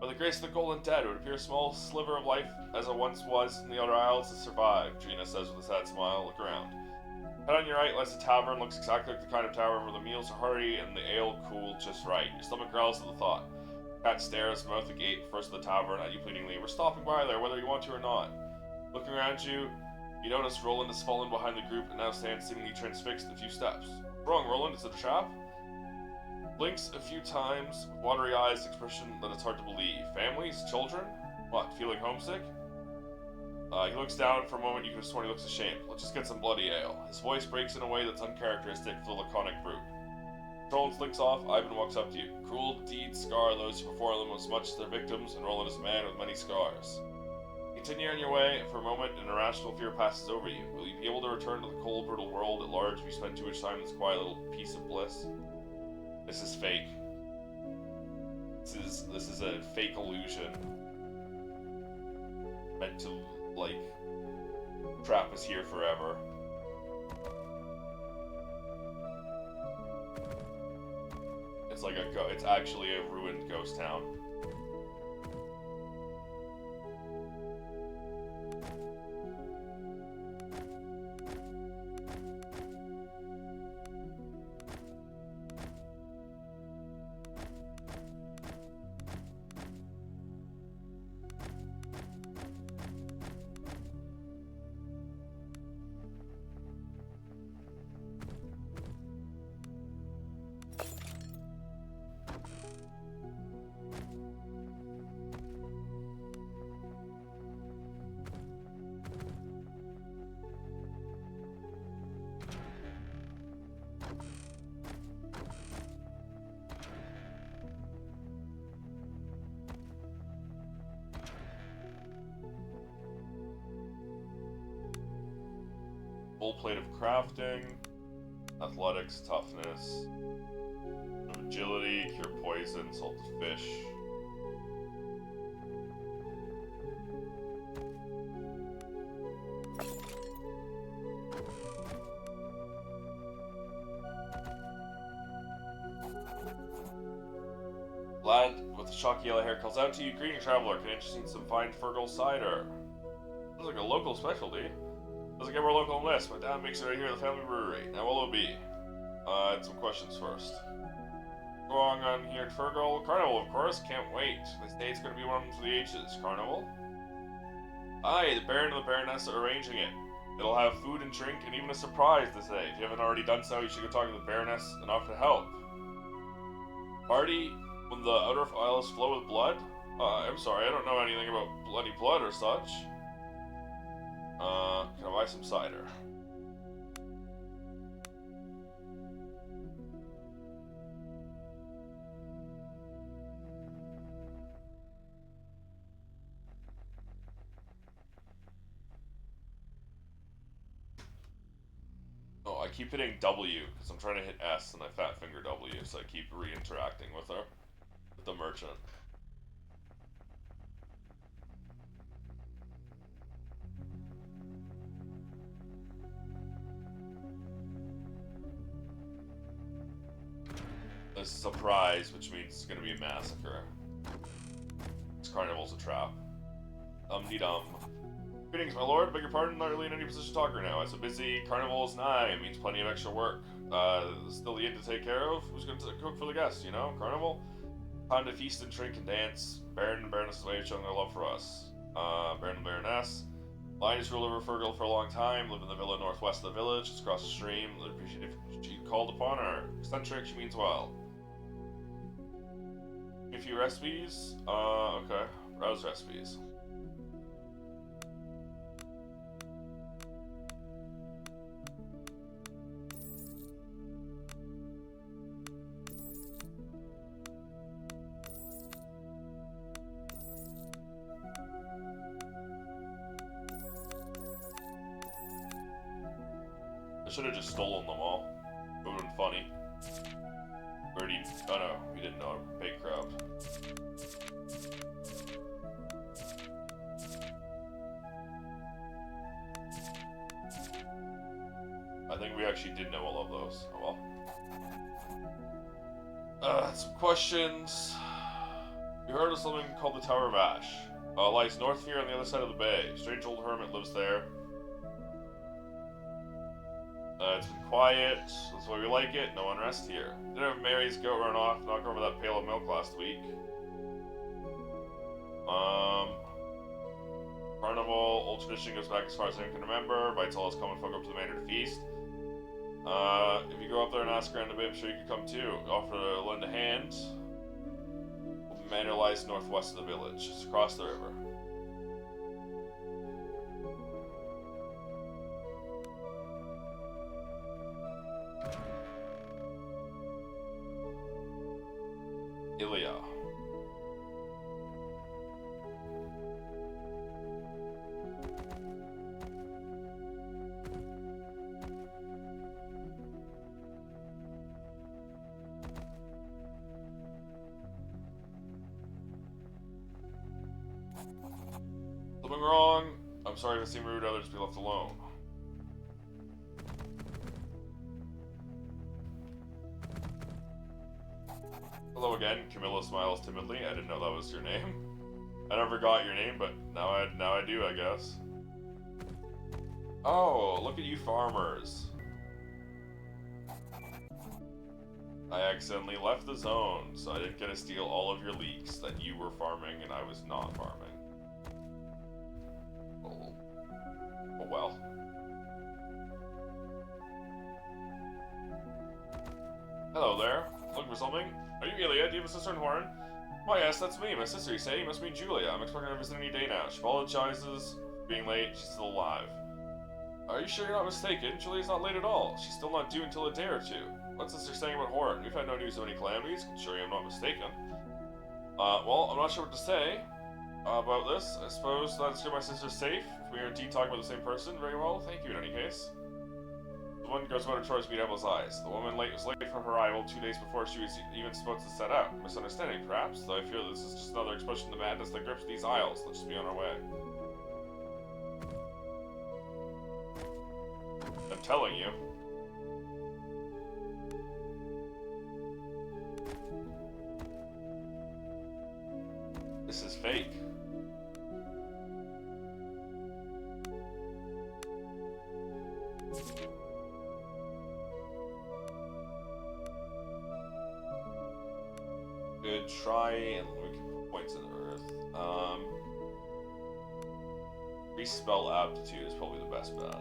By the grace of the Golden Dead, it would appear a small sliver of life as it once was in the Outer Isles has survived, Gina says with a sad smile. Look around. Head on your right lies a tavern, looks exactly like the kind of tavern where the meals are hearty and the ale cooled just right. Your stomach growls at the thought. Cat stares, mouth agape, first of the tavern at you pleadingly. We're stopping by there, whether you want to or not. Looking around you, you notice Roland has fallen behind the group and now stands seemingly transfixed a few steps. What's wrong, Roland? Is it a trap? Blinks a few times, with watery eyes, expression that it's hard to believe. Families? Children? What, feeling homesick? He looks down for a moment, you could have sworn he looks ashamed. Let's just get some bloody ale. His voice breaks in a way that's uncharacteristic for the laconic brute. Roland slinks off, Ivan walks up to you. Cruel deeds scar those who perform them as much as their victims, and Roland is a man with many scars. Continue on your way, and for a moment an irrational fear passes over you. Will you be able to return to the cold, brutal world at large if you spend too much time in this quiet little piece of bliss? This is fake. This is a fake illusion. Meant to, like, trap us here forever. It's like it's actually a ruined ghost town. Full plate of crafting, athletics, toughness, agility, cure poison, salted fish. Lad with the chalky yellow hair calls out to you. Greeting, traveler. Can interest in some fine Fergal cider? Sounds like a local specialty. Doesn't get more local than this. My dad makes it right here at the family brewery. Now what'll it be? I had some questions first. Going on here at Fergal? Carnival, of course. Can't wait. They say it's going to be one for the H's. Carnival? Aye, the Baron and the Baroness are arranging it. It'll have food and drink and even a surprise to say. If you haven't already done so, you should go talk to the Baroness and offer to help. Party when the outer isles flow with blood? I'm sorry, I don't know anything about bloody blood or such. Can I buy some cider? Oh, I keep hitting W because I'm trying to hit S and I fat finger W, so I keep re-interacting with her, with the merchant. A surprise, which means it's gonna be a massacre. This carnival's a trap. Dum-de-dum. Greetings, my lord. Beg your pardon, not really in any position to talk right now. I'm so busy. Carnival's nigh. It means plenty of extra work. Still the inn to take care of? Who's going to cook for the guests, you know? Carnival? Time to feast and drink and dance. Baron and Baroness have shown their love for us. Baron and Baroness. Lion has ruled over Fergal for a long time. Live in the villa northwest of the village. Just across the stream. I'd appreciate if she called upon her. Eccentric, she means well. A few recipes? Okay. Browse recipes. I should have just stolen them all. It would have been funny. Where do you... Oh no, we didn't know. Big crowd. I think we actually did know all of those. Oh well. Some questions. We heard of something called the Tower of Ash. Lies north here on the other side of the bay. Strange old hermit lives there. It's been quiet, that's why we like it, no unrest here. Didn't have Mary's goat run off, knock over that pail of milk last week. Carnival, old tradition goes back as far as I can remember. Bites all his common folk up to the manor to feast. If you go up there and ask around a bit, I'm sure you could come too. Offer to lend a hand. The manor lies northwest of the village, just across the river. Ilya. Something wrong? I'm sorry if I seem rude, others be left alone. Hello again, Camilla smiles timidly. I didn't know that was your name. I never got your name, but now I do, I guess. Oh, look at you farmers. I accidentally left the zone, so I didn't get to steal all of your leeks that you were farming and I was not farming. Oh well. Hello there. Looking for something? Are you Ilya? Do you have a sister in Horn? Why, yes, that's me. My sister, you say? You must be Julia. I'm expecting her to visit any day now. She apologizes for being late. She's still alive. Are you sure you're not mistaken? Julia's not late at all. She's still not due until a day or two. What's sister saying about Horn? We've had no news of any calamities. Sure I'm not mistaken. Well, I'm not sure what to say about this. I suppose that's good my sister's safe. If we are indeed talking about the same person, very well. Thank you in any case. The one goes about her chores meet Emma's eyes. The woman was late for her arrival 2 days before she was even supposed to set out. Misunderstanding, perhaps, though I fear this is just another expression of the madness that grips these isles. Let's just be on our way. I'm telling you. could try and we can put points in Earth. Increase spell aptitude is probably the best bet.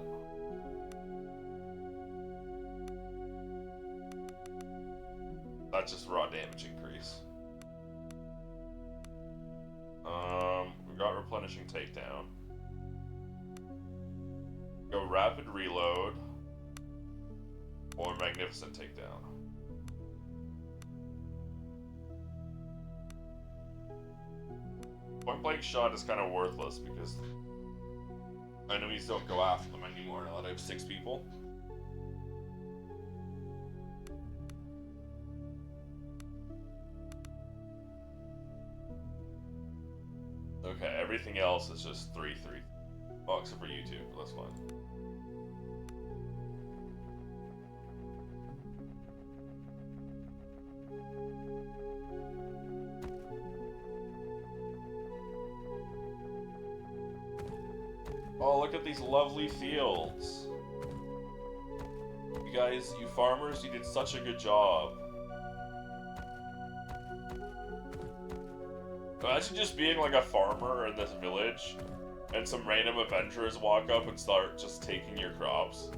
That's just raw damage increase. We got replenishing takedown. Go rapid reload or magnificent takedown. Point blank shot is kind of worthless because enemies don't go after them anymore now that I have 6 people. Okay, everything else is just 3 bucks for YouTube, but that's fine. Oh, look at these lovely fields. You guys, you farmers, you did such a good job. Imagine just being like a farmer in this village, and some random adventurers walk up and start just taking your crops.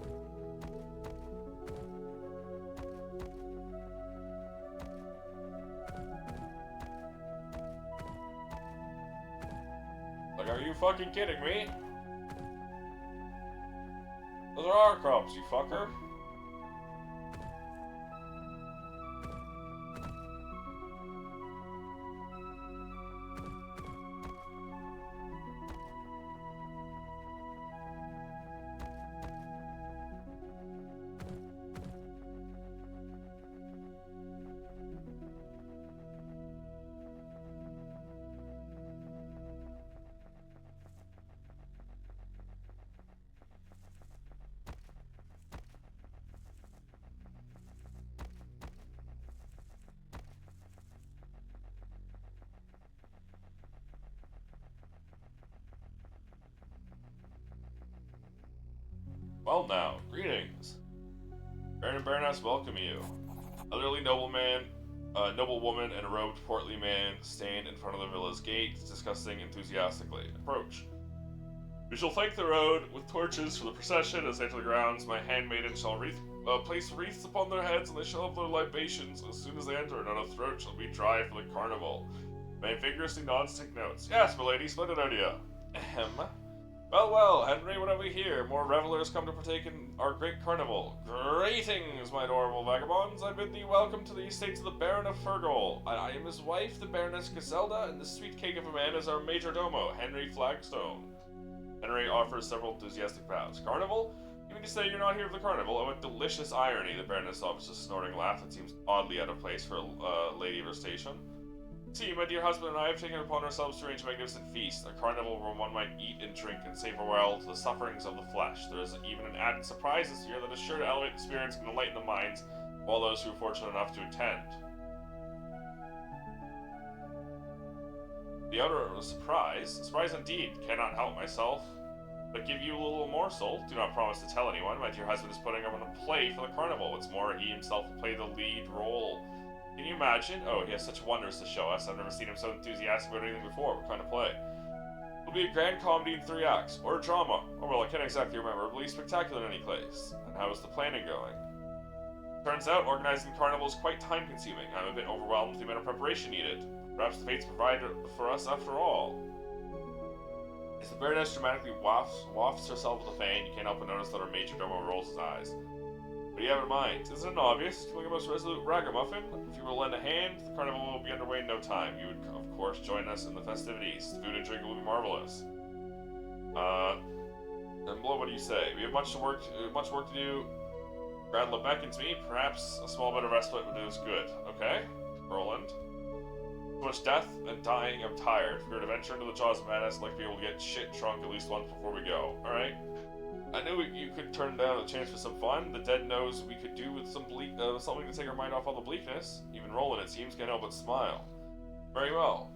Like, are you fucking kidding me? Those are our crops, you fucker. Well now, greetings. Baron and Baroness welcome you. Elderly noblewoman and a robed portly man stand in front of the villa's gate, discussing enthusiastically. Approach. We shall flank the road with torches for the procession. As they enter the grounds, my handmaiden shall place wreaths upon their heads, and they shall have their libations as soon as they enter, and not a throat shall be dry for the carnival. Man vigorously nods, take notes. Yes, milady, splendid idea. Ahem. Well, well, Henry, what have we here? More revelers come to partake in our great carnival. Greetings, my adorable vagabonds. I bid thee welcome to the estates of the Baron of Fergal. I am his wife, the Baroness Griselda, and this sweet cake of a man is our major domo, Henry Flagstone. Henry offers several enthusiastic bows. Carnival? You mean to say you're not here for the carnival? Oh, what delicious irony, the Baroness offers a snorting laugh that seems oddly out of place for a lady of her station. See, my dear husband and I have taken it upon ourselves to arrange a magnificent feast, a carnival where one might eat and drink and say farewell to the sufferings of the flesh. There is even an added surprise this year that is sure to elevate the spirits and enlighten the minds of all those who are fortunate enough to attend. The utter surprise indeed, cannot help myself, but give you a little morsel. Do not promise to tell anyone. My dear husband is putting on a play for the carnival. What's more, he himself will play the lead role. Can you imagine? Oh, he has such wonders to show us. I've never seen him so enthusiastic about anything before. What kind of play? It'll be a grand comedy in 3 acts, or a drama. Oh, well, I can't exactly remember. It'll be spectacular in any case. And how is the planning going? Turns out, organizing the carnival is quite time-consuming. I'm a bit overwhelmed with the amount of preparation needed. Perhaps the fates provided for us after all. As the Baroness dramatically wafts herself with a fan, you can't help but notice that her major domo rolls his eyes. What do you have in mind? Isn't it obvious? Feeling a most resolute ragamuffin? If you will lend a hand, the carnival will be underway in no time. You would, of course, join us in the festivities. Food and drink will be marvelous. And Blow, what do you say? We have much work to do. Gradla beckons me. Perhaps a small bit of respite would do us good. Okay? Roland. Too much death and dying, I'm tired. If we were to venture into the jaws of madness, I'd like to be able to get shit drunk at least once before we go. Alright? I knew you could turn down a chance for some fun. The dead knows we could do with some something to take our mind off all the bleakness. Even Roland, it seems, can't help but smile. Very well.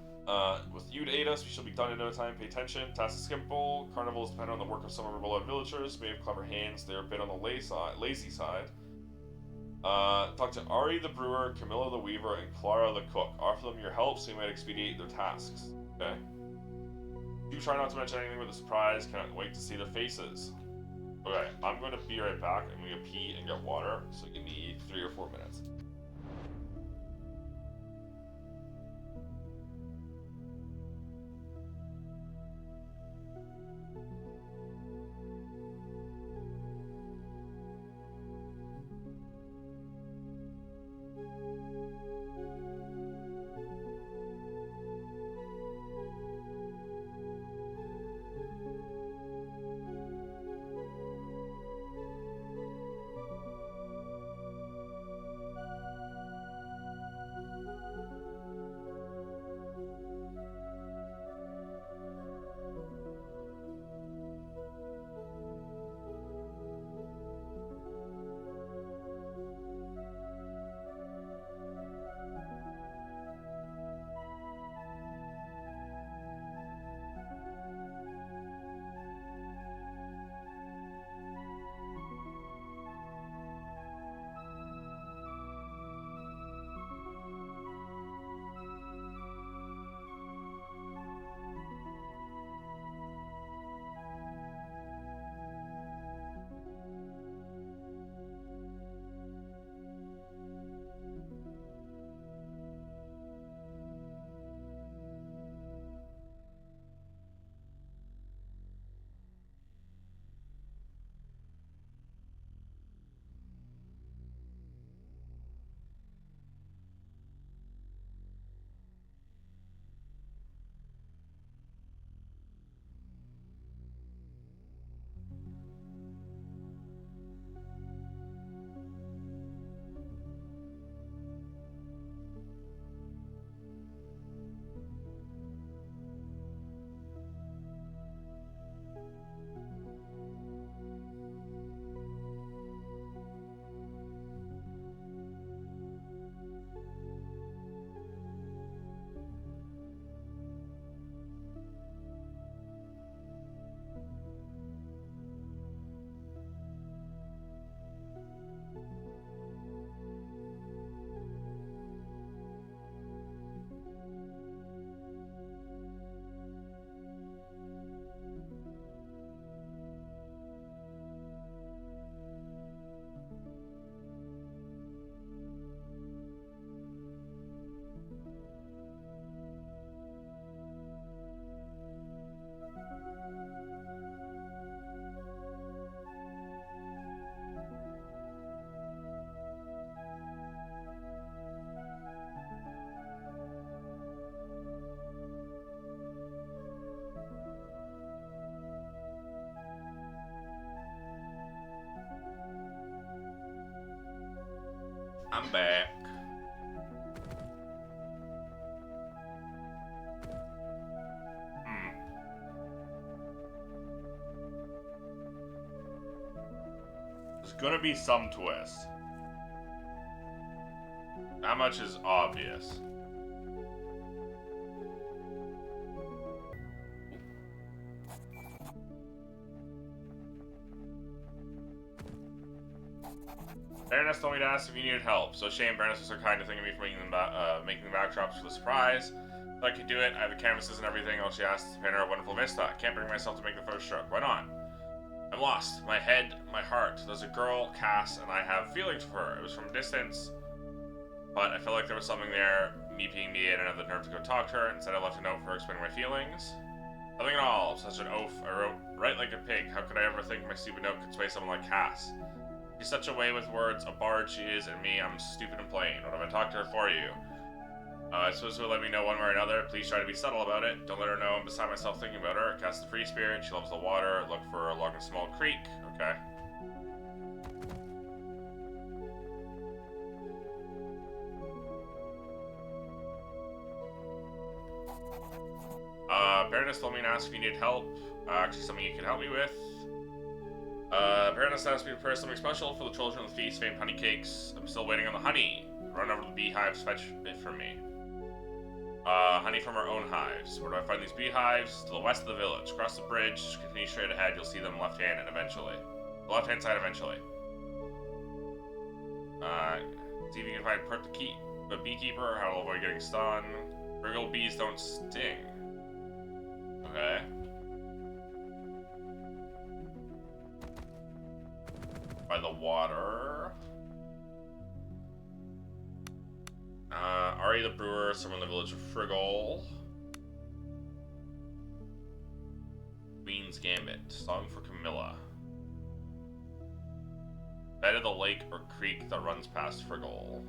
With you to aid us, we shall be done in no time. Pay attention. Task is simple. Carnivals depend on the work of some of our beloved villagers. May have clever hands. They're a bit on the lazy side. Talk to Ari the brewer, Camilla the weaver, and Clara the cook. Offer them your help so you might expedite their tasks. Okay. Do try not to mention anything with a surprise. Cannot wait to see their faces. Okay, I'm going to be right back. I'm going to pee and get water, so give me 3 or 4 minutes. I'm back. There's gonna be some twist. That much is obvious. Baroness told me to ask if you needed help, so shame Baroness was so kind to think of me for making the backdrops for the surprise. If I could do it, I have the canvases and everything. All she asked is to paint her a wonderful vista. I can't bring myself to make the first stroke. Why not? I'm lost. My head, my heart. There's a girl, Cass, and I have feelings for her. It was from a distance, but I felt like there was something there. Me being me, I didn't have the nerve to go talk to her. Instead, I left a note for her explaining my feelings. Nothing at all. Such an oaf. I wrote, "Write like a pig. How could I ever think my stupid note could sway someone like Cass? She's such a way with words, a bard she is, and me, I'm stupid and plain. What have I talked to her for you? I suppose she'll let me know one way or another. Please try to be subtle about it. Don't let her know I'm beside myself thinking about her. Cass the free spirit. She loves the water. Look for her along a small creek." Okay. Baroness told me to ask if you need help. Actually, something you can help me with. Baroness asked me to prepare something special for the children of the feast, famed honey cakes. I'm still waiting on the honey. Run over to the beehives, fetch it from me. Honey from our own hives. Where do I find these beehives? To the west of the village. Cross the bridge, continue straight ahead, you'll see them left-handed eventually. The left-hand side eventually. See if you can find Perk the beekeeper, how to avoid getting stung. Wriggle bees don't sting. Okay. By the water. Ari the brewer, someone in the village of Friggle. Queen's Gambit, song for Camilla. Bed of the lake or creek that runs past Friggle.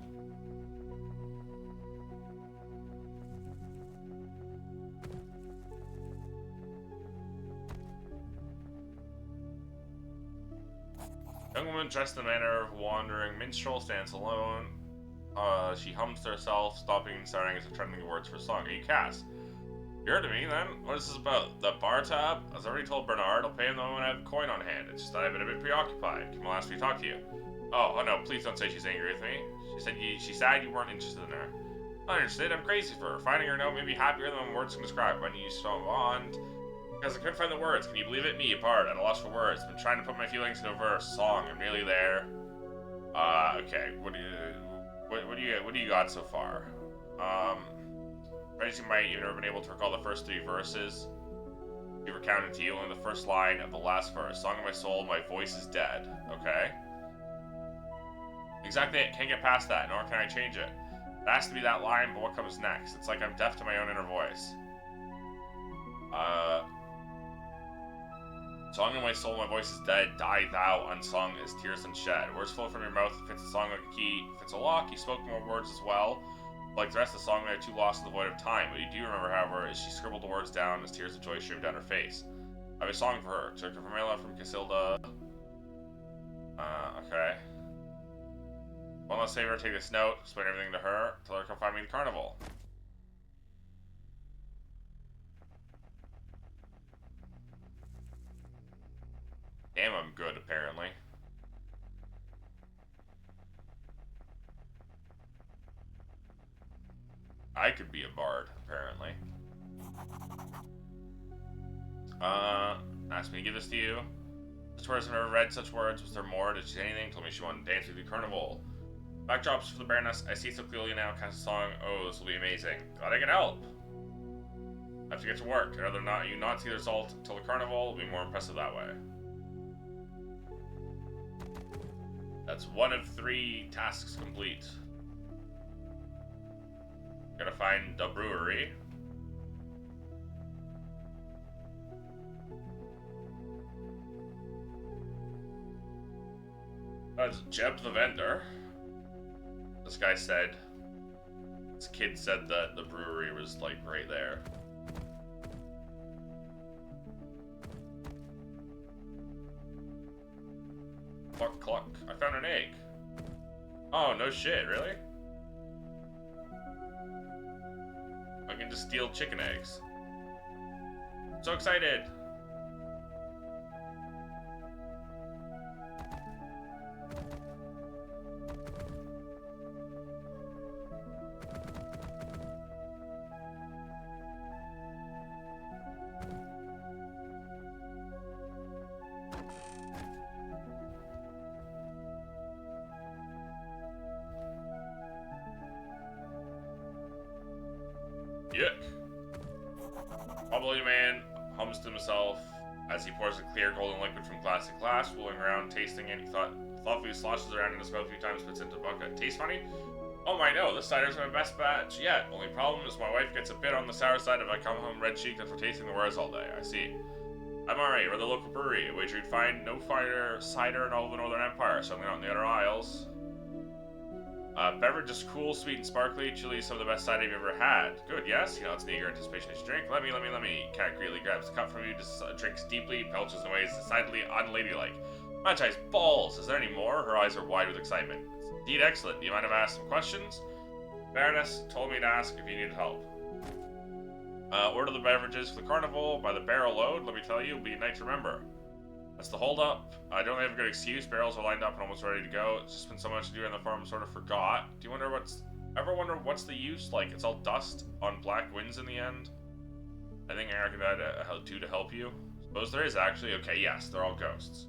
Young woman dressed in the manner of a wandering minstrel stands alone. She hums to herself, stopping and starting as if trending words for a song. Are you Cass? You heard of me, then? What is this about? The bar tab? As I already told Bernard, I'll pay him the moment I have a coin on hand. It's just that I've been a bit preoccupied. Camille asked me to talk to you. Oh no, please don't say she's angry with me. She's sad you weren't interested in her. Not interested, I'm crazy for her. Finding her note made me happier than words can describe. When you saw Bond, because I couldn't find the words. Can you believe it? Me, a bard, at a loss for words. Been trying to put my feelings into a verse, song. I'm nearly there. Okay. What do you got so far? As you might, you've never been able to recall the first 3 verses. You recounted to you only the first line of the last verse. Song of my soul, my voice is dead. Okay. Exactly it. Can't get past that, nor can I change it. It has to be that line, but what comes next? It's like I'm deaf to my own inner voice. Song of my soul, my voice is dead. Die thou, unsung, as tears unshed. Words flow from your mouth. It fits the song like a key. If it's a lock, you spoke more words as well. Like the rest of the song, they are too lost in the void of time. What you do remember, however, is she scribbled the words down as tears of joy streamed down her face. I have a song for her. Took her from Mela from Casilda. Okay. One last favor, take this note, explain everything to her, tell her to come find me at the carnival. Damn, I'm good, apparently. I could be a bard, apparently. Asked me to give this to you. Such words I've never read such words. Was there more? Did she say anything? Told me she wanted to dance with the carnival. Backdrops for the Baroness. I see so clearly now. Cast a song. Oh, this will be amazing. Glad I can help. I have to get to work. I'd rather not you not see the result until the carnival. It'll be more impressive that way. That's 1 of 3 tasks complete. Gotta find the brewery. That's Jeb the vendor. This guy said, this kid said that the brewery was like right there. Cluck cluck. I found an egg. Oh, no shit, really? I can just steal chicken eggs. So excited! Yuck. Probably man hums to himself as he pours a clear golden liquid from glass to glass, rolling around, tasting it. He thoughtfully sloshes around in his mouth a few times, puts it into a bucket. Tastes funny? Oh my no, this cider's my best batch yet. Only problem is my wife gets a bit on the sour side if I come home red-cheeked after tasting the words all day. I see. I'm alright, we're the local brewery. I wager you'd find no finer cider in all the Northern Empire, certainly not in the other isles. Beverage is cool, sweet, and sparkly. Chili is some of the best cider you've ever had. Good, yes? You know, it's in eager anticipation as you drink. Let me. Cat greedily grabs the cup from you, drinks deeply, belches in ways decidedly unladylike. Manchai's balls! Is there any more? Her eyes are wide with excitement. It's indeed excellent. Do you mind if I ask some questions? Baroness told me to ask if you needed help. Order the beverages for the carnival by the barrel load. Let me tell you, it'll be a night to remember. That's the holdup. I don't have a good excuse. Barrels are lined up and almost ready to go. It's just been so much to do in the farm, sort of forgot. Do you ever wonder what's the use? Like, it's all dust on black winds in the end? I think I could add a to help you. Suppose there is actually. Okay, yes, they're all ghosts.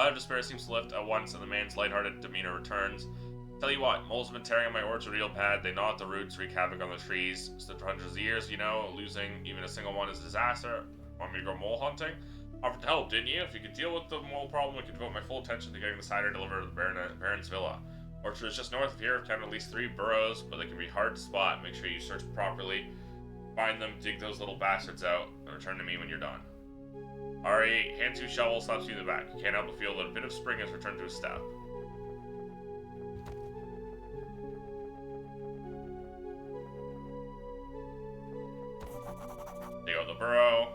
Cloud of despair seems to lift at once, and the man's lighthearted demeanor returns. Tell you what, moles have been tearing at my orchard real bad. They gnaw at the roots, wreak havoc on the trees. Stood for hundreds of years, you know, losing even a single one is a disaster. Want me to go mole hunting? Offered to help, didn't you? If you could deal with the mole problem, we could devote my full attention to getting the cider delivered to the Baron's villa. Orchard is just north of here. I've counted at least 3 burrows, but they can be hard to spot. Make sure you search properly. Find them, dig those little bastards out, and return to me when you're done. Ari, hand 2 shovels, slaps you in the back. You can't help but feel that a bit of spring has returned to his step. Dig out the burrow.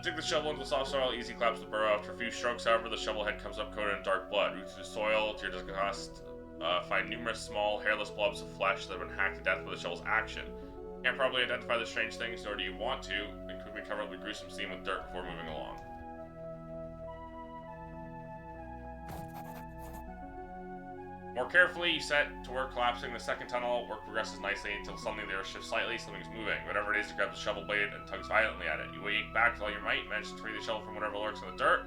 Dig the shovel into the soft soil, easy claps the burrow. After a few strokes, however, the shovel head comes up coated in dark blood. Roots through soil, to your disgust, find numerous small, hairless blobs of flesh that have been hacked to death by the shovel's action. Can't probably identify the strange things, nor do you want to, and quickly cover up the gruesome scene with dirt before moving along. More carefully, you set to work collapsing the second tunnel. Work progresses nicely until suddenly they shift slightly, something's moving. Whatever it is, you grab the shovel blade and tugs violently at it. You wait back with all your might, manage to free the shovel from whatever lurks in the dirt.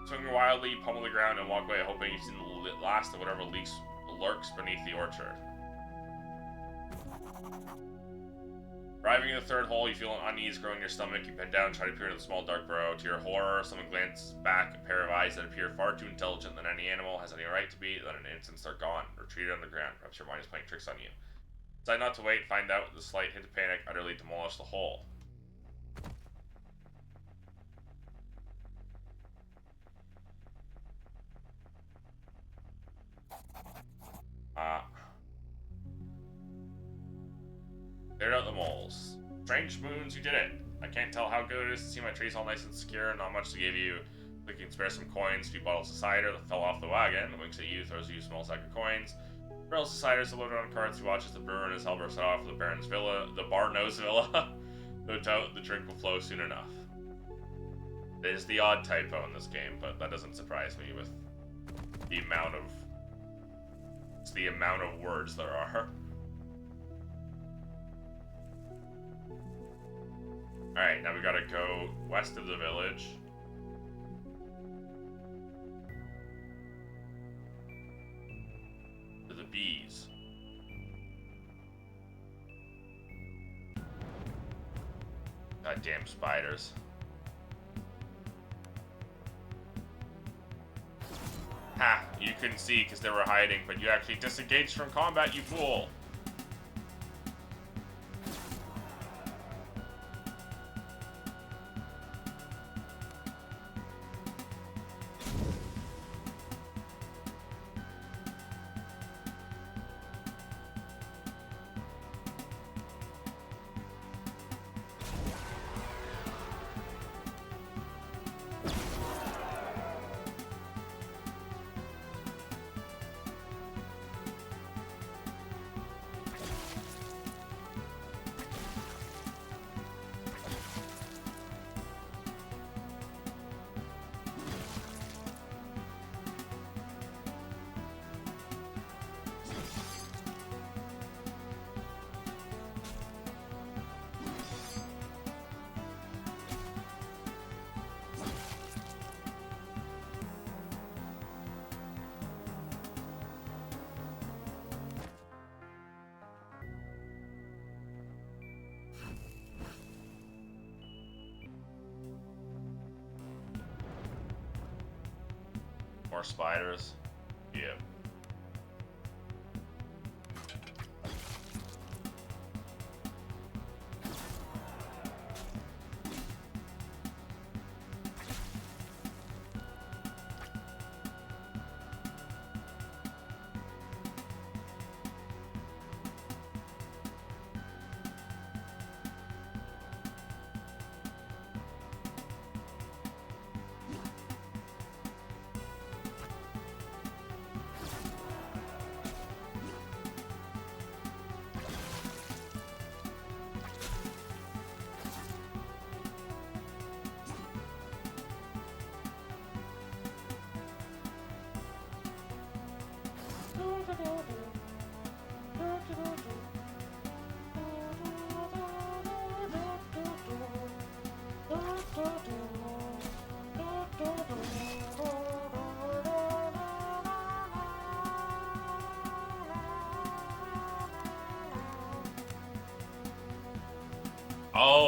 Swinging wildly, you pummel the ground and walk away, hoping you've seen the last of whatever lurks beneath the orchard. Arriving in the third hole, you feel an unease growing in your stomach. You bend down and try to peer into the small dark burrow. To your horror, someone glances back, a pair of eyes that appear far too intelligent than any animal has any right to be. Then in an instant, they're gone, retreated on the ground. Perhaps your mind is playing tricks on you. Decide not to wait, find out. The slight hint of panic utterly demolish the hole. Cleared out the moles. Strange moons, you did it. I can't tell how good it is to see my trees all nice and secure, not much to give you. We can spare some coins, a few bottles of cider that fell off the wagon. Winks at you, throws you a small sack of coins. Barrels of cider are loaded on carts. He watches the brewer and his helper set off for the Baron's villa, the Barnose villa. No doubt the drink will flow soon enough. There's the odd typo in this game, but that doesn't surprise me with the amount of words there are. Alright, now we gotta go west of the village. To the bees. Goddamn spiders. Ha! You couldn't see because they were hiding, but you actually disengaged from combat, you fool! More spiders. Yeah.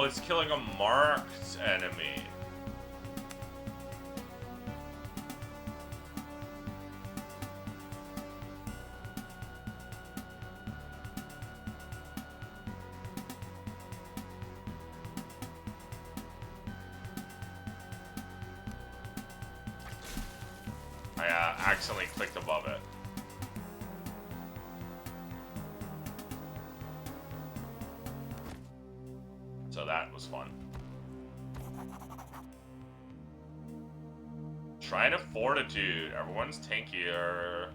Oh, it's killing a marked enemy. I accidentally clicked above it. So that was fun. Trying to fortitude. Everyone's tankier.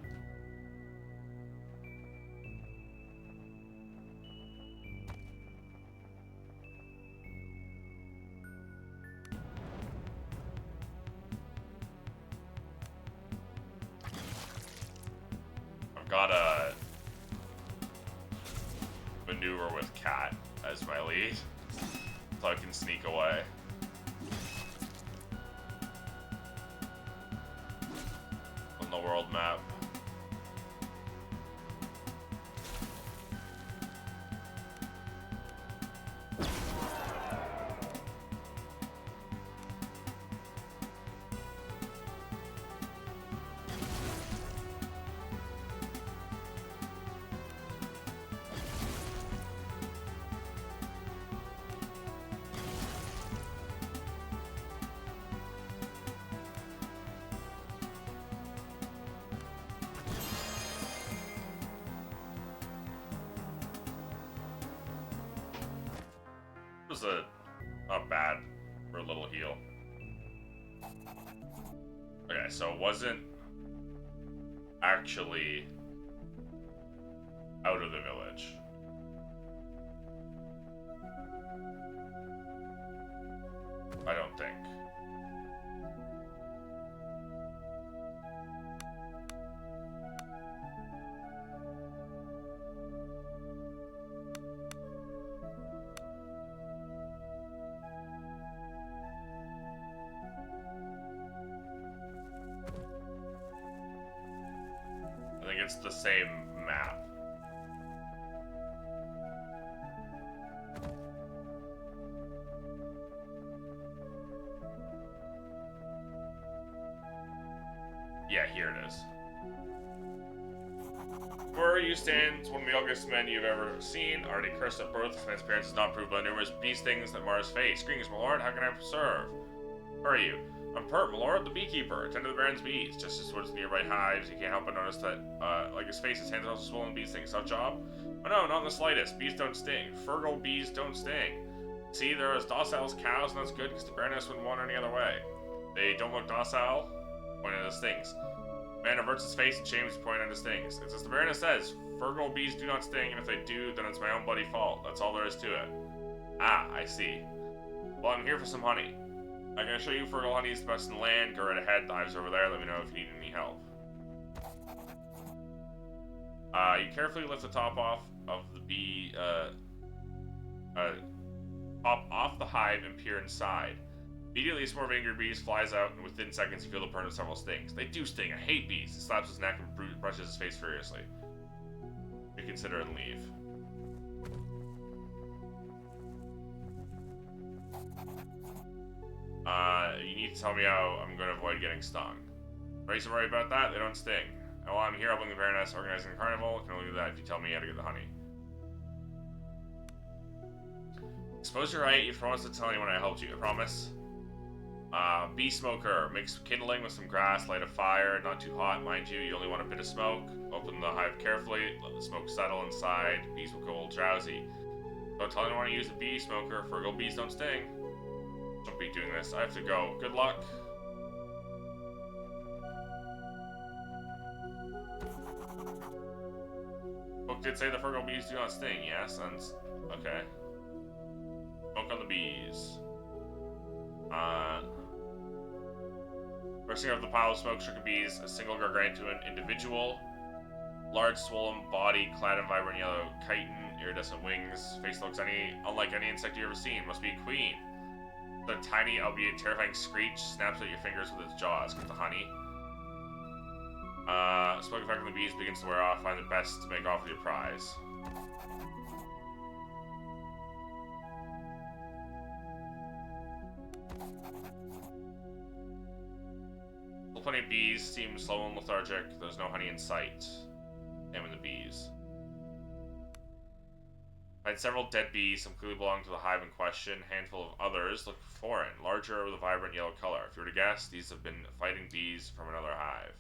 I've got a maneuver with Cat as my lead, so I can sneak away. On the world map. Was not bad for a little heal. Okay, so it wasn't actually out of the village. I don't think. It's the same map. Yeah, here it is. Where you stand, one of the ugliest men you've ever seen, already cursed at birth, and his appearance is not proved by numerous beast things that mar his face. Greetings, my lord, how can I serve? Who are you? I'm Pert, my lord, the beekeeper, attend to the Baron's bees. Just as towards the nearby hives, you can't help but notice that, like his face, his hands are also swollen bees things. Tough job? Oh no, not in the slightest. Bees don't sting. Fergal bees don't sting. See, they're as docile as cows, and that's good, because the Baroness wouldn't want any other way. They don't look docile, pointing at his stings. Man averts his face and shames pointing at his stings. It's as the Baroness says, Fergal bees do not sting, and if they do, then it's my own bloody fault. That's all there is to it. Ah, I see. Well, I'm here for some honey. I can assure you fertile honey is the best in the land. Go right ahead, the hives over there. Let me know if you need any help. You carefully lift the top off of the bee, top off the hive and peer inside. Immediately, a swarm of angry bees flies out, and within seconds, you feel the burn of several stings. They do sting. I hate bees. He slaps his neck and brushes his face furiously. Reconsider and leave. You need to tell me how I'm going to avoid getting stung. Don't worry about that, they don't sting. While I'm here helping the Baroness organizing the carnival, I can only do that if you tell me how to get the honey. Suppose you're right, you promised to tell anyone I helped you, I promise. Bee smoker, mix kindling with some grass, light a fire, not too hot, mind you, you only want a bit of smoke. Open the hive carefully, let the smoke settle inside, bees will go all drowsy. Don't tell anyone to use the bee smoker, Fergal bees don't sting. Don't be doing this. I have to go. Good luck. Book did say the Fergal bees do not sting. Yes, and okay. Smoke on the bees. Bursting out of the pile of smoke-stricken bees, a single gargantuan individual. Large, swollen body, clad in vibrant yellow chitin, iridescent wings. Face looks unlike any insect you've ever seen. Must be a queen. The tiny, albeit terrifying screech snaps at your fingers with its jaws. Get the honey. Smoke effect on the bees begins to wear off. Find the best to make off with your prize. plenty of bees, seem slow and lethargic. There's no honey in sight. Same with the bees. Find several dead bees, some clearly belong to the hive in question. A handful of others look foreign, larger with a vibrant yellow color. If you were to guess, these have been fighting bees from another hive.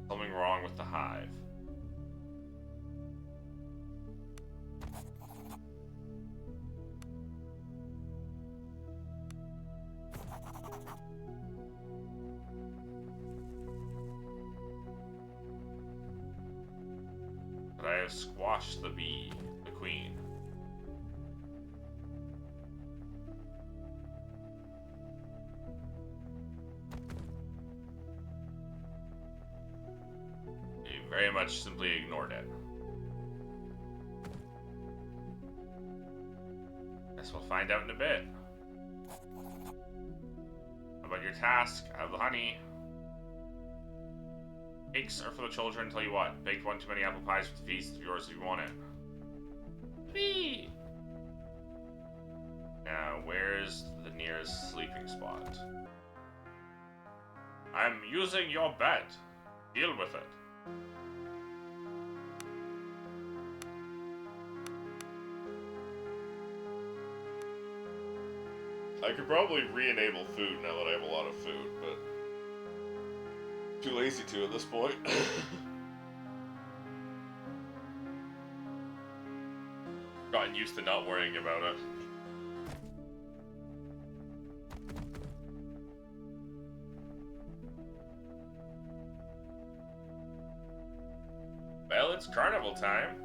Something wrong with the hive. But I have squashed the bee, the queen. You very much simply ignored it. Guess we'll find out in a bit. How about your task? Have the honey. Cakes are for the children. Tell you what, baked one too many apple pies for the feast of yours if you want it. Whee! Now, where's the nearest sleeping spot? I'm using your bed. Deal with it. I could probably re-enable food now that I have a lot of food, but too lazy to at this point. Gotten used to not worrying about it. Well, it's carnival time.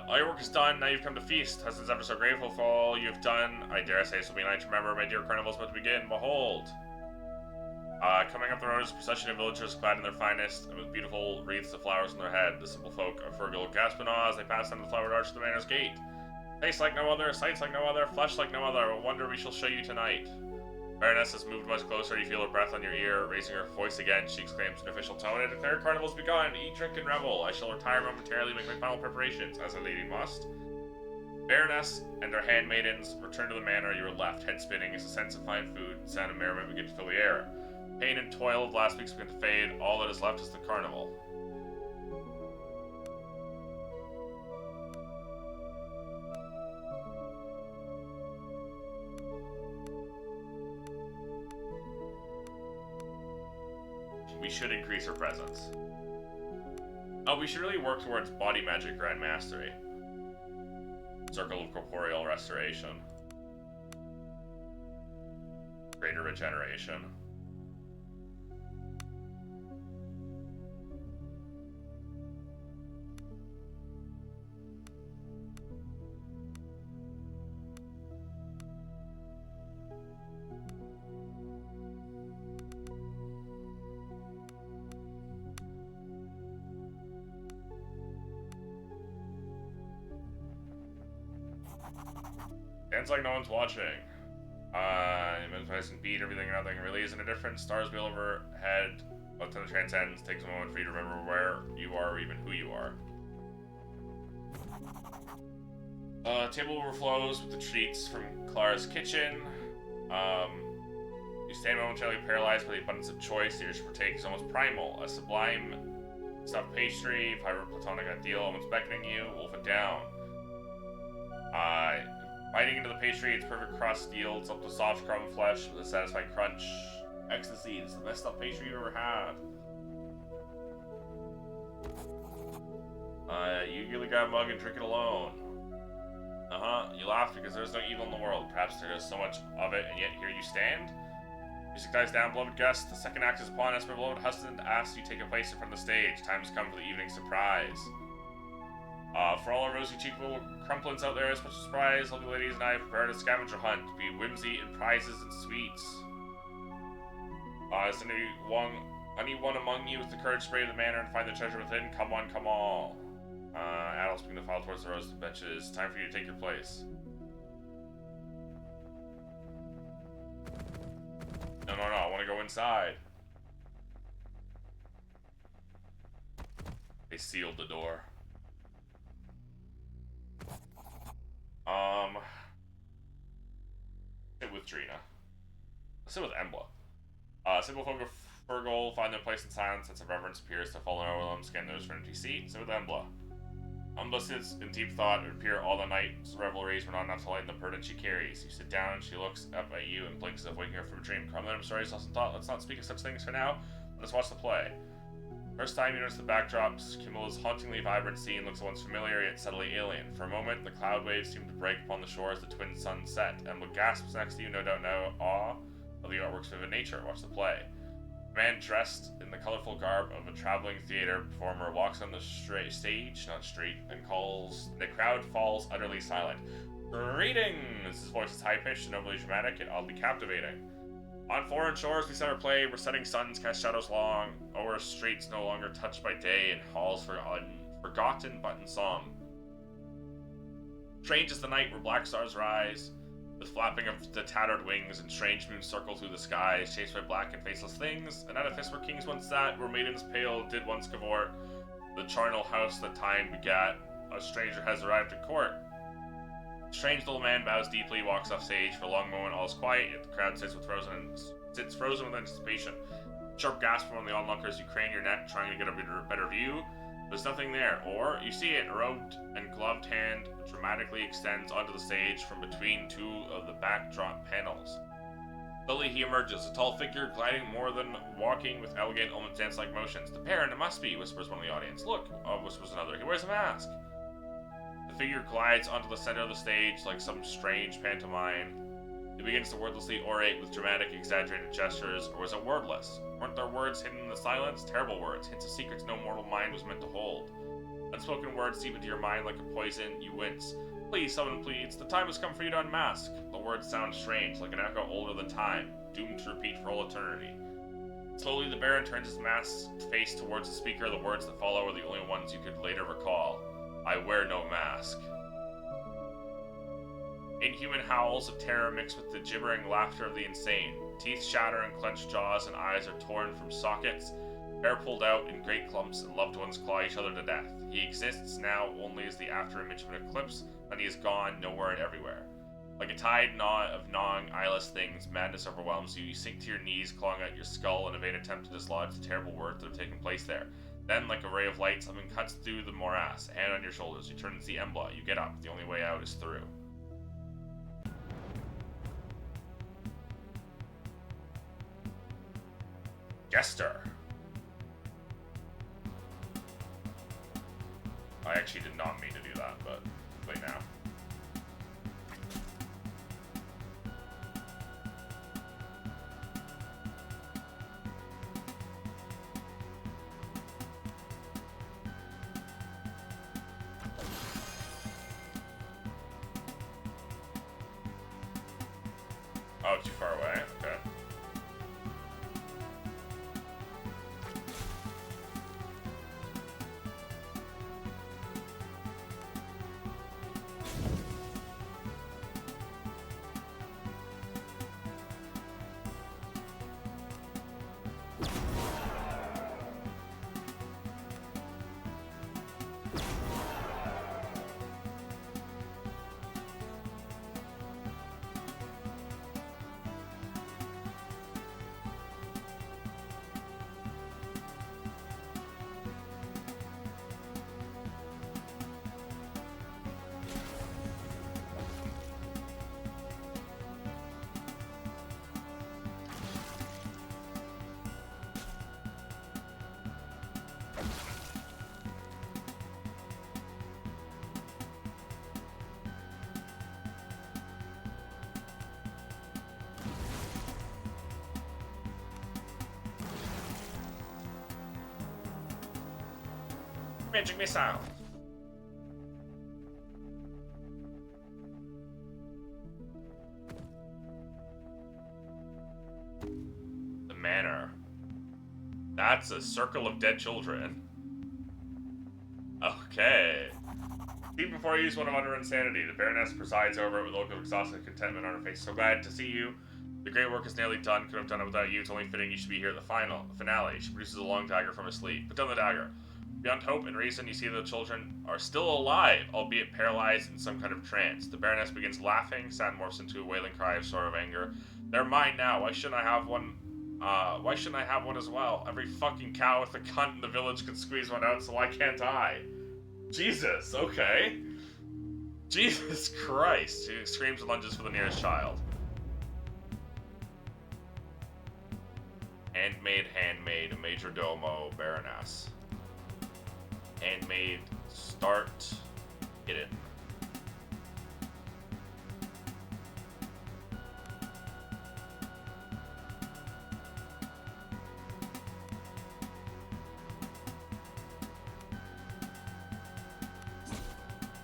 All your work is done, now you've come to feast. Husband's ever so grateful for all you've done. I dare say this will be a night to remember. My dear carnival's about to begin. Behold! Coming up the road is a procession of villagers clad in their finest, and with beautiful wreaths of flowers on their head. The simple folk of Fergal gasp and awe as they pass under the flowered arch of the manor's gate. Tastes like no other, sights like no other, flesh like no other. What wonder we shall show you tonight. Baroness has moved much closer. You feel her breath on your ear. Raising her voice again, she exclaims in official tone, "I declare carnival's begun. Eat, drink, and revel. I shall retire momentarily, make my final preparations, as a lady must." Baroness and her handmaidens return to the manor. You are left, head spinning, as the sense of fine food and sound of merriment begin to fill the air. Pain and toil of last week's begin to fade. All that is left is the carnival. We should increase her presence. Oh, we should really work towards body magic grand mastery. Circle of corporeal restoration. Greater regeneration. Sounds like no one's watching. Mesmerizing beat, everything or nothing really isn't a difference. Stars wheel overhead, but to the transcends, takes a moment for you to remember where you are or even who you are. Table overflows with the treats from Clara's kitchen. You stand momentarily paralyzed by the abundance of choice. The urge to partake is almost primal. A sublime stuffed pastry, vibrant platonic ideal, almost beckoning you, wolf it down. Biting into the pastry, its perfect crust yields up to soft crumb flesh with a satisfying crunch. Ecstasy, it's the best stuffed pastry you've ever had. You eagerly grab a mug and drink it alone. You laugh because there's no evil in the world. Perhaps there is so much of it, and yet here you stand. Music dies down, beloved guest. The second act is upon us. My beloved husband asks you to take a place in front of the stage. Time has come for the evening surprise. For all our rosy-cheeked little crumplins out there, as much surprise, lovely ladies and I have prepared a scavenger hunt to be whimsy and prizes and sweets. Is anyone Anyone among you with the courage to brave the manor and find the treasure within? Come one, come all. Adults begin to file towards the rows of benches. Time for you to take your place. No, I want to go inside. They sealed the door. Sit with Trina. Sit with Embla. Simple folk of Fergal find their place in silence. Sense of reverence appears to fall over them, scan their serenity seat. Sit with Embla. Embla sits in deep thought. It would appear all the night's revelries were not enough to lighten the burden she carries. You sit down, she looks up at you and blinks as if waking up from a dream. Carmen, I'm sorry, lost in thought. Let's not speak of such things for now. Let's watch the play. First time you notice the backdrops, Kimmel's hauntingly vibrant scene looks once familiar yet subtly alien. For a moment, the cloud waves seem to break upon the shore as the twin suns set. Embla gasps next to you, no doubt now awe of the artwork's vivid nature. Watch the play. A man dressed in the colorful garb of a traveling theater performer walks on the stage, not street, and calls. The crowd falls utterly silent. Greetings! His voice is high-pitched and overly dramatic and oddly captivating. On foreign shores we set our play, where setting suns cast shadows long, over streets no longer touched by day, and halls forgotten but in song. Strange is the night where black stars rise, with flapping of the tattered wings, and strange moons circle through the skies, chased by black and faceless things. An edifice where kings once sat, where maidens pale did once cavort, the charnel house that time begat, a stranger has arrived at court. Strange little man bows deeply, walks off stage. For a long moment, all is quiet, yet the crowd sits frozen with anticipation. Sharp gasp from one of the onlookers. You crane your neck, trying to get a better view. There's nothing there, or you see it. A robed and gloved hand dramatically extends onto the stage from between two of the backdrop panels. Slowly he emerges, a tall figure gliding more than walking, with elegant, almost dance-like motions. The parent, it must be, whispers one of the audience. Look, whispers another. He wears a mask. The figure glides onto the center of the stage like some strange pantomime. It begins to wordlessly orate with dramatic, exaggerated gestures, or was it wordless? Weren't there words hidden in the silence? Terrible words, hints of secrets no mortal mind was meant to hold. Unspoken words seep into your mind like a poison. You wince. Please, someone pleads. The time has come for you to unmask. The words sound strange, like an echo older than time, doomed to repeat for all eternity. Slowly, the Baron turns his masked face towards the speaker. The words that follow are the only ones you could later recall. I wear no mask. Inhuman howls of terror mix with the gibbering laughter of the insane. Teeth shatter in clenched jaws, and eyes are torn from sockets. Hair pulled out in great clumps, and loved ones claw each other to death. He exists now only as the afterimage of an eclipse, then he is gone, nowhere and everywhere. Like a tide of gnawing, eyeless things, madness overwhelms you. You sink to your knees, clawing at your skull in a vain attempt to dislodge the terrible words that have taken place there. Then, like a ray of light, something cuts through the morass. A hand on your shoulders. You turn to see Embla. You get up. The only way out is through. Jester. I actually did not mean to do that, but play now. Oh, too far away? Okay. Magic missile. The manor. That's a circle of dead children. Okay. Even before you use one of utter insanity, the Baroness presides over it with a look of exhausted contentment on her face. So glad to see you. The great work is nearly done. Could have done it without you. It's only fitting you should be here at the finale. She produces a long dagger from her sleeve. Put down the dagger. Beyond hope and reason, you see the children are still alive, albeit paralyzed in some kind of trance. The Baroness begins laughing. Sad morphs into a wailing cry of sorrow and anger. They're mine now. Why shouldn't I have one? Why shouldn't I have one as well? Every fucking cow with a cunt in the village can squeeze one out, so why can't I? Jesus, okay. Jesus Christ. She screams and lunges for the nearest child. Handmaid, Major Domo, Baroness. Handmaid, start, hidden.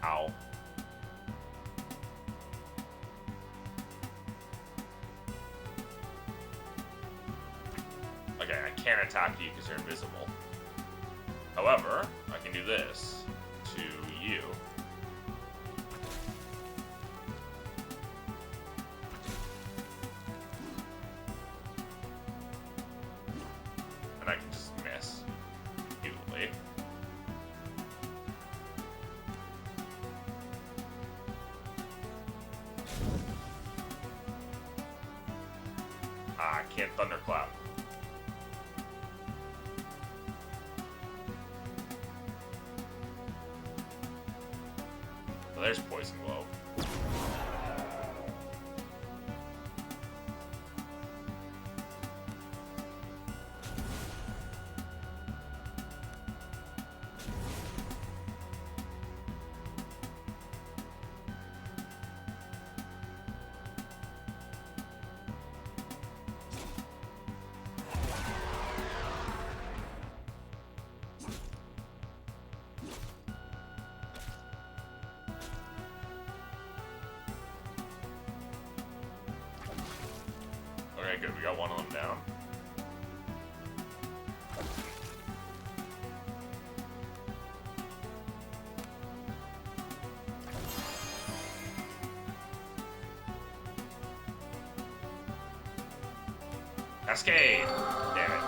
Ow. Okay, I can't attack you because you're invisible. However, I can do this to you. And I can just miss easily. I can't thunderclap. Well, there's poison glow. Okay, good. We got one of them down. Cascade! Damn it.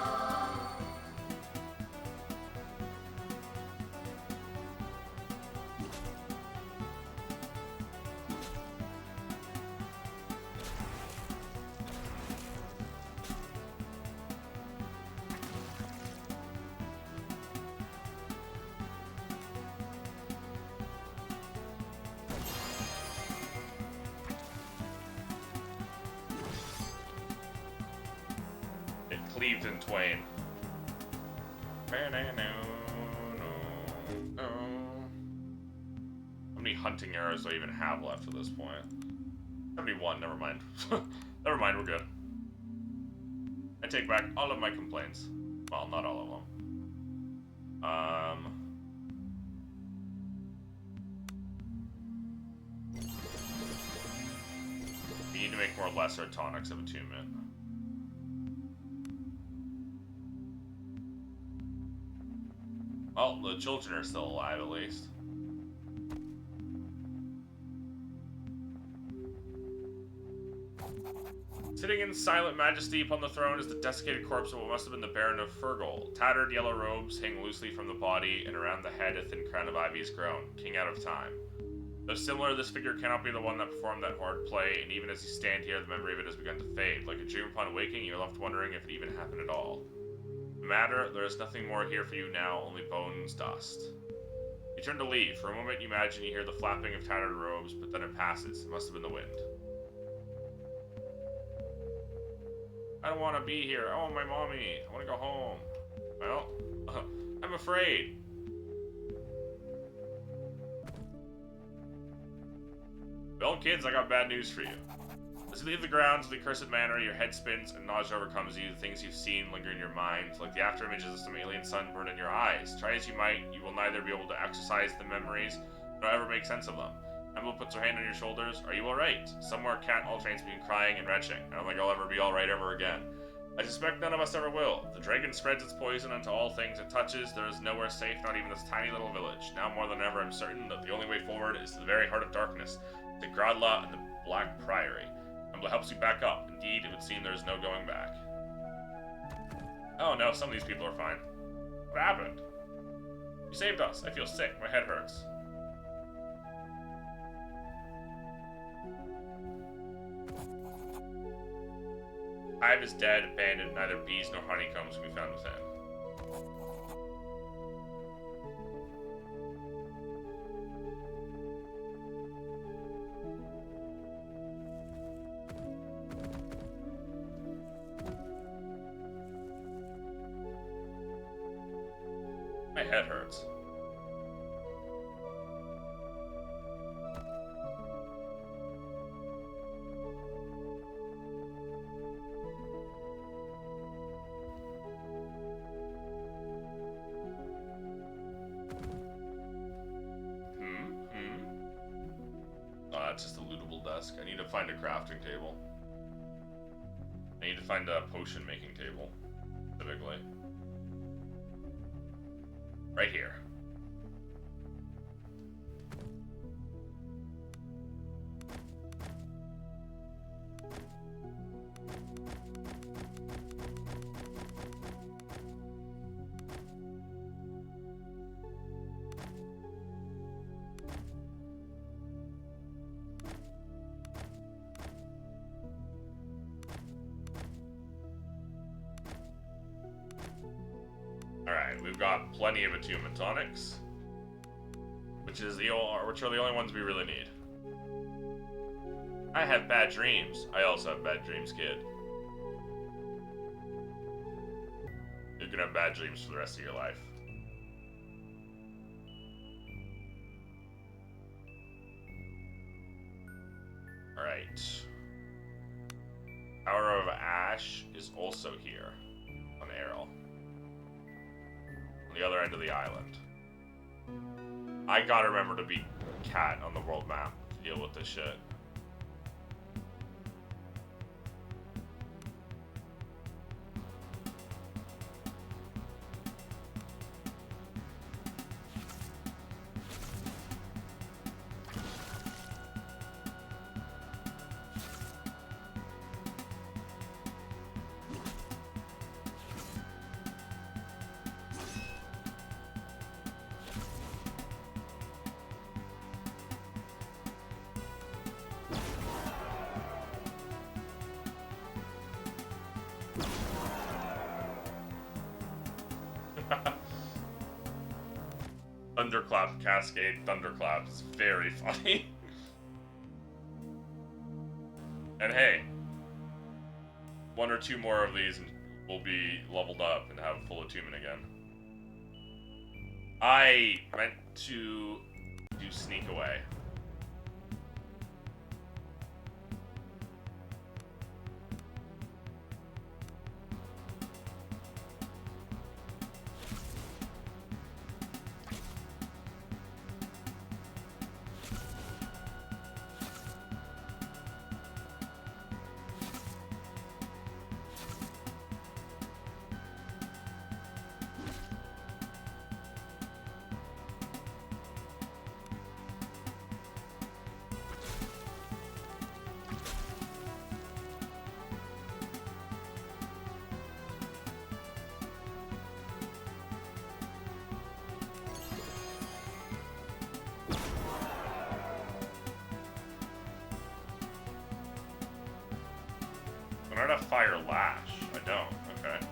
Cleaved in twain. How many hunting arrows do I even have left at this point? 71, never mind. Never mind, we're good. I take back all of my complaints. Well, not all of them. We need to make more lesser tonics of attunement. Well, the children are still alive, at least. Sitting in silent majesty upon the throne is the desiccated corpse of what must have been the Baron of Fergal. Tattered yellow robes hang loosely from the body, and around the head a thin crown of ivy is grown, king out of time. Though similar, this figure cannot be the one that performed that horrid play, and even as you stand here, the memory of it has begun to fade. Like a dream upon waking, you are left wondering if it even happened at all. Matter, there is nothing more here for you now, only bones, dust. You turn to leave. For a moment you imagine you hear the flapping of tattered robes, but then it passes. It must have been the wind. I don't want to be here. I want my mommy. I want to go home. Well, I'm afraid. Well, kids, I got bad news for you. As you leave the grounds of the accursed manor, your head spins and nausea overcomes you. The things you've seen linger in your mind, like the after images of some alien sun burn in your eyes. Try as you might, you will neither be able to exercise the memories, nor ever make sense of them. Emma puts her hand on your shoulders. Are you alright? Somewhere Cat Altrain's been crying and retching. I don't think I'll ever be alright ever again. I suspect none of us ever will. The dragon spreads its poison onto all things it touches. There is nowhere safe, not even this tiny little village. Now more than ever, I'm certain that the only way forward is to the very heart of darkness, to Gradla and the Black Priory. Umbla helps you back up. Indeed, it would seem there is no going back. Oh no, some of these people are fine. What happened? You saved us. I feel sick. My head hurts. Hive is dead, abandoned. Neither bees nor honeycombs can be found within. My head hurts. It's just a lootable desk. I need to find a crafting table. I need to find a potion making table, specifically. Right here. Alright, we've got plenty of attunement tonics, which are the only ones we really need. I have bad dreams. I also have bad dreams, kid. You're gonna have bad dreams for the rest of your life. Alright. Tower of Ash is also here on Errol. On the other end of the island. I gotta remember to beat Cat on the world map to deal with this shit. Thunderclap, Cascade, Thunderclap is very funny. And hey, one or two more of these will be leveled up and have full attunement again. I meant to do sneak away. I don't have Fire Lash. I don't. Okay.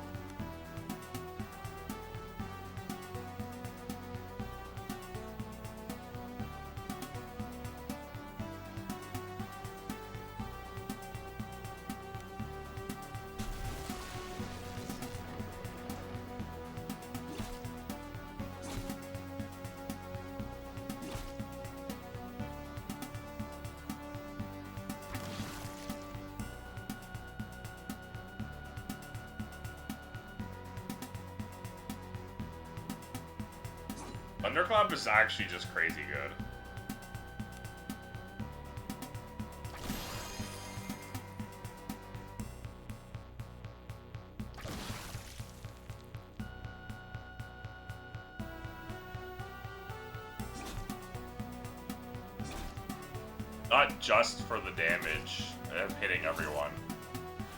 Thunderclap is actually just crazy good. Not just for the damage of hitting everyone,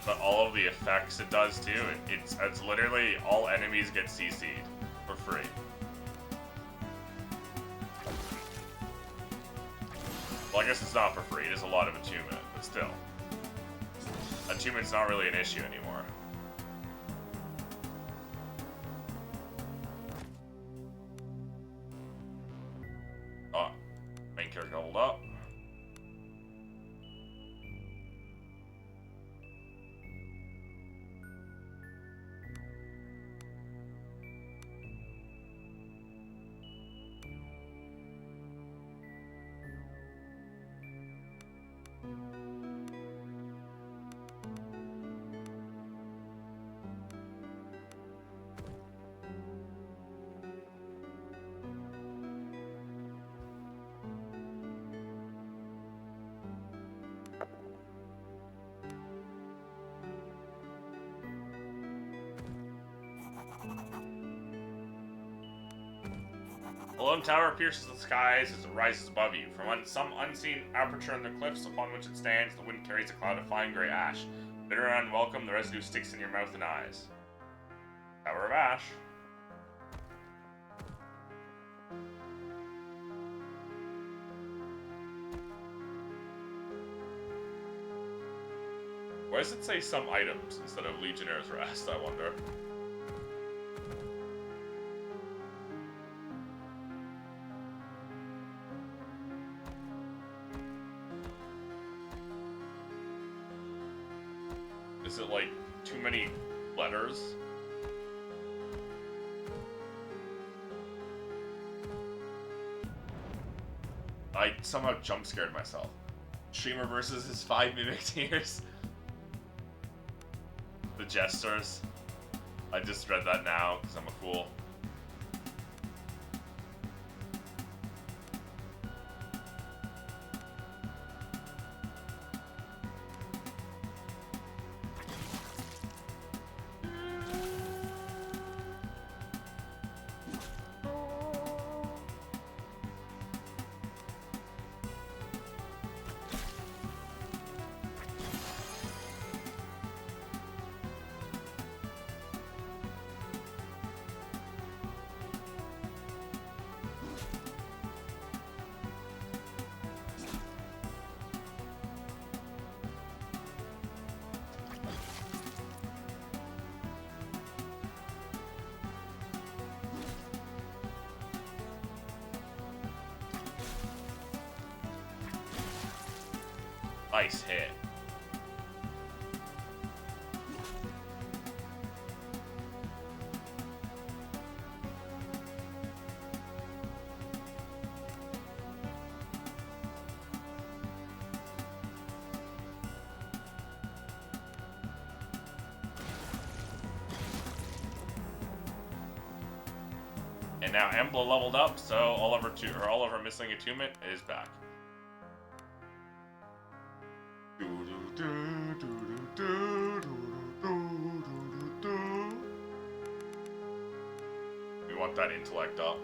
but all of the effects it does too. It's literally all enemies get CC'd for free. Well, I guess it's not for free. It is a lot of attunement, but still. Attunement's not really an issue anymore. Oh, main character leveled up. The lone tower pierces the skies as it rises above you. From some unseen aperture in the cliffs upon which it stands, the wind carries a cloud of fine gray ash. Bitter and unwelcome, the residue sticks in your mouth and eyes. Tower of Ash. Why does it say some items instead of Legionnaire's Rest, I wonder? Is it like too many letters? I somehow jump scared myself. Streamer versus his 5 mimic tears. The Jesters. I just read that now because I'm a fool. Nice hit. And now Embla leveled up, so all of her missing attunement is back. We want that intellect up.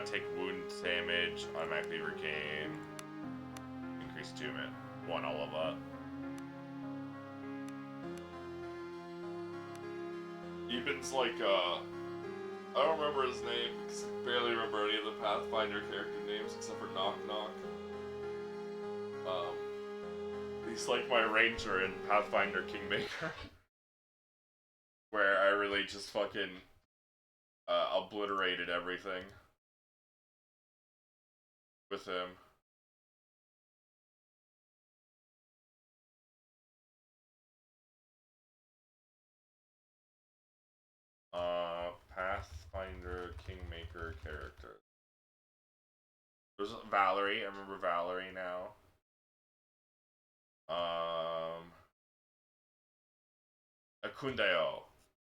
Take wound damage, automatically regain. Increase attunement. Want all of that. Eben's like, I don't remember his name, because I barely remember any of the Pathfinder character names except for Knock Knock. He's like my ranger in Pathfinder Kingmaker. Where I really just fucking obliterated everything with him. Pathfinder Kingmaker character. There's Valerie, I remember Valerie now. Kundeo.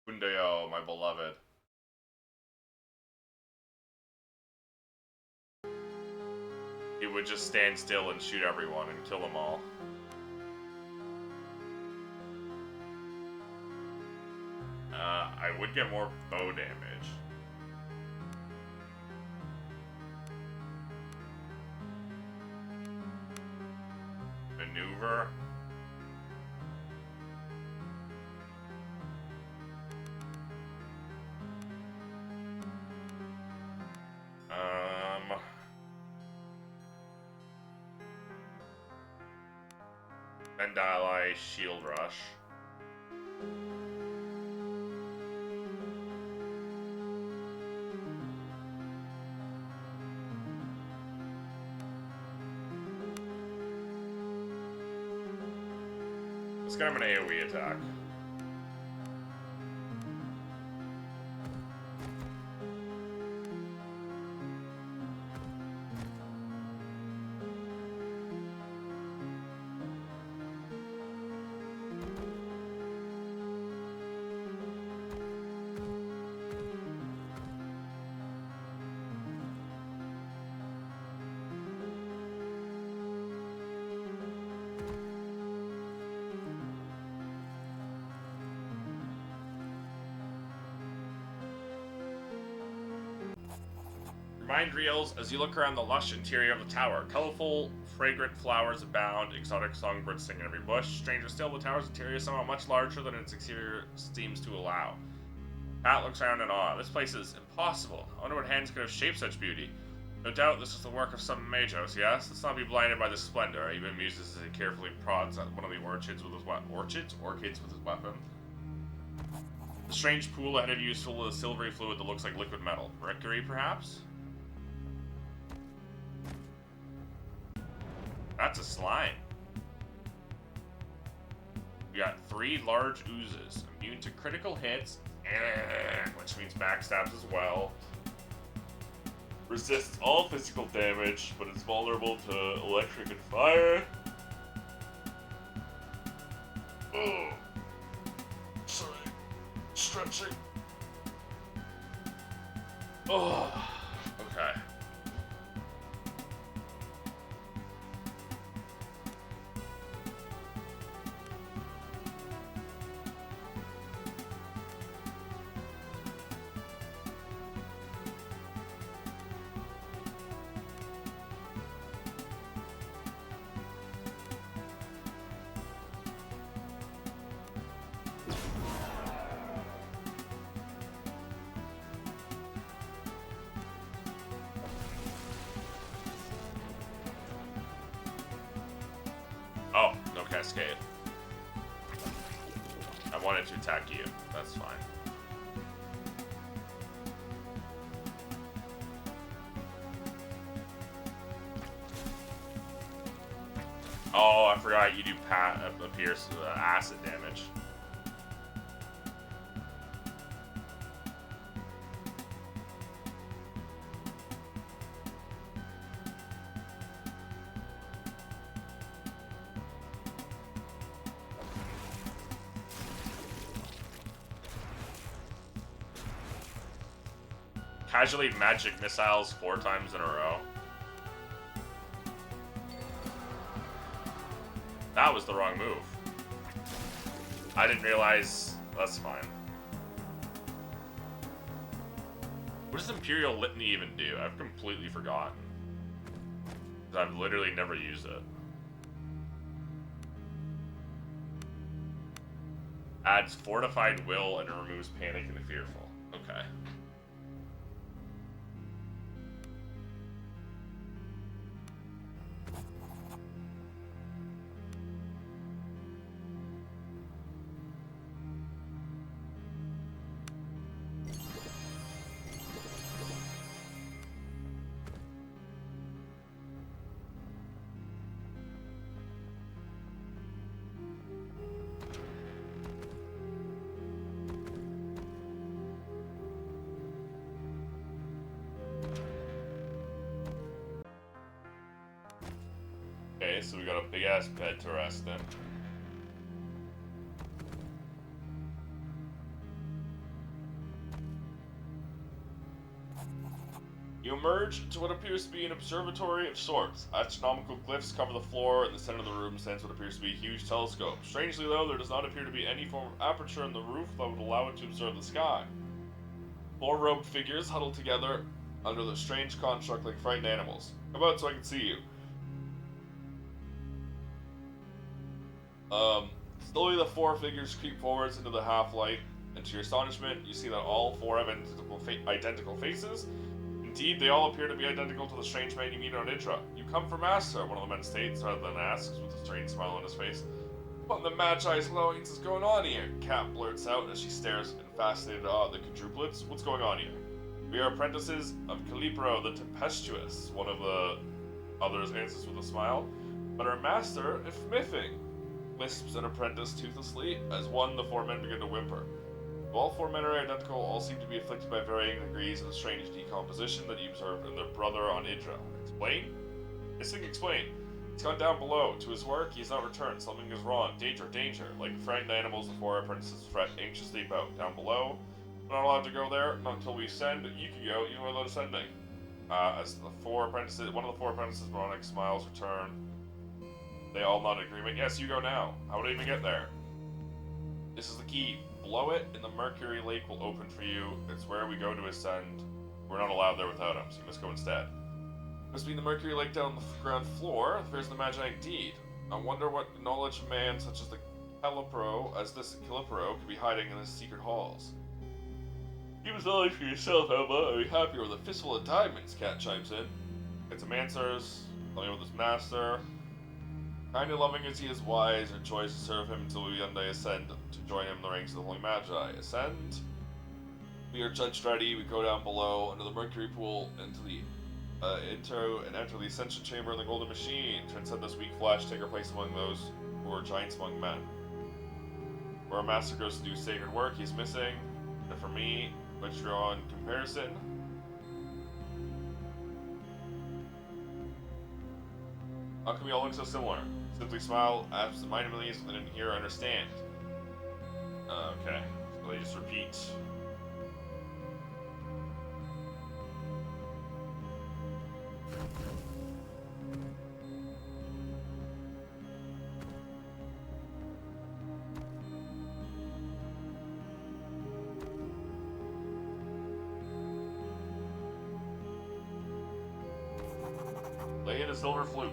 Kundeo, my beloved. He would just stand still and shoot everyone and kill them all. I would get more bow damage. river. Vendali Shield Rush. Let's get him an AoE attack. Mind reels as you look around the lush interior of the tower. Colorful, fragrant flowers abound, exotic songbirds sing in every bush. Stranger still, the tower's interior is somehow much larger than its exterior seems to allow. Pat looks around in awe. This place is impossible. I wonder what hands could have shaped such beauty. No doubt this is the work of some magos, yes? Let's not be blinded by this splendor. He even muses as he carefully prods at one of the orchids with his orchids with his weapon. A strange pool ahead of you is full of a silvery fluid that looks like liquid metal. Mercury, perhaps? That's a slime. We got 3 large oozes, immune to critical hits, which means backstabs as well. Resists all physical damage, but is vulnerable to electric and fire. Oh. Sorry. Stretching. Oh. Okay. Oh, no cascade. I wanted to attack you. That's fine. Oh, I forgot you do pierce acid damage. Casually magic missiles 4 times in a row. That was the wrong move. I didn't realize. That's fine. What does Imperial Litany even do? I've completely forgotten. I've literally never used it. Adds fortified will and removes panic and fearful. Okay. Okay, so we got a big ass bed to rest in. You emerge into what appears to be an observatory of sorts. Astronomical glyphs cover the floor, and in the center of the room stands what appears to be a huge telescope. Strangely, though, there does not appear to be any form of aperture in the roof that would allow it to observe the sky. 4 robed figures huddled together under the strange construct like frightened animals. Come out so I can see you. Slowly the four figures creep forwards into the half-light, and to your astonishment, you see that all four have identical faces. Indeed, they all appear to be identical to the strange man you meet on Idra. You come for mass, sir, one of the men states, rather than asks, with a strange smile on his face. What in the Magi's loins is going on here? Kat blurts out as she stares in fascinated awe at the quadruplets. What's going on here? We are apprentices of Calipro the Tempestuous, one of the others answers with a smile. But our master is Miffing, lisps an apprentice toothlessly, as the four men begin to whimper. Though all four men are identical, all seem to be afflicted by varying degrees of the strange decomposition that you observed in their brother on Idra. Explain? Explain. He's gone down below. To his work, he has not returned. Something is wrong. Danger, danger. Like frightened animals, the four apprentices fret anxiously about. Down below? We're not allowed to go there, not until we send. You can go, you know where they're sending. As the four apprentices, one of the four apprentices, moronic smiles return. They all nod in agreement. Yes, you go now. How would I even get there? This is the key. Blow it, and the Mercury Lake will open for you. It's where we go to ascend. We're not allowed there without him, so you must go instead. Must be the Mercury Lake down on the ground floor. There's the Magic deed. I wonder what knowledge of man, such as this Calipro, could be hiding in his secret halls. Keep his knowledge for yourself, Emma. I'd be happier with a fistful of diamonds, Kat chimes in. It's a man, sirs. Telling with his master. Kind and loving as he is wise, our joys to serve him until we one day ascend to join him in the ranks of the Holy Magi. Ascend. We are judged ready. We go down below into the Mercury Pool, into the enter the Ascension Chamber in the Golden Machine. Transcend this weak flesh, take our place among those who are giants among men. Where our master goes to do sacred work, he's missing. And for me, which draw in comparison. How can we all look so similar? Simply smile absent-mindedly so they didn't hear or understand. Okay, so they just repeat. Lay in a silver flute.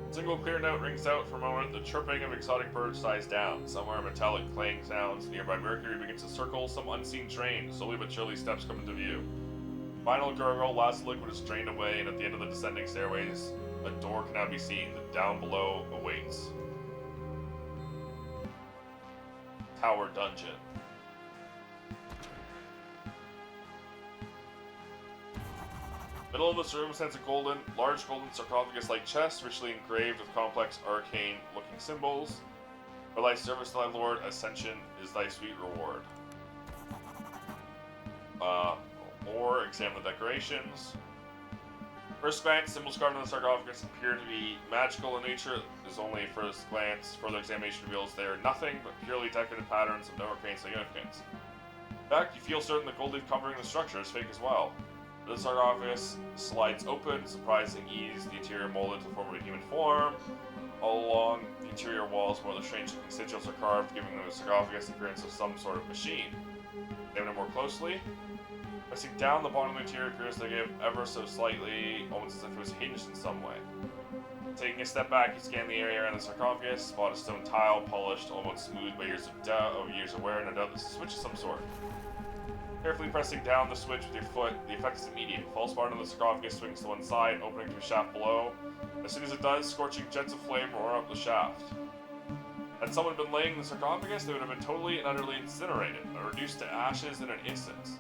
A single clear note rings out for a moment. The chirping of exotic birds dies down. Somewhere metallic clang sounds. Nearby Mercury begins to circle some unseen train. Slowly but surely steps come into view. Final gurgle, last liquid is drained away, and at the end of the descending stairways, a door can now be seen. The down below awaits. Tower Dungeon. Middle of this room stands a large golden sarcophagus-like chest, richly engraved with complex, arcane-looking symbols. For thy service to thy lord, ascension is thy sweet reward. More, examine the decorations. First glance, symbols carved on the sarcophagus appear to be magical in nature. There's only first glance. Further examination reveals they are nothing but purely decorative patterns of no arcane significance. In fact, you feel certain the gold leaf covering the structure is fake as well. The sarcophagus slides open, surprising ease, the interior molded to the form of a human form. All along the interior walls, more of the strange sigils are carved, giving the sarcophagus the appearance of some sort of machine. Examine it more closely. Pressing down, the bottom of the interior appears to give ever so slightly, almost as if it was hinged in some way. Taking a step back, you scan the area around the sarcophagus, spot a stone tile, polished, almost smooth by years of wear, and no doubt this is a switch of some sort. Carefully pressing down the switch with your foot, the effect is immediate. False part of the sarcophagus swings to one side, opening to a shaft below. As soon as it does, scorching jets of flame roar up the shaft. Had someone been laying in the sarcophagus, they would have been totally and utterly incinerated, and reduced to ashes in an instant.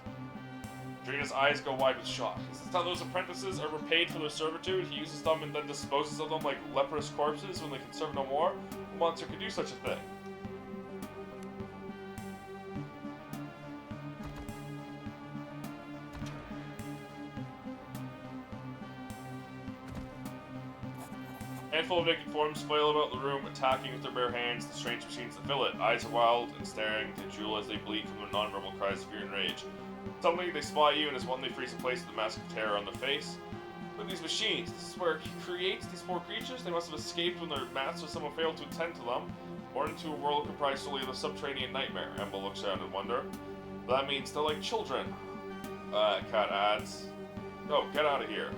Drina's eyes go wide with shock. Is this how those apprentices are repaid for their servitude? He uses them and then disposes of them like leprous corpses when they can serve no more? What monster could do such a thing? A handful of naked forms flail about the room, attacking with their bare hands the strange machines that fill it. Eyes are wild and staring to Jewel as they bleed from their non-verbal cries of fear and rage. Suddenly, they spot you, and as one they freeze in place with a mask of terror on their face. But these machines, this is where he creates these poor creatures? They must have escaped when their master someone failed to attend to them, or into a world comprised solely of the subterranean nightmare. Emma looks around in wonder. That means they're like children. Kat adds. Oh, get out of here.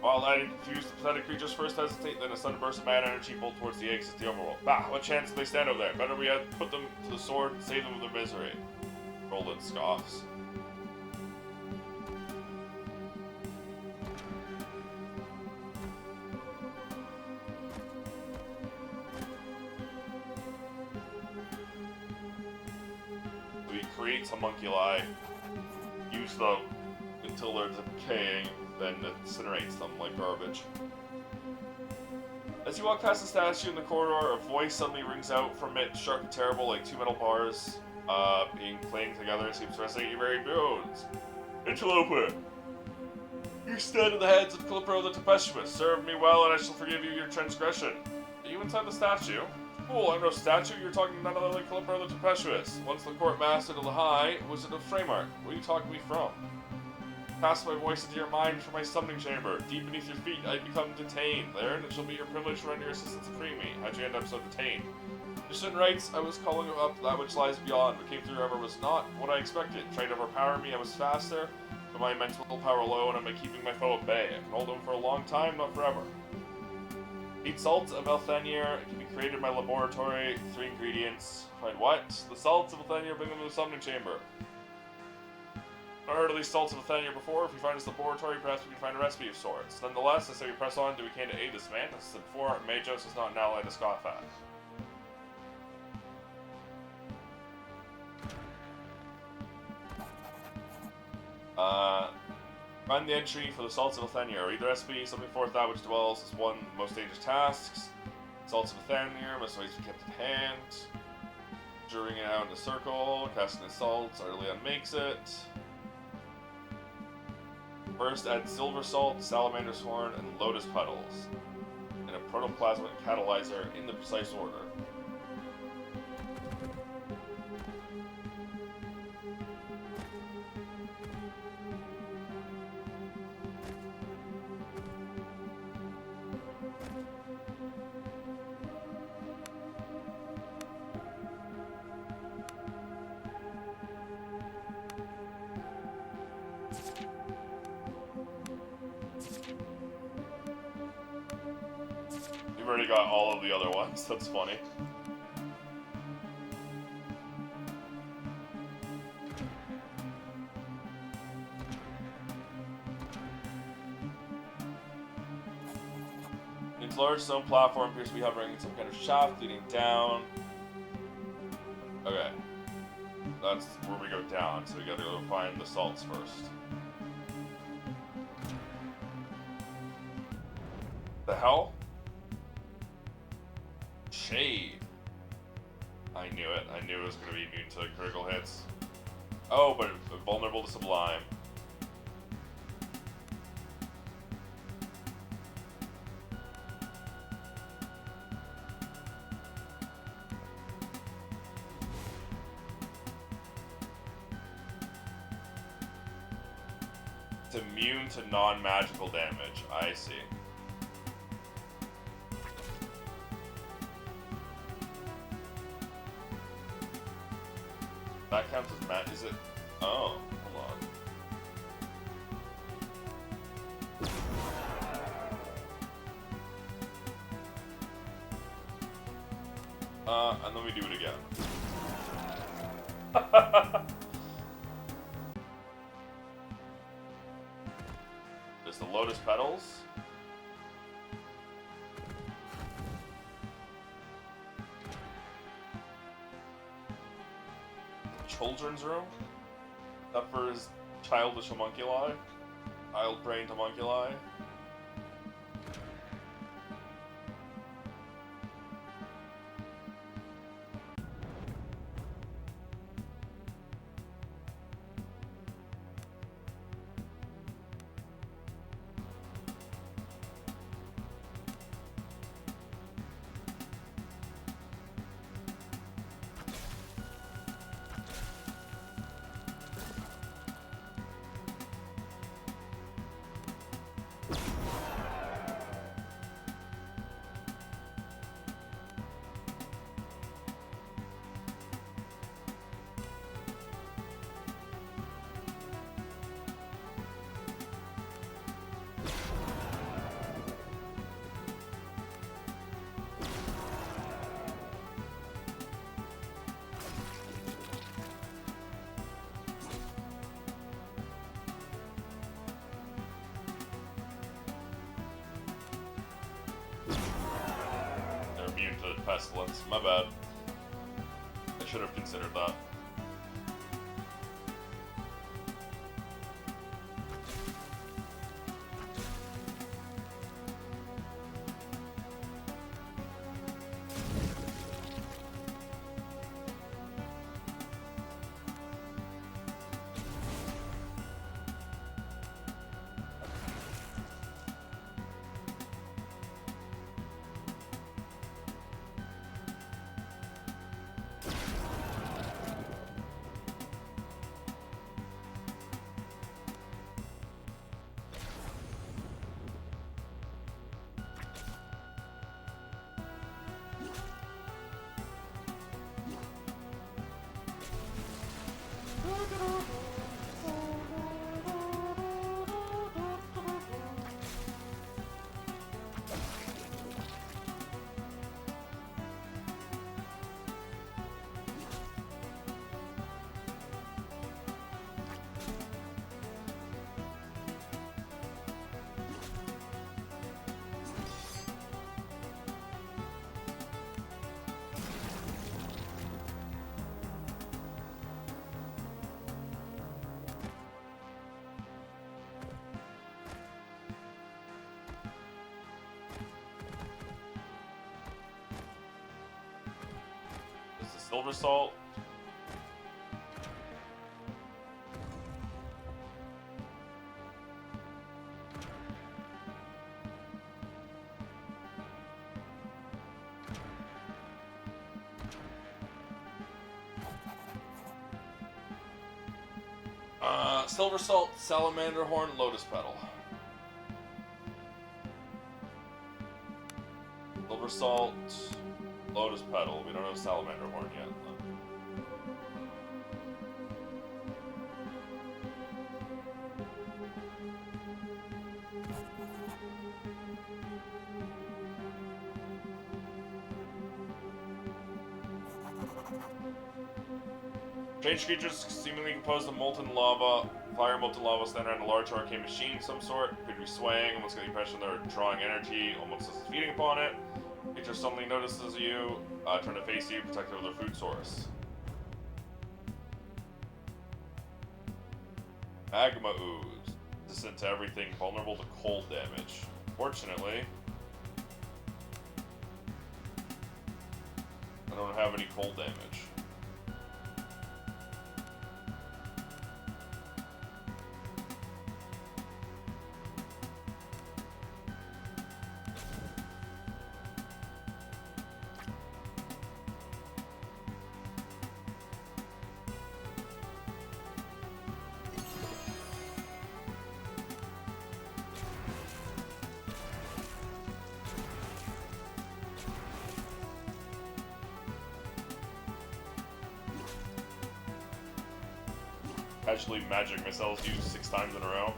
While I confuse the pathetic creatures first hesitate, then a sudden burst of mad energy bolt towards the exit of the overworld. Bah, what chance do they stand over there? Better we put them to the sword and save them of their misery. Roland scoffs. So he creates homunculi, use them until they're decaying, then incinerates them like garbage. As you walk past the statue in the corridor, a voice suddenly rings out from it, sharp and terrible, like two metal bars being clanged together. It seems to resonate your very bones. Interloper! You stand at the heads of Calipro the Tempestuous. Serve me well, and I shall forgive you your transgression. Are you inside the statue? Fool, I'm no statue. You're talking to none other than Calipro the Tempestuous. Once the court master to the High, Wizard of Framework. Where are you talking me from? Pass my voice into your mind from my summoning chamber. Deep beneath your feet, I become detained. There, and it shall be your privilege to render your assistance to free me. How'd you end up so detained? Your certain rights, I was calling up that which lies beyond, but came through wherever was not what I expected. Tried to overpower me, I was faster, but my mental power low, and I'm keeping my foe at bay. I can hold him for a long time, not forever. Eat salts of Elthanier. It can be created in my laboratory. 3 ingredients. Find what? The salts of Elthanier, bring them to the summoning chamber. I've heard of these salts of Elthanier before. If we find this laboratory, perhaps we can find a recipe of sorts. Nonetheless, I say we press on. Do we can to aid this man? As I said before, Majos is not an ally to scoff at. Find the entry for the salts of Elthanier. Read the recipe. Something forth that which dwells is one of the most dangerous tasks. Salts of Elthanier must always be kept at hand. Drawing it out in a circle. Casting the salts. Arleon makes it. First, add silver salt, salamander's horn, and lotus petals, and a protoplasmic catalyzer in the precise order. You've already got all of the other ones, that's funny. Its large stone platform appears to be hovering in some kind of shaft leading down. Okay. That's where we go down, so we gotta go find the salts first. The hell? Shade. I knew it. I knew it was going to be immune to critical hits. Oh, but vulnerable to Sublime. It's immune to non-magical damage. I see. That counts as magic. Is it? Oh, hold on. And then we do it again. There's the lotus petals. Children's room? That for his childish homunculi? Child-brained homunculi? pestilence. My bad. I should have considered that. Silver salt. Silver salt, salamander horn, lotus petal. Silver salt, lotus petal. We don't have salamander horn yet. Strange creatures seemingly composed of molten lava, fire molten lava stand around a large arcane machine of some sort. Could be swaying, almost get the impression they're drawing energy, almost as it's feeding upon it. Creature suddenly notices you, trying to face you, protected with their food source. Magma ooze. Resistant to everything, vulnerable to cold damage. Fortunately, I don't have any cold damage. Actually, magic missiles used 6 times in a row.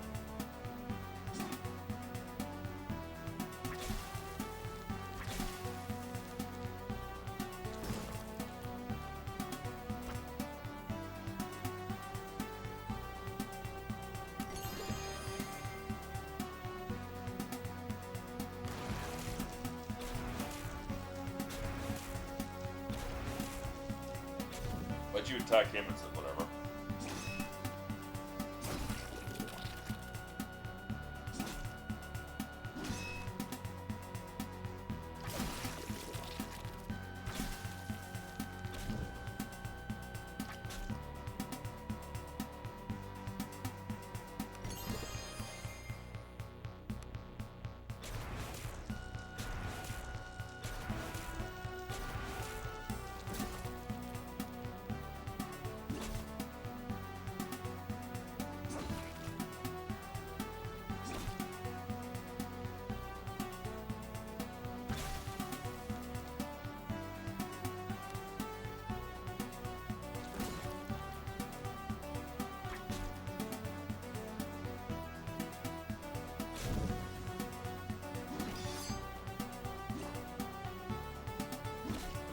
But you attack him and said whatever.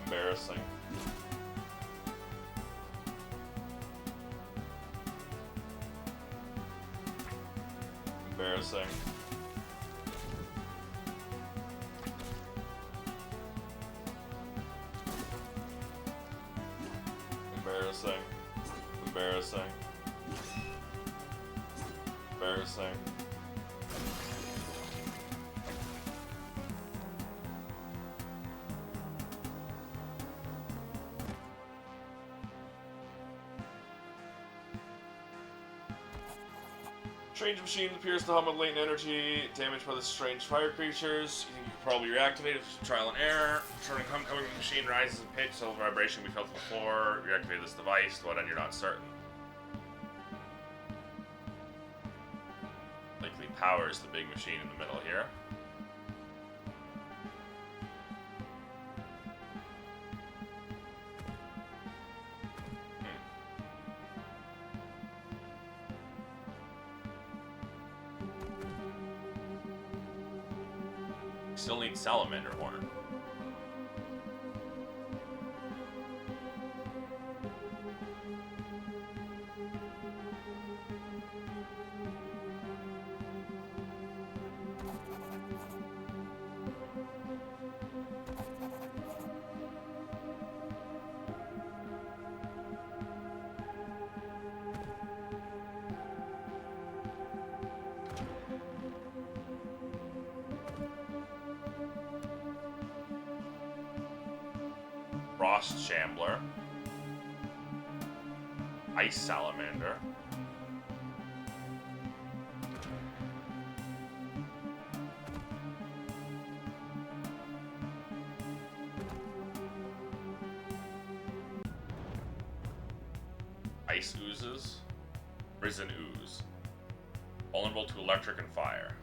Embarrassing. Embarrassing. Embarrassing. Embarrassing. Embarrassing. Strange machine appears to hum with latent energy, damaged by the strange fire creatures. You think you could probably reactivate it with trial and error. Turning hum coming from the machine rises in pitch, so the vibration we felt before. Reactivate this device, to what end you're not certain. Likely powers the big machine in the middle here. Still need salamander horn. Frost Shambler, Ice Salamander, Ice Oozes, Risen Ooze, vulnerable to electric and fire.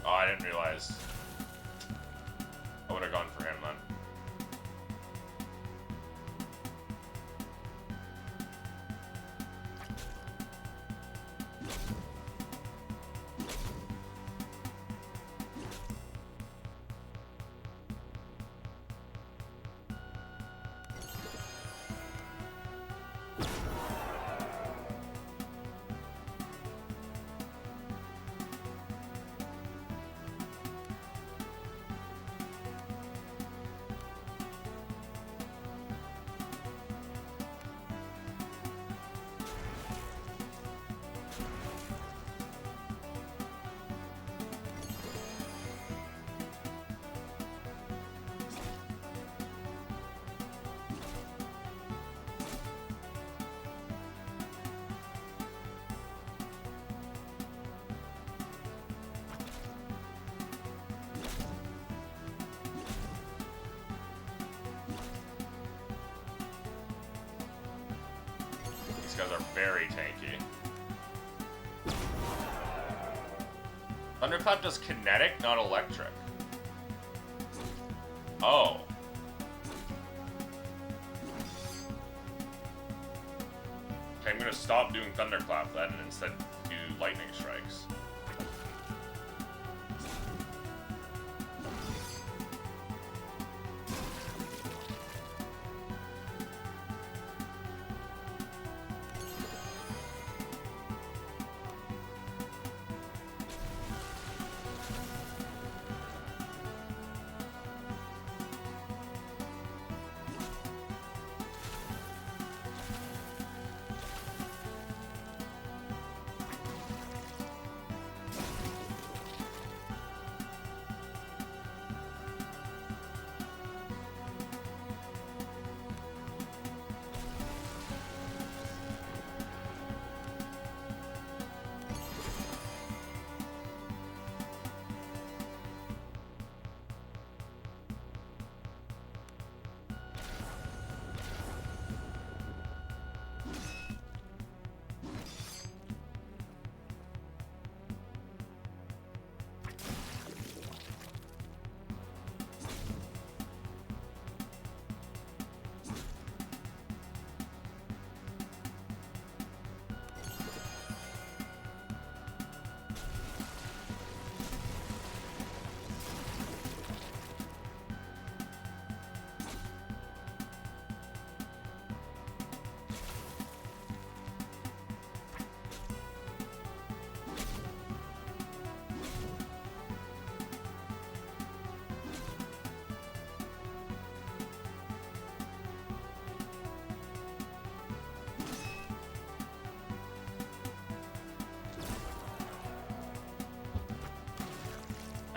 Oh, I didn't realize. I would have gone for him then. These guys are very tanky. Thunderclap does kinetic, not electric. Oh. Okay, I'm gonna stop doing Thunderclap then and instead do Lightning Strikes.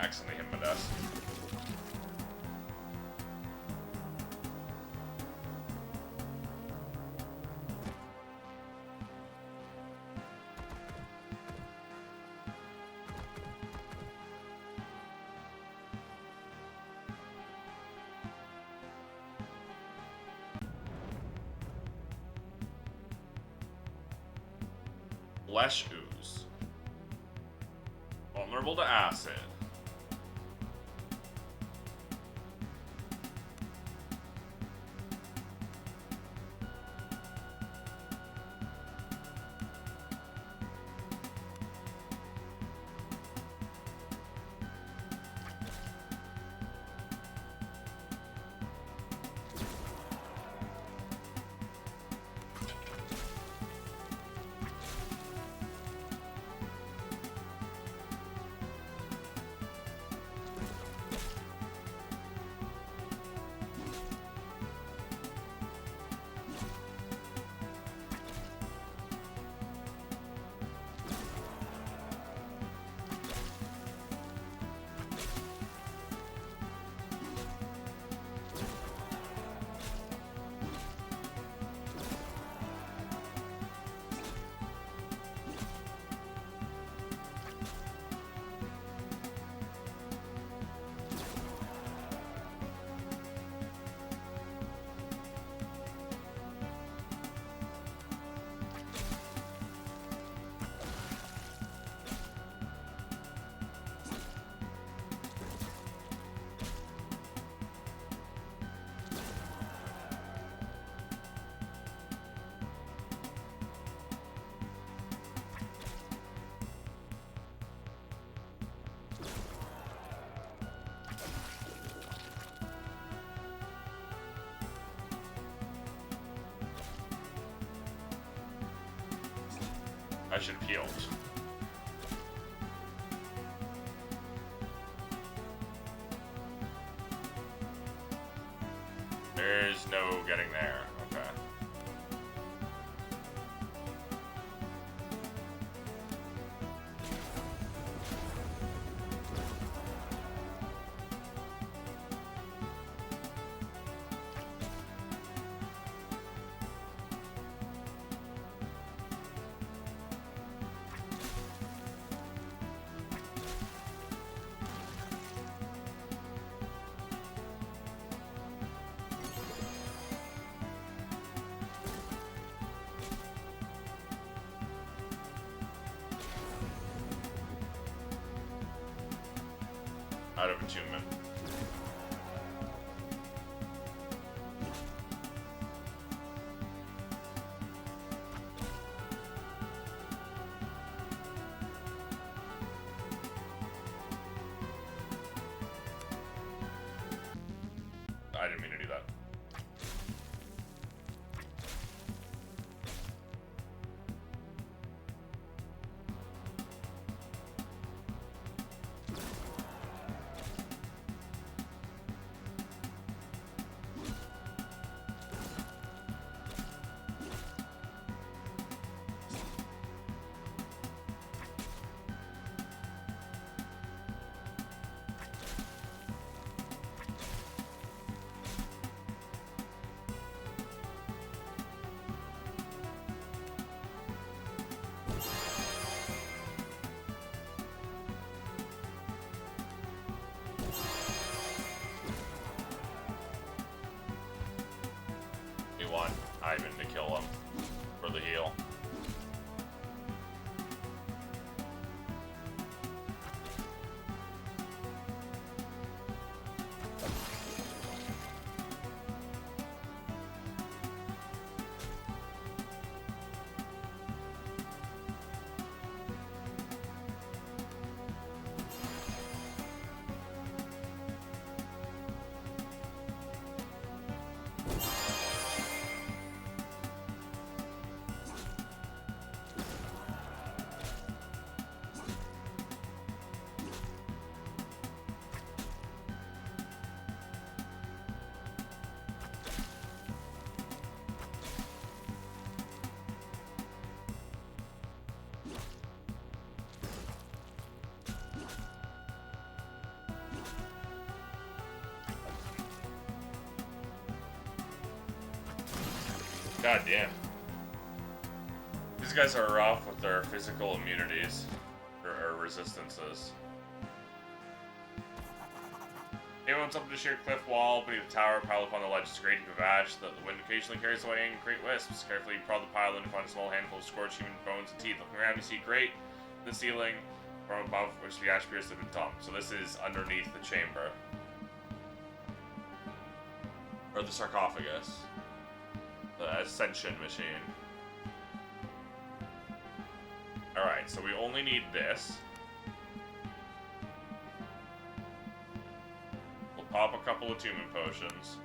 accidentally hit my desk. Flesh ooze. Vulnerable to acid. I should have healed. There's no getting there. Okay. Out of attunement. I didn't mean to do that. God damn. These guys are rough with their physical immunities. Or resistances. Anyone wants up to the sheer cliff wall beneath the tower, piled upon the ledge is a great heap of ash that the wind occasionally carries away in great wisps. Carefully prod the pile in to find a small handful of scorched human bones and teeth. Looking around, you see grate in the ceiling from above which the ash spears have been dumped. So this is underneath the chamber. Or the sarcophagus. The ascension machine. Alright, so we only need this. We'll pop a couple of attunement potions.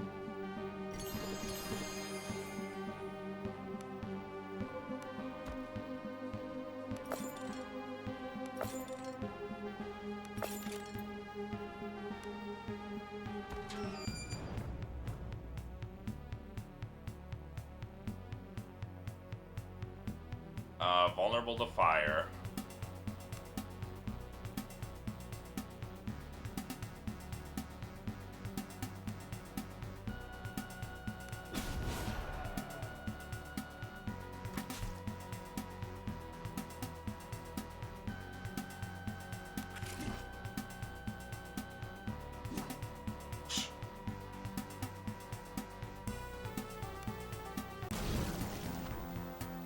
Vulnerable to fire.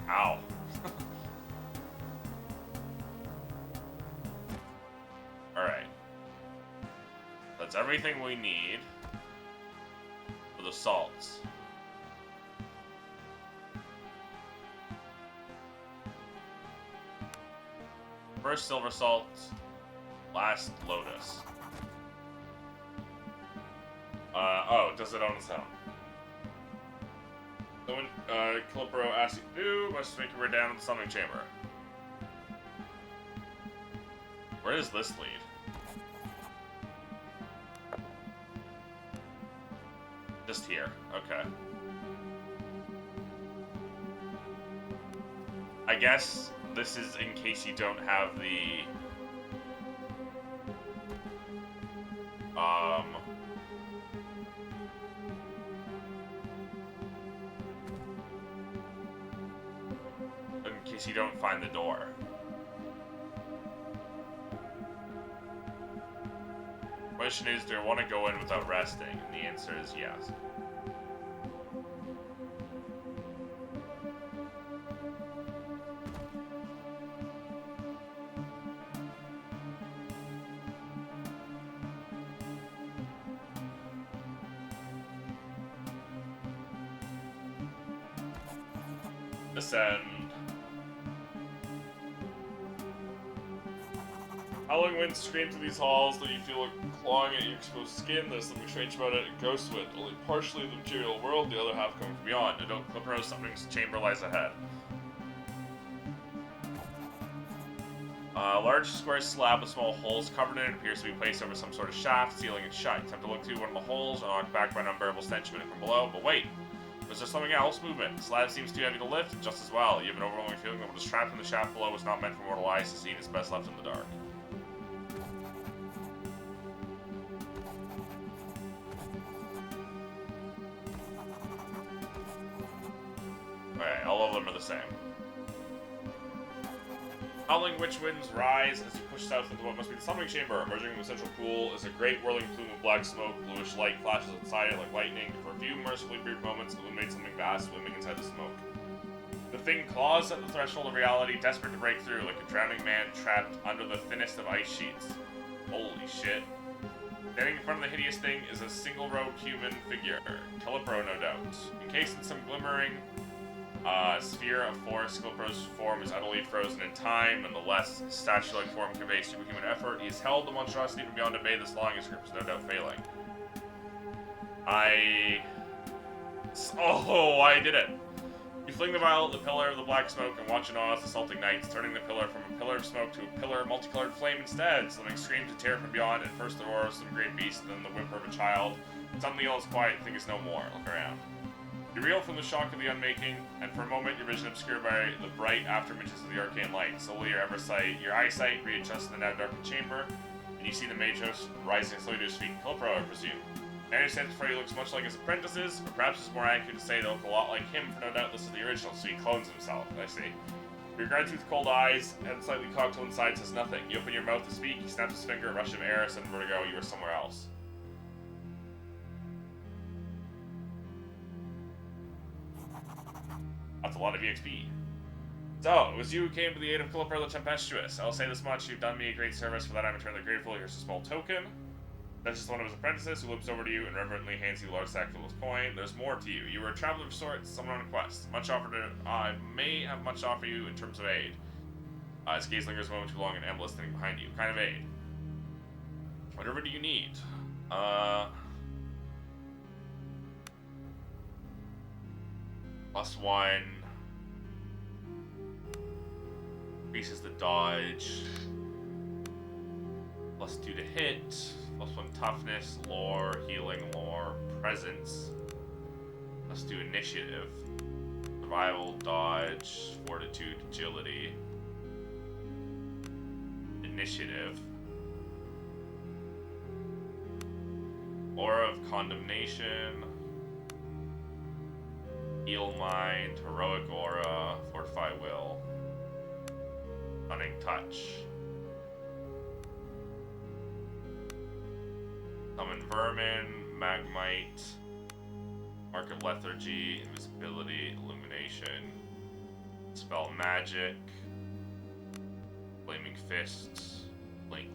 Ow. Alright. That's everything we need for the salts. First silver salt, last lotus. Oh, it does it on its own. So when Calipro asks you to do, must make your way down to the summoning chamber. Where does this lead? Just here. Okay. I guess this is in case you don't have the... in case you don't find the door. Question is, do I want to go in without resting? And the answer is yes. Descend. Howling winds scream through these halls, though you feel it clawing at your exposed skin. There's something strange about it. It goes to it. Only partially the material world, the other half coming from beyond. And don't Clipro, something's chamber lies ahead. A large square slab with small holes covered in it appears to be placed over some sort of shaft, sealing it shut. You attempt to look through one of the holes and knocked back by an unbearable stench emanating from below. But wait! Was there something else? Movement. The slab seems too heavy to lift, and just as well. You have an overwhelming feeling that what is trapped in the shaft below was not meant for mortal eyes to see and is best left in the dark. Okay, all of them are the same. Howling witch winds rise as you push south into what must be the summoning chamber. Emerging from the central pool is a great whirling plume of black smoke. Bluish light flashes inside it like lightning. For a few mercifully brief moments, illuminates something vast swimming inside the smoke. The thing claws at the threshold of reality, desperate to break through, like a drowning man trapped under the thinnest of ice sheets. Holy shit. Standing in front of the hideous thing is a single-robed human figure. Calipro, no doubt. Encased in some glimmering sphere of force, Callipro's form is utterly frozen in time. Nonetheless, his statue-like form conveys superhuman effort. He has held the monstrosity from beyond obey this long, his grip is no doubt failing. Oh, I did it! You fling the vial at the pillar of the black smoke and watch in awe as the assaulting knights, turning the pillar from a pillar of smoke to a pillar of multicolored flame instead. Something screams to terror from beyond, at first the roar of some great beast, then the whimper of a child. Suddenly all is quiet, the thing is no more. Look around. You reel from the shock of the unmaking, and for a moment your vision obscured by the bright afterimages of the arcane light. Slowly your eyesight readjusts in the now darkened chamber, and you see the mage host rising slowly to his feet. Calipro, I presume. I understand this party looks much like his apprentices, or perhaps it's more accurate to say they look a lot like him, for no doubt this is the original, so he clones himself. I see. Regards with cold eyes, head slightly cocked to one side, says nothing. You open your mouth to speak, he snaps his finger, a rush of air, sudden vertigo, you are somewhere else. That's a lot of EXP. So, it was you who came to the aid of Philipper the Tempestuous. I'll say this much, you've done me a great service, for that I'm eternally grateful. Here's a small token. That's just one of his apprentices who loops over to you and reverently hands you a large sack full of coin. There's more to you. You were a traveler of sorts, someone on a quest. I may have much to offer you in terms of aid. His gaze lingers a moment too long and Emma standing behind you. Kind of aid. Whatever do you need? +1. Increases the dodge. +2 to hit. +1 toughness, lore, healing, lore, presence. +2 initiative. Survival, dodge, fortitude, agility. Initiative. Aura of condemnation. Heal mind, heroic aura, fortify will. Cunning touch. Summon vermin, magmite, mark of lethargy, invisibility, illumination, spell magic, flaming fists, link.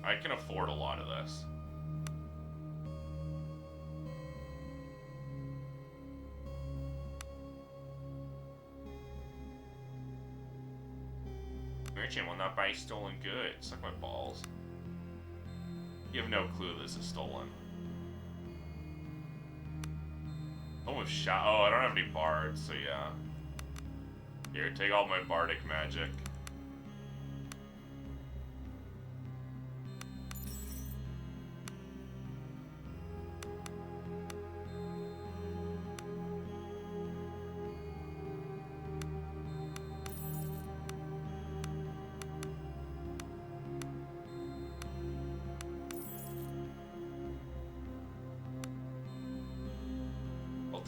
I can afford a lot of this. Merchant will not buy stolen goods. Suck my balls. You have no clue this is stolen. Oh, with shot. Oh, I don't have any bards, so yeah. Here, take all my bardic magic.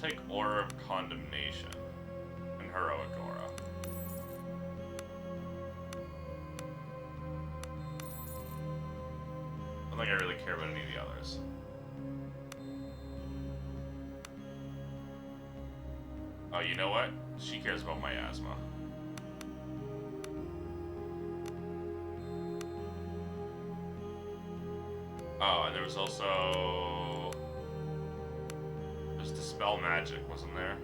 Take Aura of Condemnation and Heroic Aura. I don't think I really care about any of the others. Oh, you know what? She cares about my asthma. Oh, and there was also... Dispel magic, wasn't there?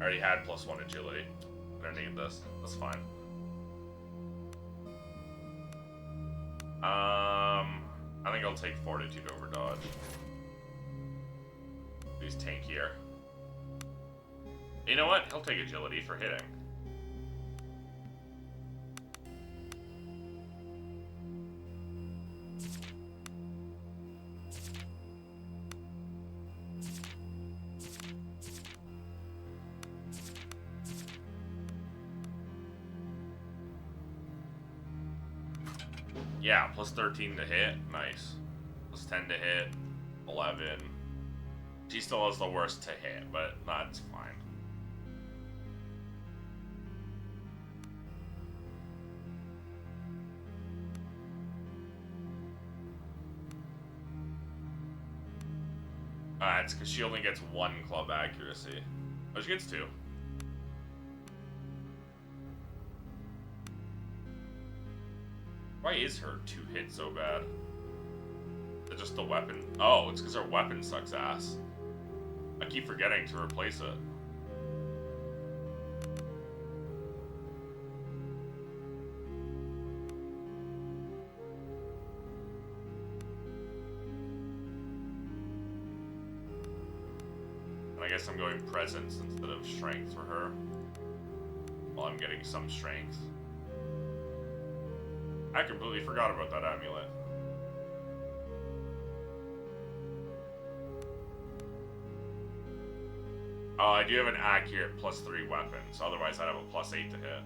I already had +1 agility. I don't need this. That's fine. I think I'll take fortitude over dodge. He's tankier. You know what? He'll take agility for hitting. Yeah, plus 13 to hit. Nice. Plus 10 to hit. 11. She still has the worst to hit, but that's fine. It's because she only gets 1 club accuracy. Oh, she gets 2. Why is her 2 hit so bad? Is it just the weapon? Oh, it's because her weapon sucks ass. I keep forgetting to replace it. And I guess I'm going presence instead of strength for her. Well, I'm getting some strength. I completely forgot about that amulet. Oh, I do have an accurate plus 3 weapon, so otherwise I'd have a plus 8 to hit.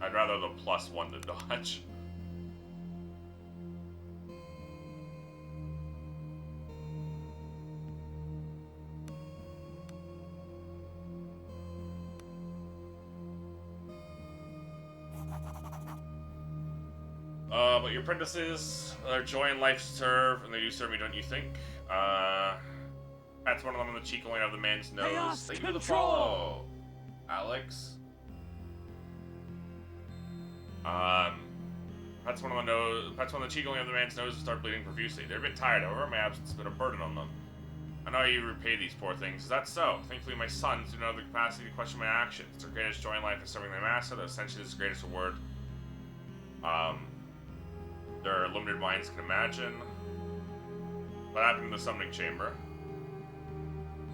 I'd rather the plus 1 to dodge. But your apprentices, their joy in life serve, and they do serve me, don't you think? That's one of them on the cheek going out of the man's nose. Chaos Thank you for the control! follow, Alex. That's one of the cheek going out of the man's nose and start bleeding profusely. They're a bit tired, however, my absence has been a burden on them. I know you repay these poor things. Is that so? Thankfully, my sons do not have the capacity to question my actions. Their greatest joy in life is serving their master. That essentially is the greatest reward. Their limited minds can imagine. What happened in the summoning chamber?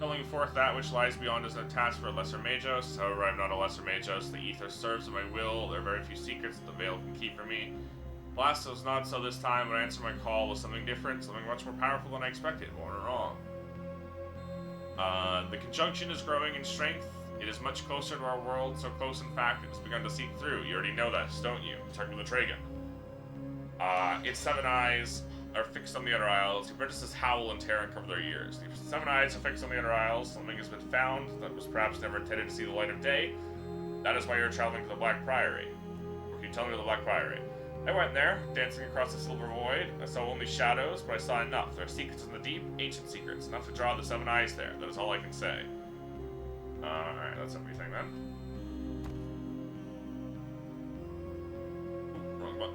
Calling forth that which lies beyond is no task for a lesser Magos. However, I am not a lesser Magos. The ether serves at my will. There are very few secrets that the veil can keep from me. Alas, it was not so this time, but I answered my call with something different, something much more powerful than I expected. More wrong. The conjunction is growing in strength. It is much closer to our world, so close in fact it has begun to seep through. You already know this, don't you? I'm talking to the Tragan. Its 7 eyes are fixed on the other isles. The apprentices howl and tear and cover their ears. The 7 eyes are fixed on the other isles. Something has been found that was perhaps never intended to see the light of day. That is why you're traveling to the Black Priory. Or can you tell me the Black Priory? I went there, dancing across the silver void. I saw only shadows, but I saw enough. There are secrets in the deep, ancient secrets, enough to draw the 7 eyes there. That is all I can say. Alright, that's everything then. Ooh, wrong button.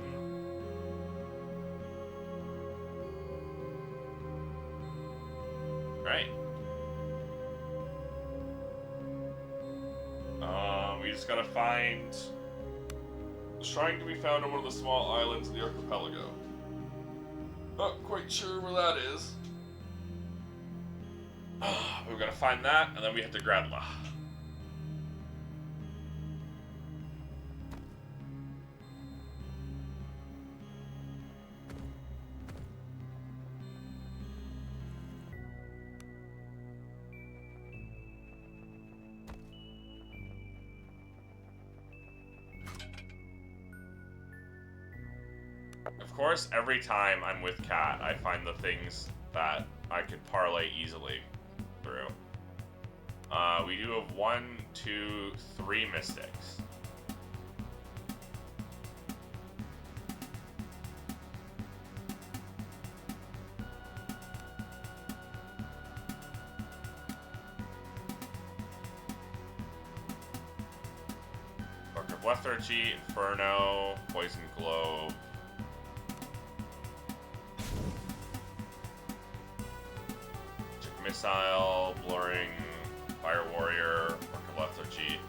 Right. We just gotta find a shrine to be found on one of the small islands of the archipelago. Not quite sure where that is. We've gotta find that, and then we have to Gradla. Of course, every time I'm with Kat, I find the things that I could parlay easily through. We do have 1, 2, 3 mystics. Book of Lethargy, Inferno, Poison Globe. Missile, Blurring, Fire Warrior, Work of Lethargy.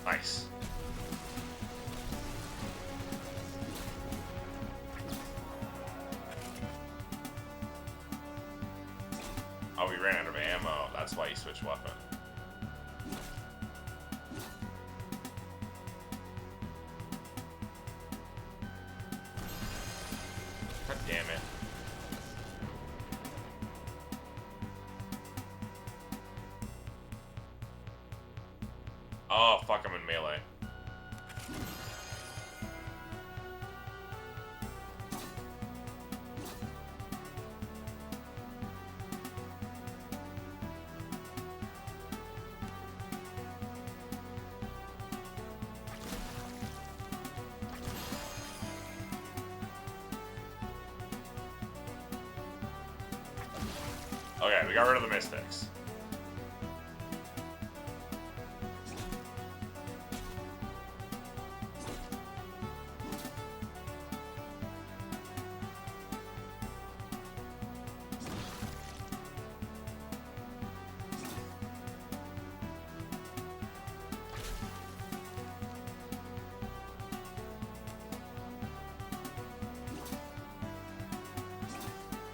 Nice. Oh, we ran out of ammo. That's why he switched weapon. God damn it. Oh, fuck, I'm in melee. Okay, we got rid of the mystics.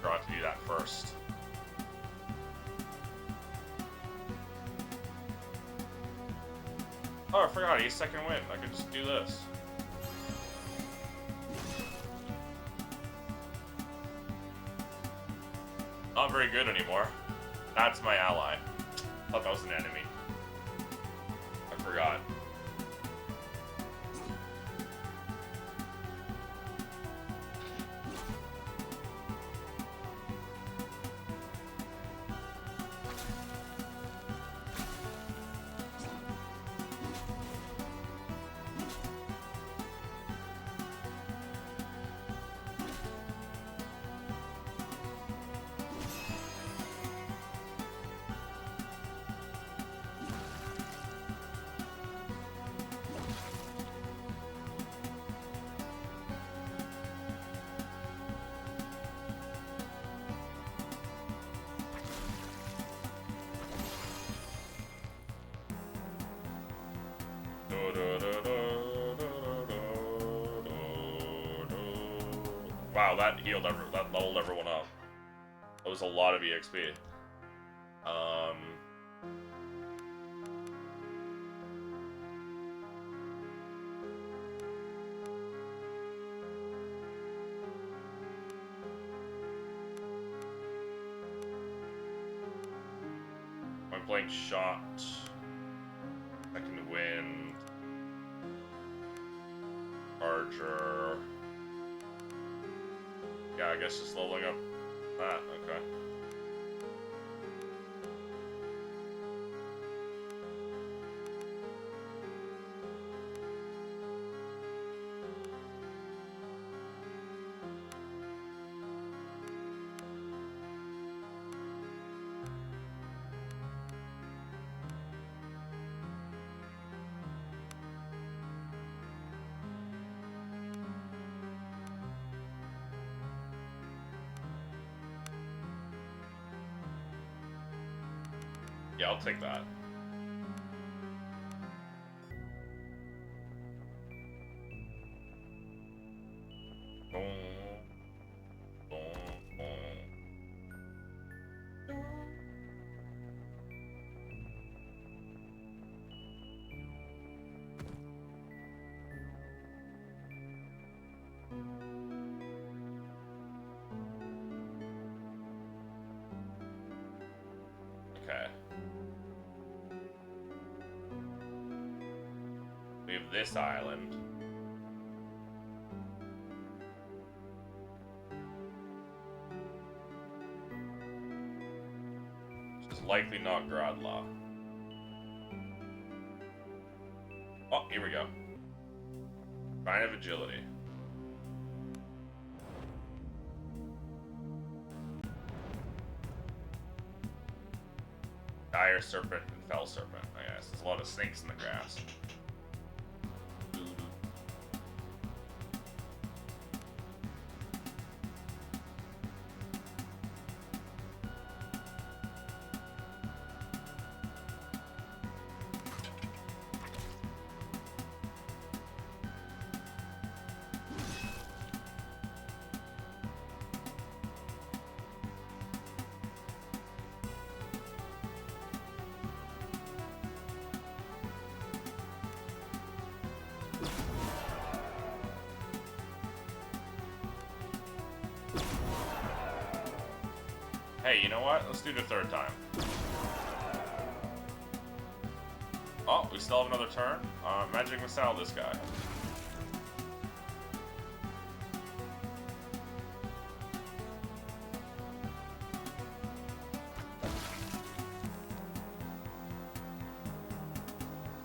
Forgot to do that first. Oh, I forgot, he's second wind. I could just do this. Not very good anymore. That's my ally. Thought that was an enemy. I forgot. Wow, that healed that leveled everyone up. That was a lot of EXP. I'm playing shot. Second wind. Archer. Yeah, I guess just leveling up that, okay. Yeah, I'll take that. Okay. We have this island. Which is likely not Gradlaw. Oh, here we go. Sign of agility. Dire serpent and fell serpent, I guess. There's a lot of snakes in the grass. Hey, you know what? Let's do it a third time. Oh, we still have another turn? Magic Missile this guy.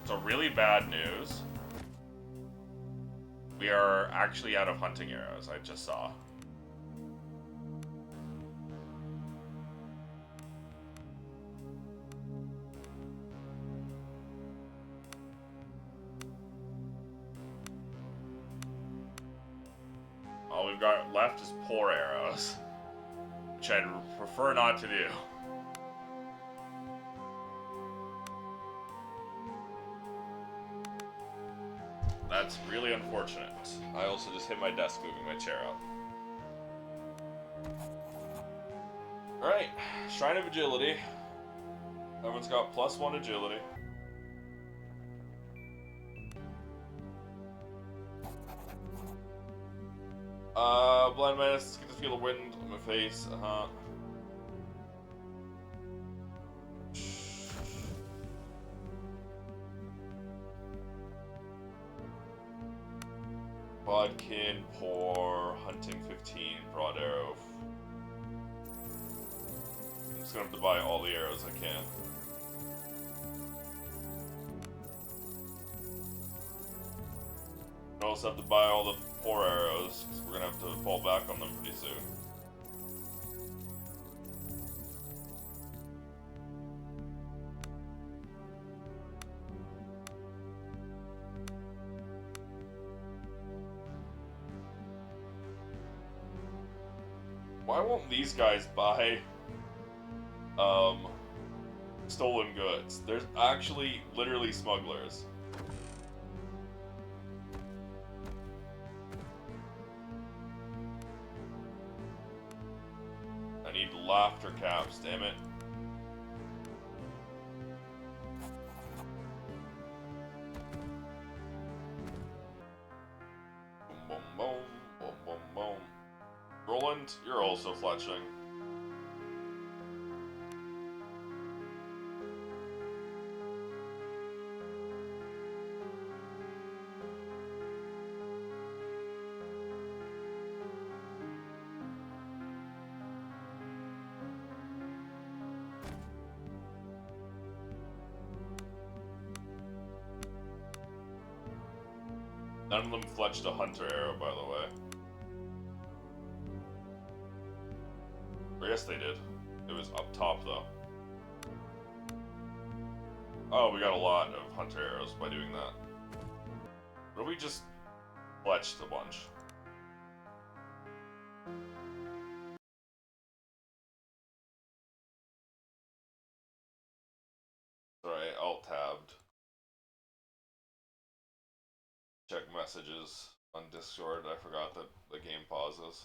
So really bad news. We are actually out of hunting arrows, I just saw. All we've got left is poor arrows, which I'd prefer not to do. That's really unfortunate. I also just hit my desk moving my chair up. Alright, Shrine of Agility. Everyone's got +1 agility. Blind Menace, get to feel the wind on my face, Bodkin, Poor, Hunting 15, Broad Arrow. I'm just gonna have to buy all the arrows I can. I also have to buy all the poor arrows, because we're gonna have to fall back on them pretty soon. Why won't these guys buy, stolen goods? There's actually literally smugglers. I need laughter caps, damn it. Boom, boom, boom, boom, boom, boom. Roland, you're also fletching. None of them fletched a hunter arrow, by the way. Or yes, they did. It was up top, though. Oh, we got a lot of hunter arrows by doing that. But we just fletched a bunch. Sorry, alt-tabbed. Check messages on Discord. I forgot that the game pauses.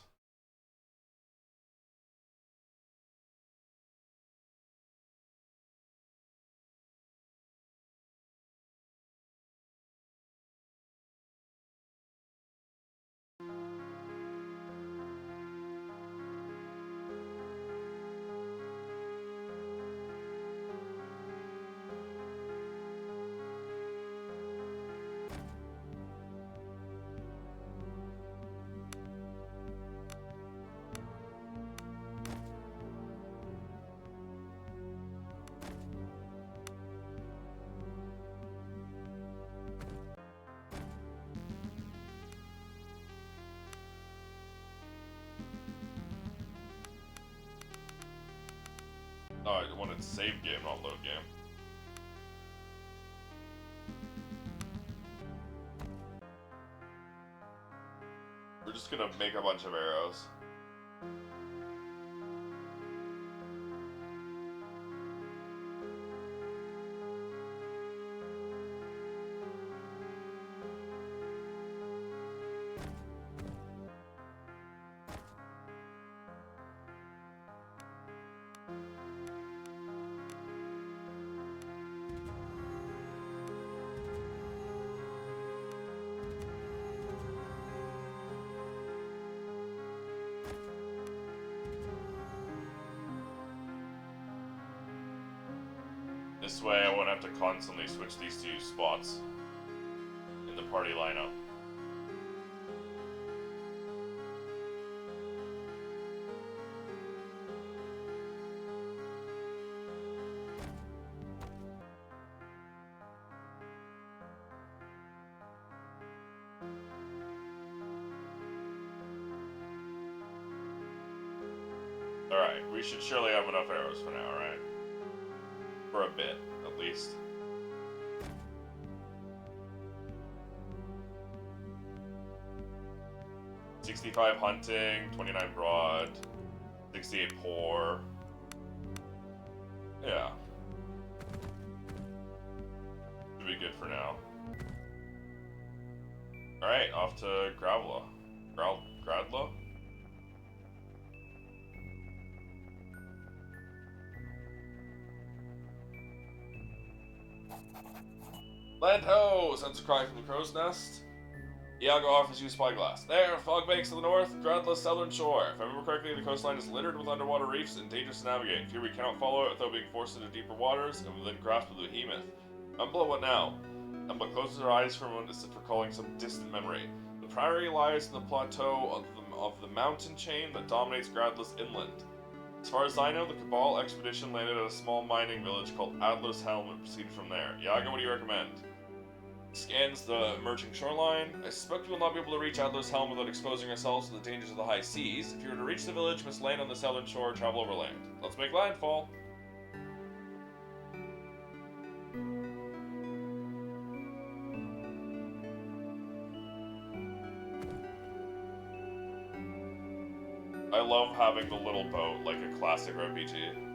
No, I wanted save game, not load game. We're just gonna make a bunch of arrows. This way I won't have to constantly switch these two spots in the party lineup. Alright, we should surely have enough arrows for now, right? For a bit, at least. $65 hunting, 29 broad, 68 pour. Yeah. Should be good for now. Alright, off to Gradla. Gradla? Land ho! Sends a cry from the crow's nest. Iago offers you spyglass. There, fog banks to the north, Gradla's southern shore. If I remember correctly, the coastline is littered with underwater reefs and dangerous to navigate. Here we cannot follow it without being forced into deeper waters and within grasp of the behemoth. Umbla, what now? Umbla closes her eyes for a moment as if recalling some distant memory. The Priory lies in the plateau of the mountain chain that dominates Gradla's inland. As far as I know, the Cabal expedition landed at a small mining village called Adler's Helm and proceeded from there. Iago, what do you recommend? Scans the emerging shoreline. I suspect we will not be able to reach Adler's Helm without exposing ourselves to the dangers of the high seas. If you were to reach the village, you must land on the southern shore or travel overland. Let's make landfall. I love having the little boat like a classic RPG.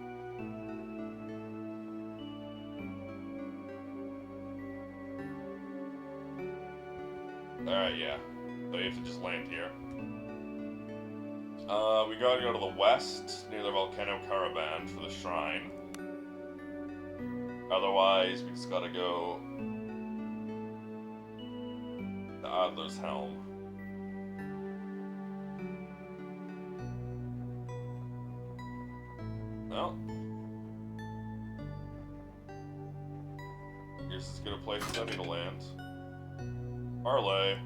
Alright, yeah. So you have to just land here. We gotta go to the west, near the Volcano Caravan for the shrine. Otherwise, we just gotta go to Adler's Helm. Well. Here's as good a place as any to land. Parlay.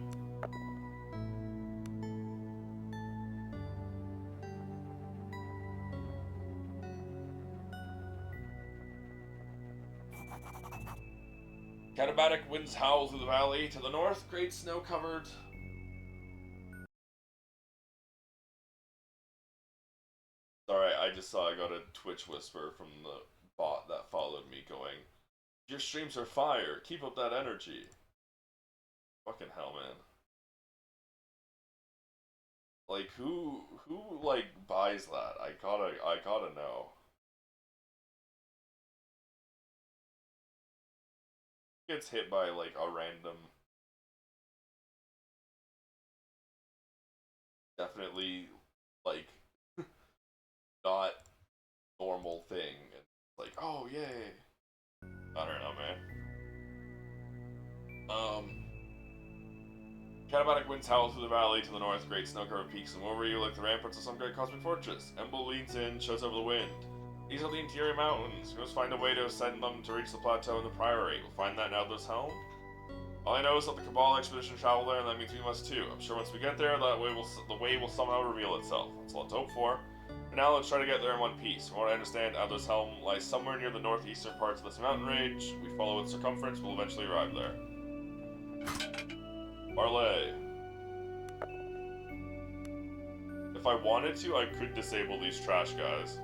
Catabatic winds howl through the valley. To the north, great snow-covered. Sorry, I just saw I got a Twitch whisper from the bot that followed me going, "Your streams are fire. Keep up that energy." Fucking hell, man. Like, who, like, buys that? I gotta know. Gets hit by, like, a random... Definitely, like, not normal thing. And like, oh, yay. I don't know, man. Catabatic winds howl through the valley to the north, great snow-covered peaks loom over you like the ramparts of some great cosmic fortress. Embel leans in, shows over the wind. These are the interior mountains. We must find a way to ascend them to reach the plateau in the Priory. We'll find that in Adler's Helm. All I know is that the Cabal expedition traveled there, and that means we must too. I'm sure once we get there, the way will somehow reveal itself. That's a lot to hope for. For now, let's try to get there in one piece. From what I understand, Adler's Helm lies somewhere near the northeastern parts of this mountain range. We follow its circumference, we'll eventually arrive there. Parlay. If I wanted to, I could disable these trash guys.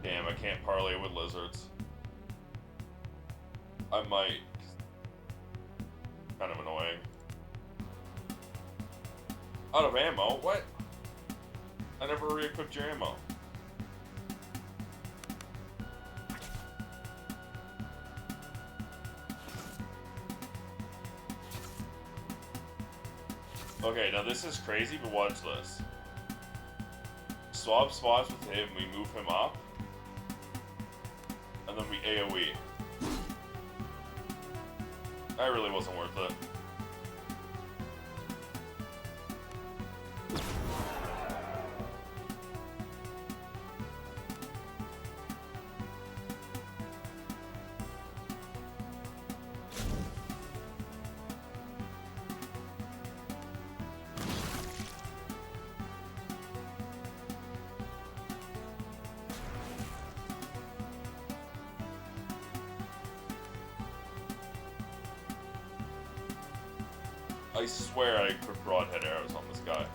Damn, I can't parlay with lizards. I might. Kind of annoying. Out of ammo? What? I never re-equipped your ammo. Okay, now this is crazy, but watch this. Swap spots with him, we move him up. And then we AoE. That really wasn't worth it. I swear I put broadhead arrows on this guy.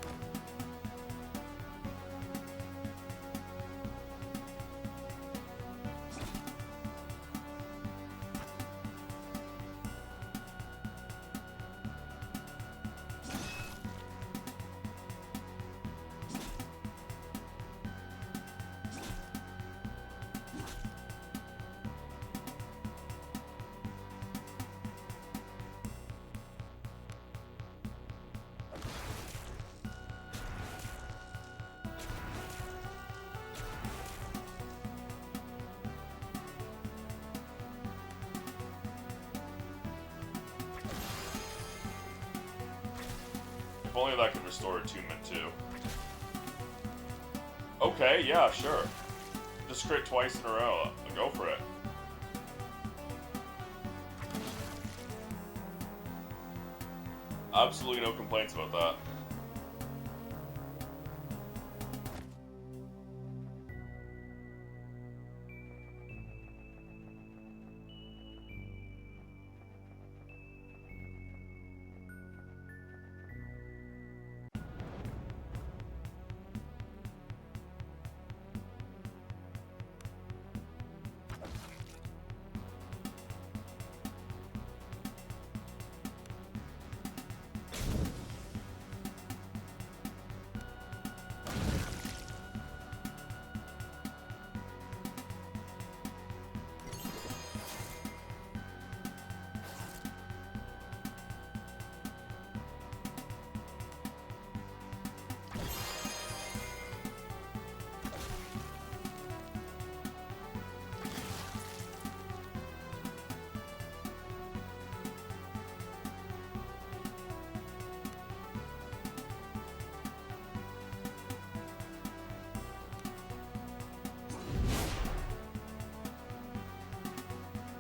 If only that could restore attunement too. Okay, yeah, sure. Just crit twice in a row. Go for it. Absolutely no complaints about that.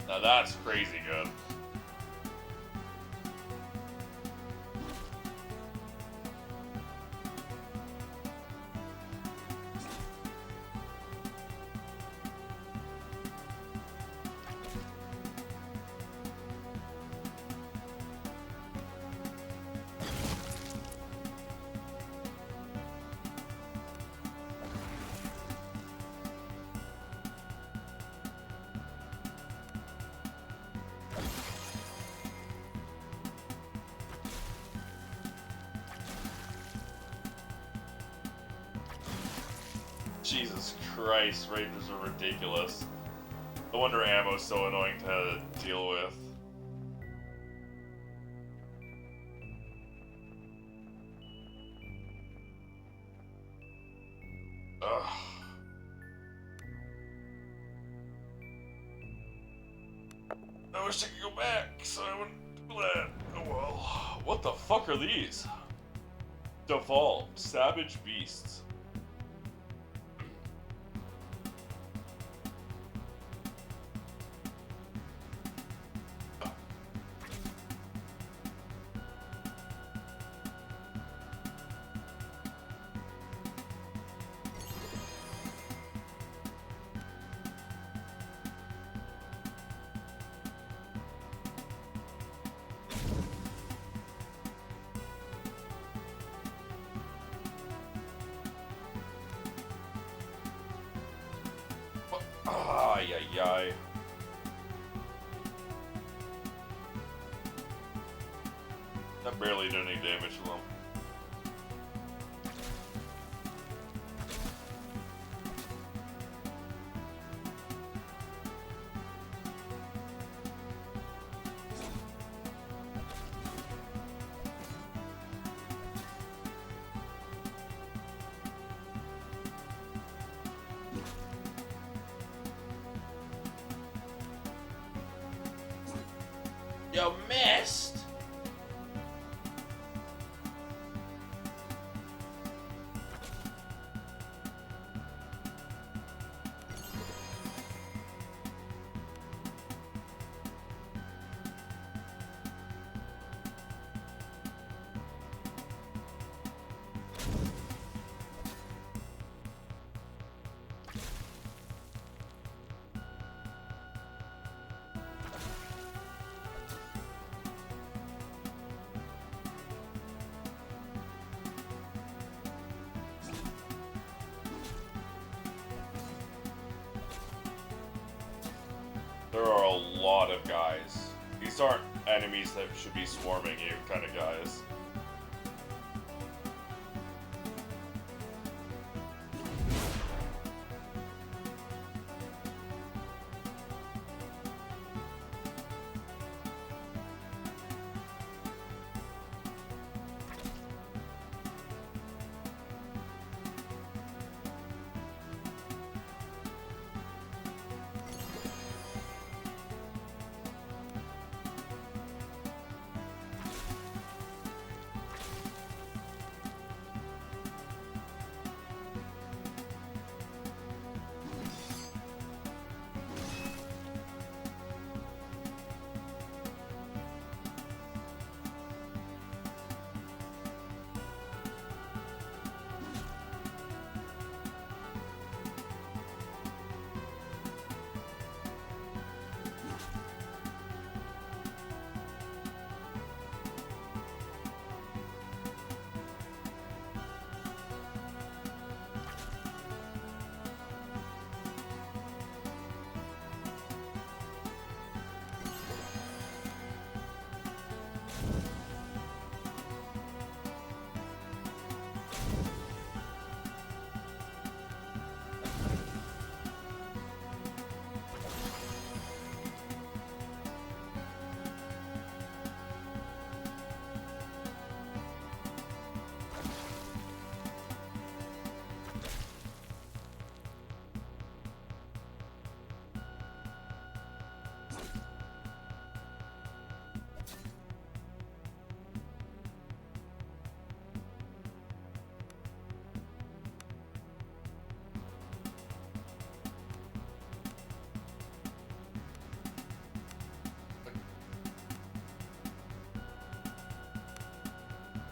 Now that's crazy good. Jesus Christ, Rangers are ridiculous. No wonder ammo's so annoying to deal with. Ugh. I wish I could go back so I wouldn't do that. Oh well. What the fuck are these? Devolve. Savage Beasts. Ay, ay, ay. That barely did any damage to them. You missed? There are a lot of guys. These aren't enemies that should be swarming you kind of guys.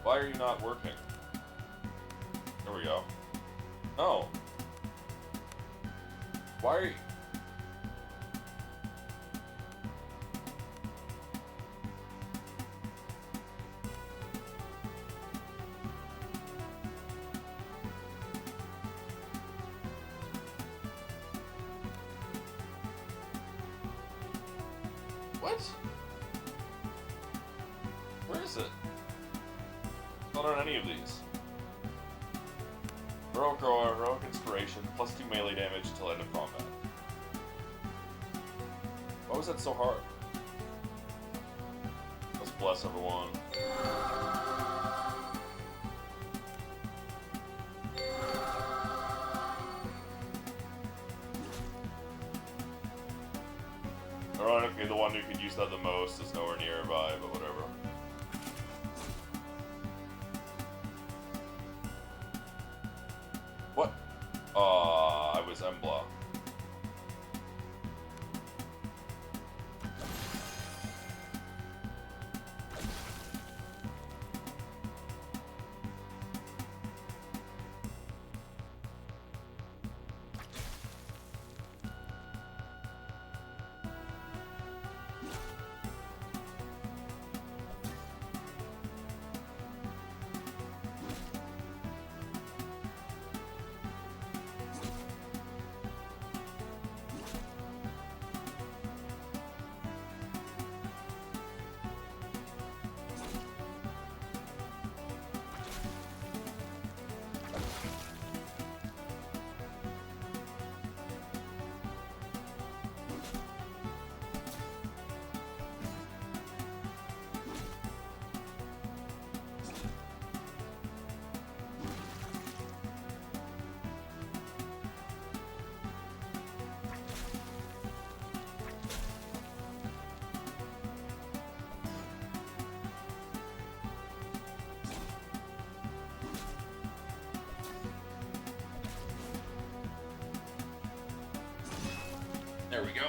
Why are you not working? There we go. No. Why are you... What? Where is it? Not on any of these. Heroic Roar, Heroic Inspiration, plus 2 melee damage until end of combat. Why was that so hard? Let's bless everyone. Ironically, the one who could use that the most is nowhere nearby, but whatever. What? I was Embla. There we go.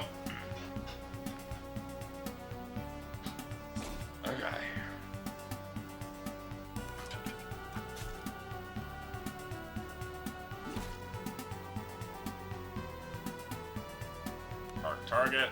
Okay. Our target.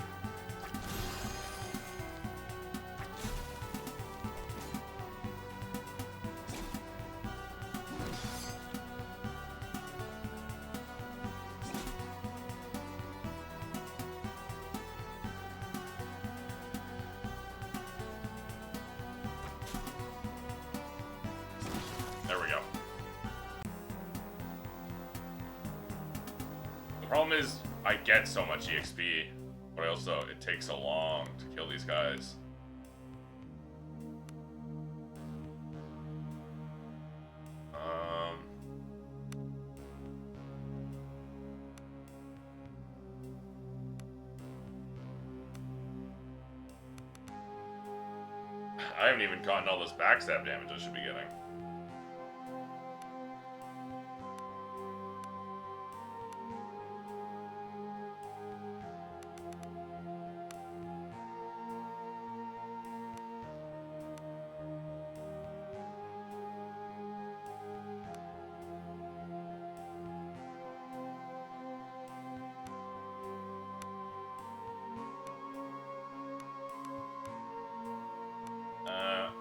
problem is, I get so much EXP, but also, it takes so long to kill these guys. I haven't even gotten all this backstab damage I should be getting.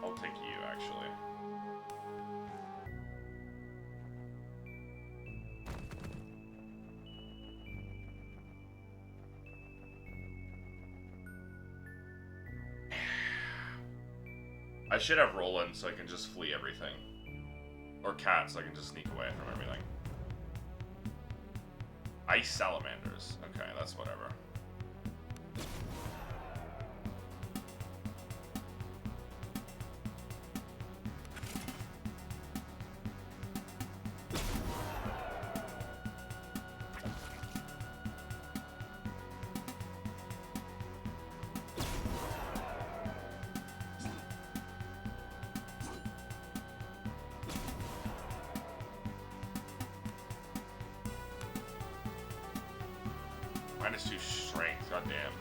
I'll take you, actually. I should have Roland so I can just flee everything. Or Cat so I can just sneak away from everything. Ice salamanders. Okay, that's whatever. -2 strength, goddamn.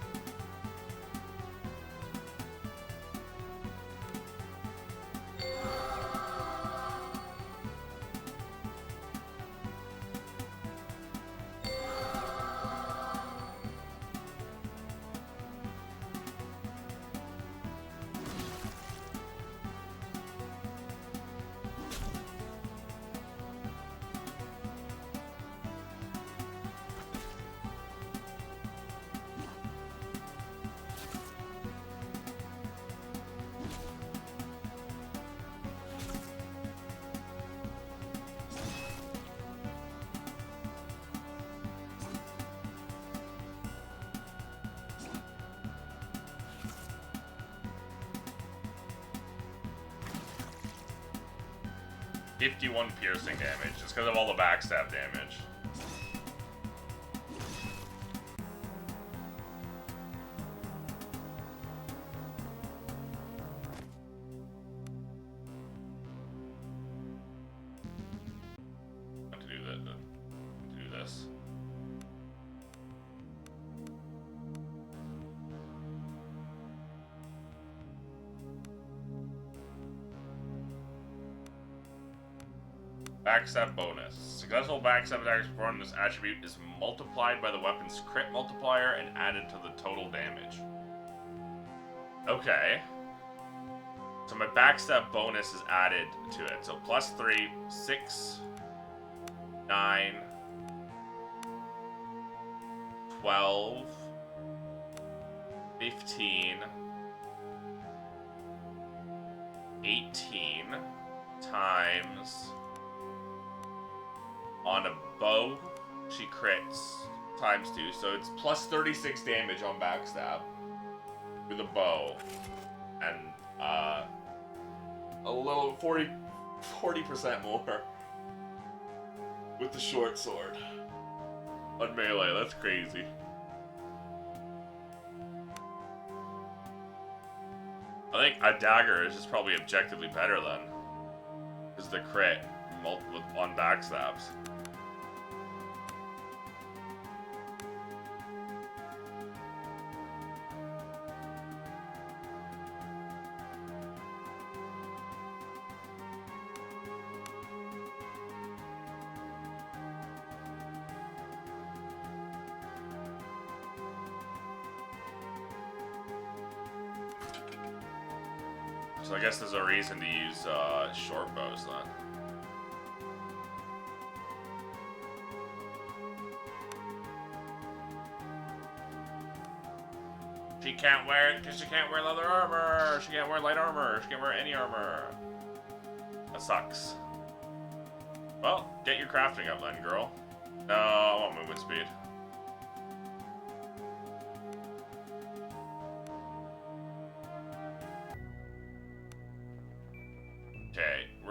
$51 piercing damage, just because of all the backstab damage. To do this. Backstab bonus. Successful backstab attacks performed this attribute is multiplied by the weapon's crit multiplier and added to the total damage. Okay. So my backstab bonus is added to it. So +3, 6, 9, 12, 15, 18 times... On a bow, she crits ×2, so it's +36 damage on backstab with a bow, and a little 40% more with the short sword on melee. That's crazy. I think a dagger is just probably objectively better then, because the crit on backstabs. So I guess there's a reason to use short bows then. She can't wear it because she can't wear leather armor. She can't wear light armor. She can't wear any armor. That sucks. Well, get your crafting up then, girl. No, I want movement speed.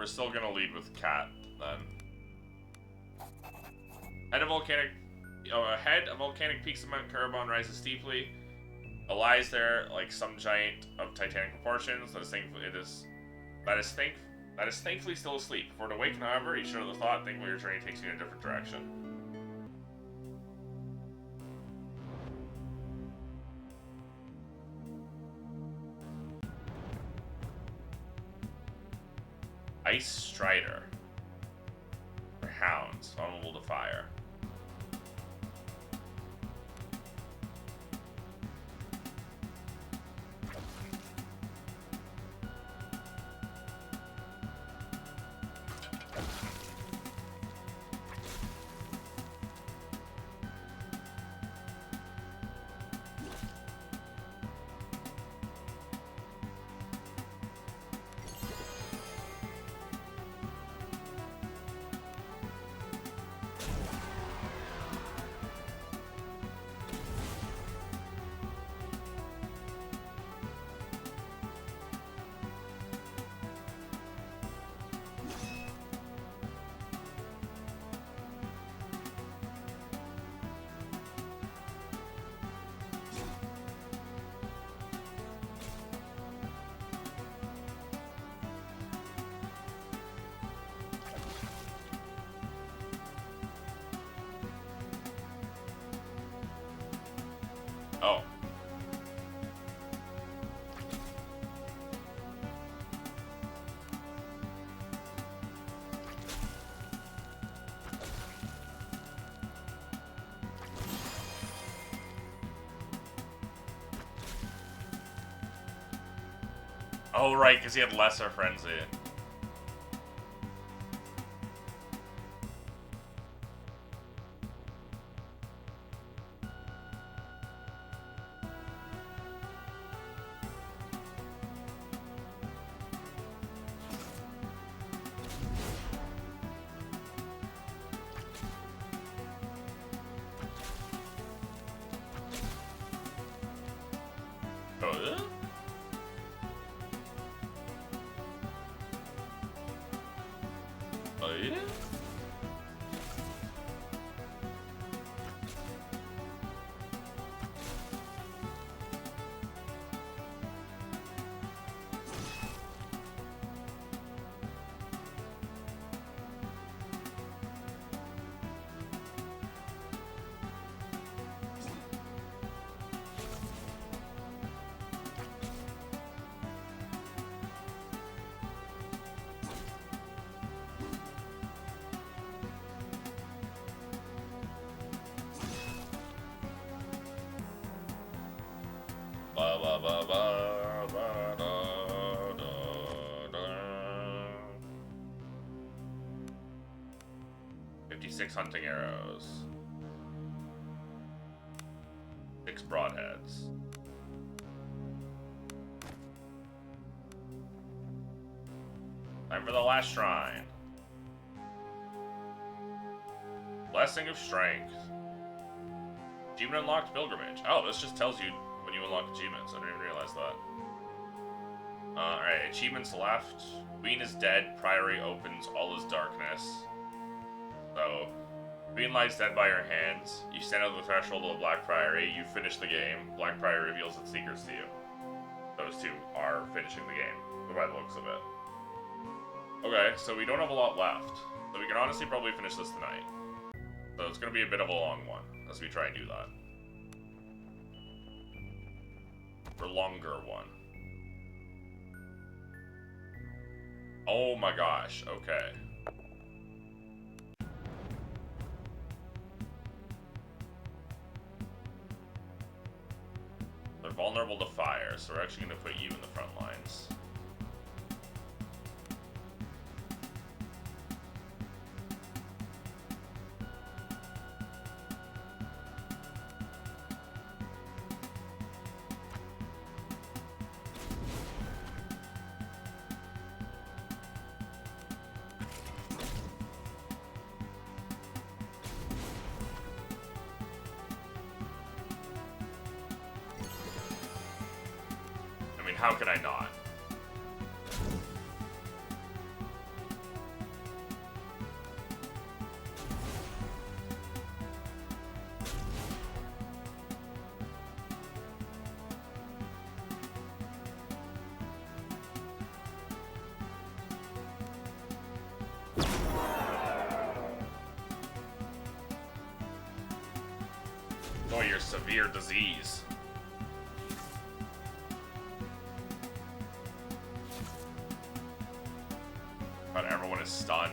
still gonna lead with Cat, then. Head of volcanic peaks of Mount Carbon rises steeply. It lies there like some giant of titanic proportions. That is thankfully still asleep. Before it awaken, however, you shudder the thought, thankfully your journey takes you in a different direction. Ice Strider. For hounds, vulnerable to fire. Oh. Oh, right, because he had lesser frenzy. Oh, yeah? Ba, ba, ba, ba, ba, da, da, da. 56 hunting arrows. 6 broadheads. Time for the last shrine. Blessing of Strength. Achievement unlocked pilgrimage. Oh, this just tells you when you unlock achievements. I didn't even realize that. Alright, achievements left. Queen is dead. Priory opens. All is darkness. So, Queen lies dead by her hands. You stand on the threshold of the Black Priory. You finish the game. Black Priory reveals its secrets to you. Those two are finishing the game, by the looks of it. Okay, so we don't have a lot left. So we can honestly probably finish this tonight. So it's going to be a bit of a long one as we try and do that. Or longer one. Oh my gosh, okay. They're vulnerable to fire, so we're actually going to put you in the front lines. How can I not? severe disease. But everyone is stunned.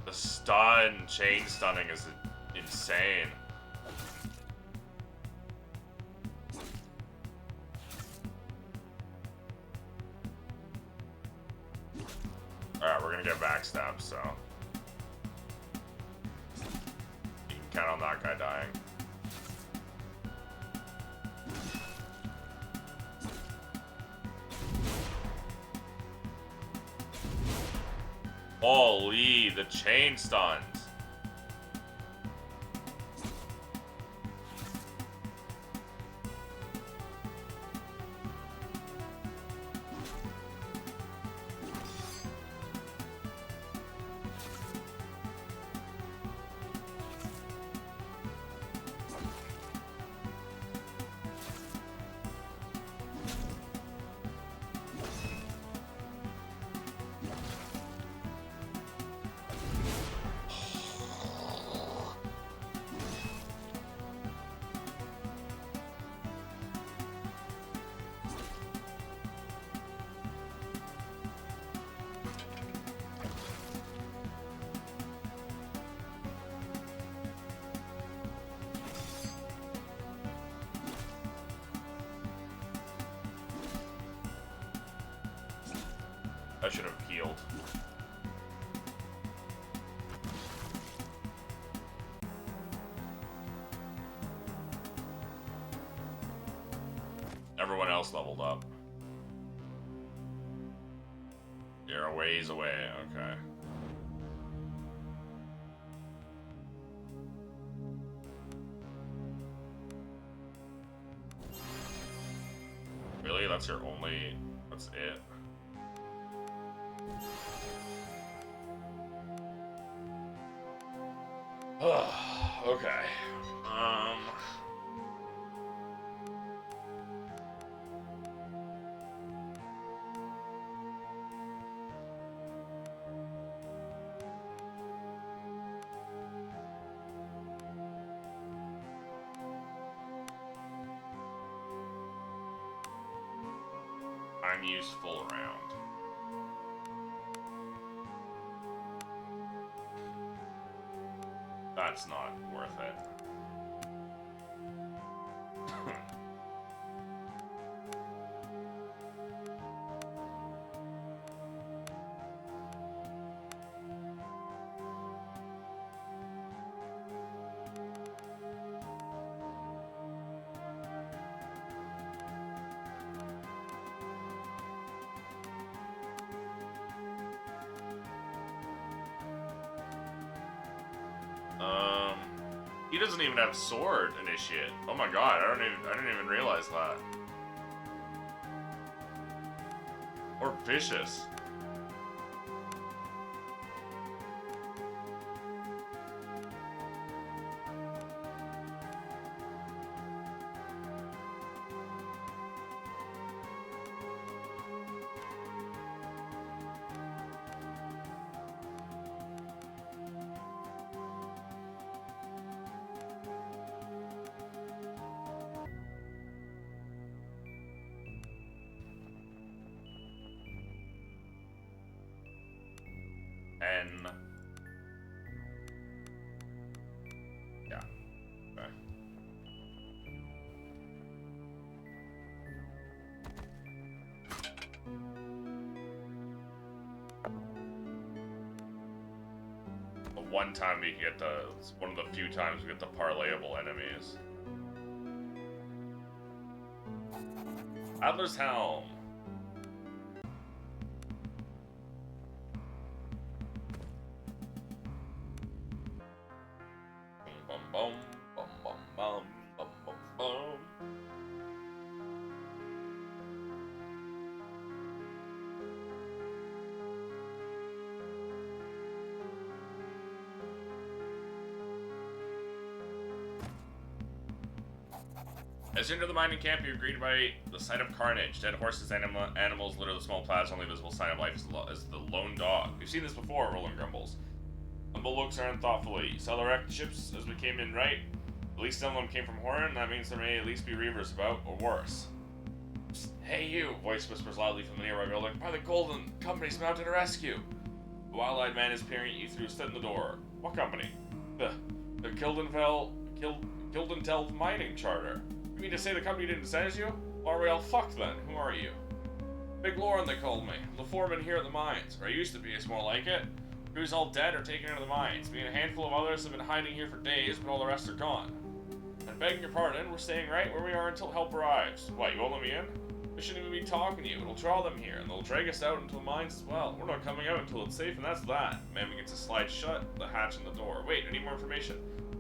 The chain stunning is insane. Alright, we're gonna get backstabbed, so you can count on that guy dying. Holy, the chain stuns. I should have healed. Everyone else leveled up. You're a ways away, okay. Really? That's your only... That's it? Okay. useful round. That's not worth it. He doesn't even have sword initiate. Oh my god, I didn't even realize that. Or vicious. N. Yeah. Okay. The one time we get it's one of the few times we get the parlayable enemies. Adler's Helm. Bum bum bum bum bum bum bum. As you enter the mining camp, you're greeted by the sight of carnage. Dead horses and animals litter the small plaza. Only visible sign of life is the lone dog. We've seen this before, Roland grumbles. Humble looks around thoughtfully. You saw the wrecked ships as we came in, right? At least some of them came from Horn. That means there may at least be reavers about, or worse. Psst, hey you! Voice whispers loudly from the nearby building. By the Golden Company's mounted a rescue. The wild-eyed man is peering at you through a slit in the door. What company? The Kildentel Mining Charter. You mean to say the company didn't send you? Well, are we all fucked then? Who are you? Big Lauren, they called me. I'm the foreman here at the mines. Or I used to be, it's more like it. Who's all dead or taken into the mines. Me and a handful of others have been hiding here for days, but all the rest are gone. And begging your pardon, we're staying right where we are until help arrives. What, you won't let me in? We shouldn't even be talking to you. It'll draw them here, and they'll drag us out into the mines as well. We're not coming out until it's safe, and that's that. Man begins to slide shut the hatch in the door. Wait, I need more information.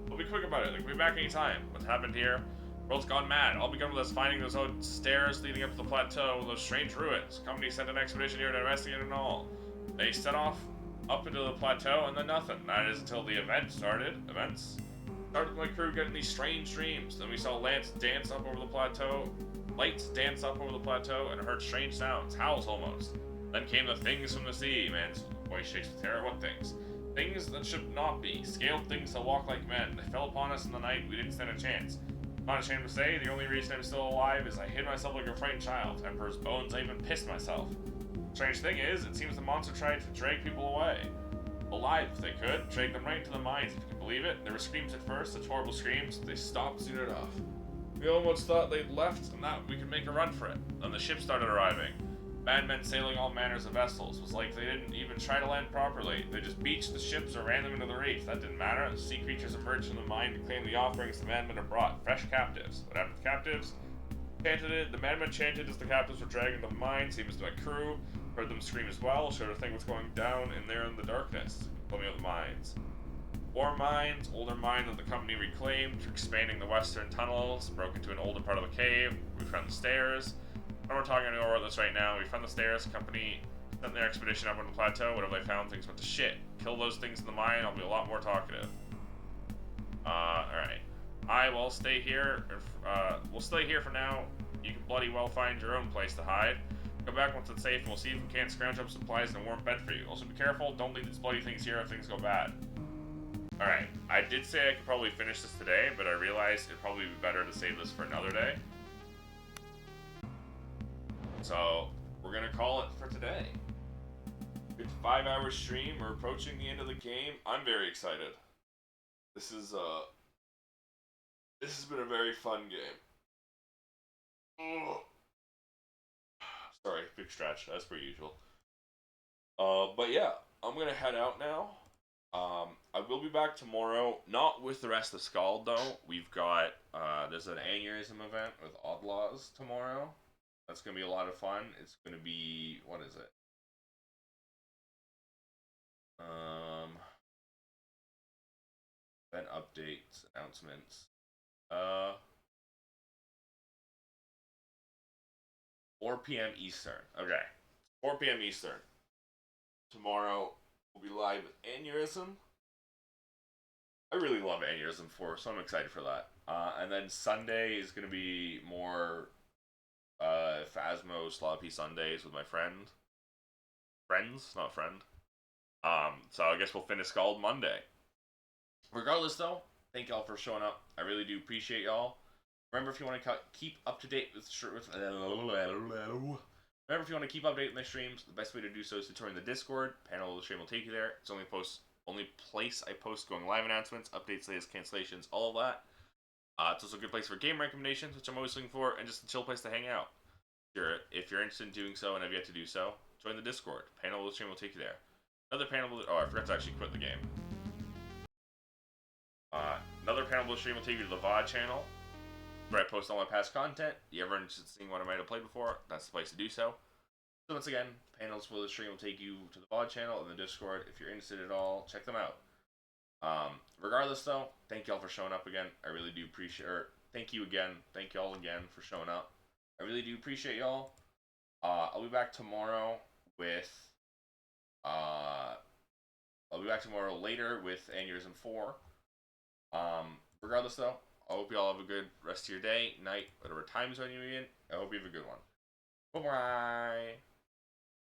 We'll be quick about it. We'll be back any time. What's happened here? World's gone mad. All begun with us finding those old stairs leading up to the plateau with those strange ruins. Company sent an expedition here to investigate it all. They set off up into the plateau and then nothing. That is until the events started with my crew getting these strange dreams. Then we saw lights dance up over the plateau, and heard strange sounds, howls almost. Then came the things from the sea. Man's voice shakes with terror. What things? Things that should not be. Scaled things that walk like men. They fell upon us in the night. We didn't stand a chance. Not ashamed to say, the only reason I'm still alive is I hid myself like a frightened child. Emperor's bones, I even pissed myself. Strange thing is, it seems the monster tried to drag people away. Alive if they could, drag them right into the mines, if you can believe it. There were screams at first, such horrible screams, they stopped soon enough. We almost thought they'd left and that we could make a run for it. Then the ships started arriving. Madmen sailing all manners of vessels. It was like they didn't even try to land properly. They just beached the ships or ran them into the reef. That didn't matter. The sea creatures emerged from the mine to claim the offerings the madmen had brought. Fresh captives. What happened to the captives? The madmen chanted as the captives were dragged into the mine. Seems to my crew heard them scream as well. Showed a thing what's going down in there in the darkness. Pulling out the mines. War mines, older mine that the company reclaimed, expanding the western tunnels, broke into an older part of the cave. We found the stairs. We're talking anymore about this right now. We found the stairs. Company sent their expedition up on the plateau. Whatever they found, things went to shit. Kill those things in the mine. I'll be a lot more talkative. Alright. I will stay here. We'll stay here for now. You can bloody well find your own place to hide. Go back once it's safe, and we'll see if we can't scrounge up supplies and a warm bed for you. Also, be careful. Don't leave these bloody things here if things go bad. Alright. I did say I could probably finish this today, but I realized it'd probably be better to save this for another day. So, we're we're gonna call it for today. It's a 5-hour stream. We're approaching the end of the game. I'm very excited. This has been a very fun game. Ugh. Sorry, big stretch as per usual. But yeah, I'm gonna head out now. I will be back tomorrow, not with the rest of Skald though. We've got there's an aneurysm event with Outlaws tomorrow. That's gonna be a lot of fun. It's gonna be, what is it? Event updates, announcements. 4 p.m. Eastern. Okay, 4 p.m. Eastern. Tomorrow we'll be live with Aneurysm. I really love Aneurysm 4, so I'm excited for that. And then Sunday is going to be more Phasmo Sloppy Sundays with my friend. Friends, not friend. So I guess we'll finish Skald Monday. Regardless, though, thank y'all for showing up. I really do appreciate y'all. Remember, if you want to keep up to date with Remember, if you want to keep up to date with my streams, the best way to do so is to join the Discord. Panel of the stream will take you there. It's only place I post going live announcements, updates, latest cancellations, all of that. It's also a good place for game recommendations, which I'm always looking for, and just a chill place to hang out. If you're interested in doing so and have yet to do so, join the Discord. Panel of the stream will take you there. Another panel. Oh, I forgot to actually quit the game. Another panel of the stream will take you to the VOD channel, where I post all my past content. You ever interested in seeing what I might have played before? That's the place to do so. So once again, panels for the stream will take you to the VOD channel and the Discord. If you're interested at all, check them out. Regardless, though, thank y'all for showing up again. I really do appreciate it. Thank you again. Thank y'all again for showing up. I really do appreciate y'all. I'll be back tomorrow with... I'll be back tomorrow later with Aneurysm 4. Regardless, though, I hope y'all have a good rest of your day, night, whatever time zone you're in. I hope you have a good one. Bye-bye.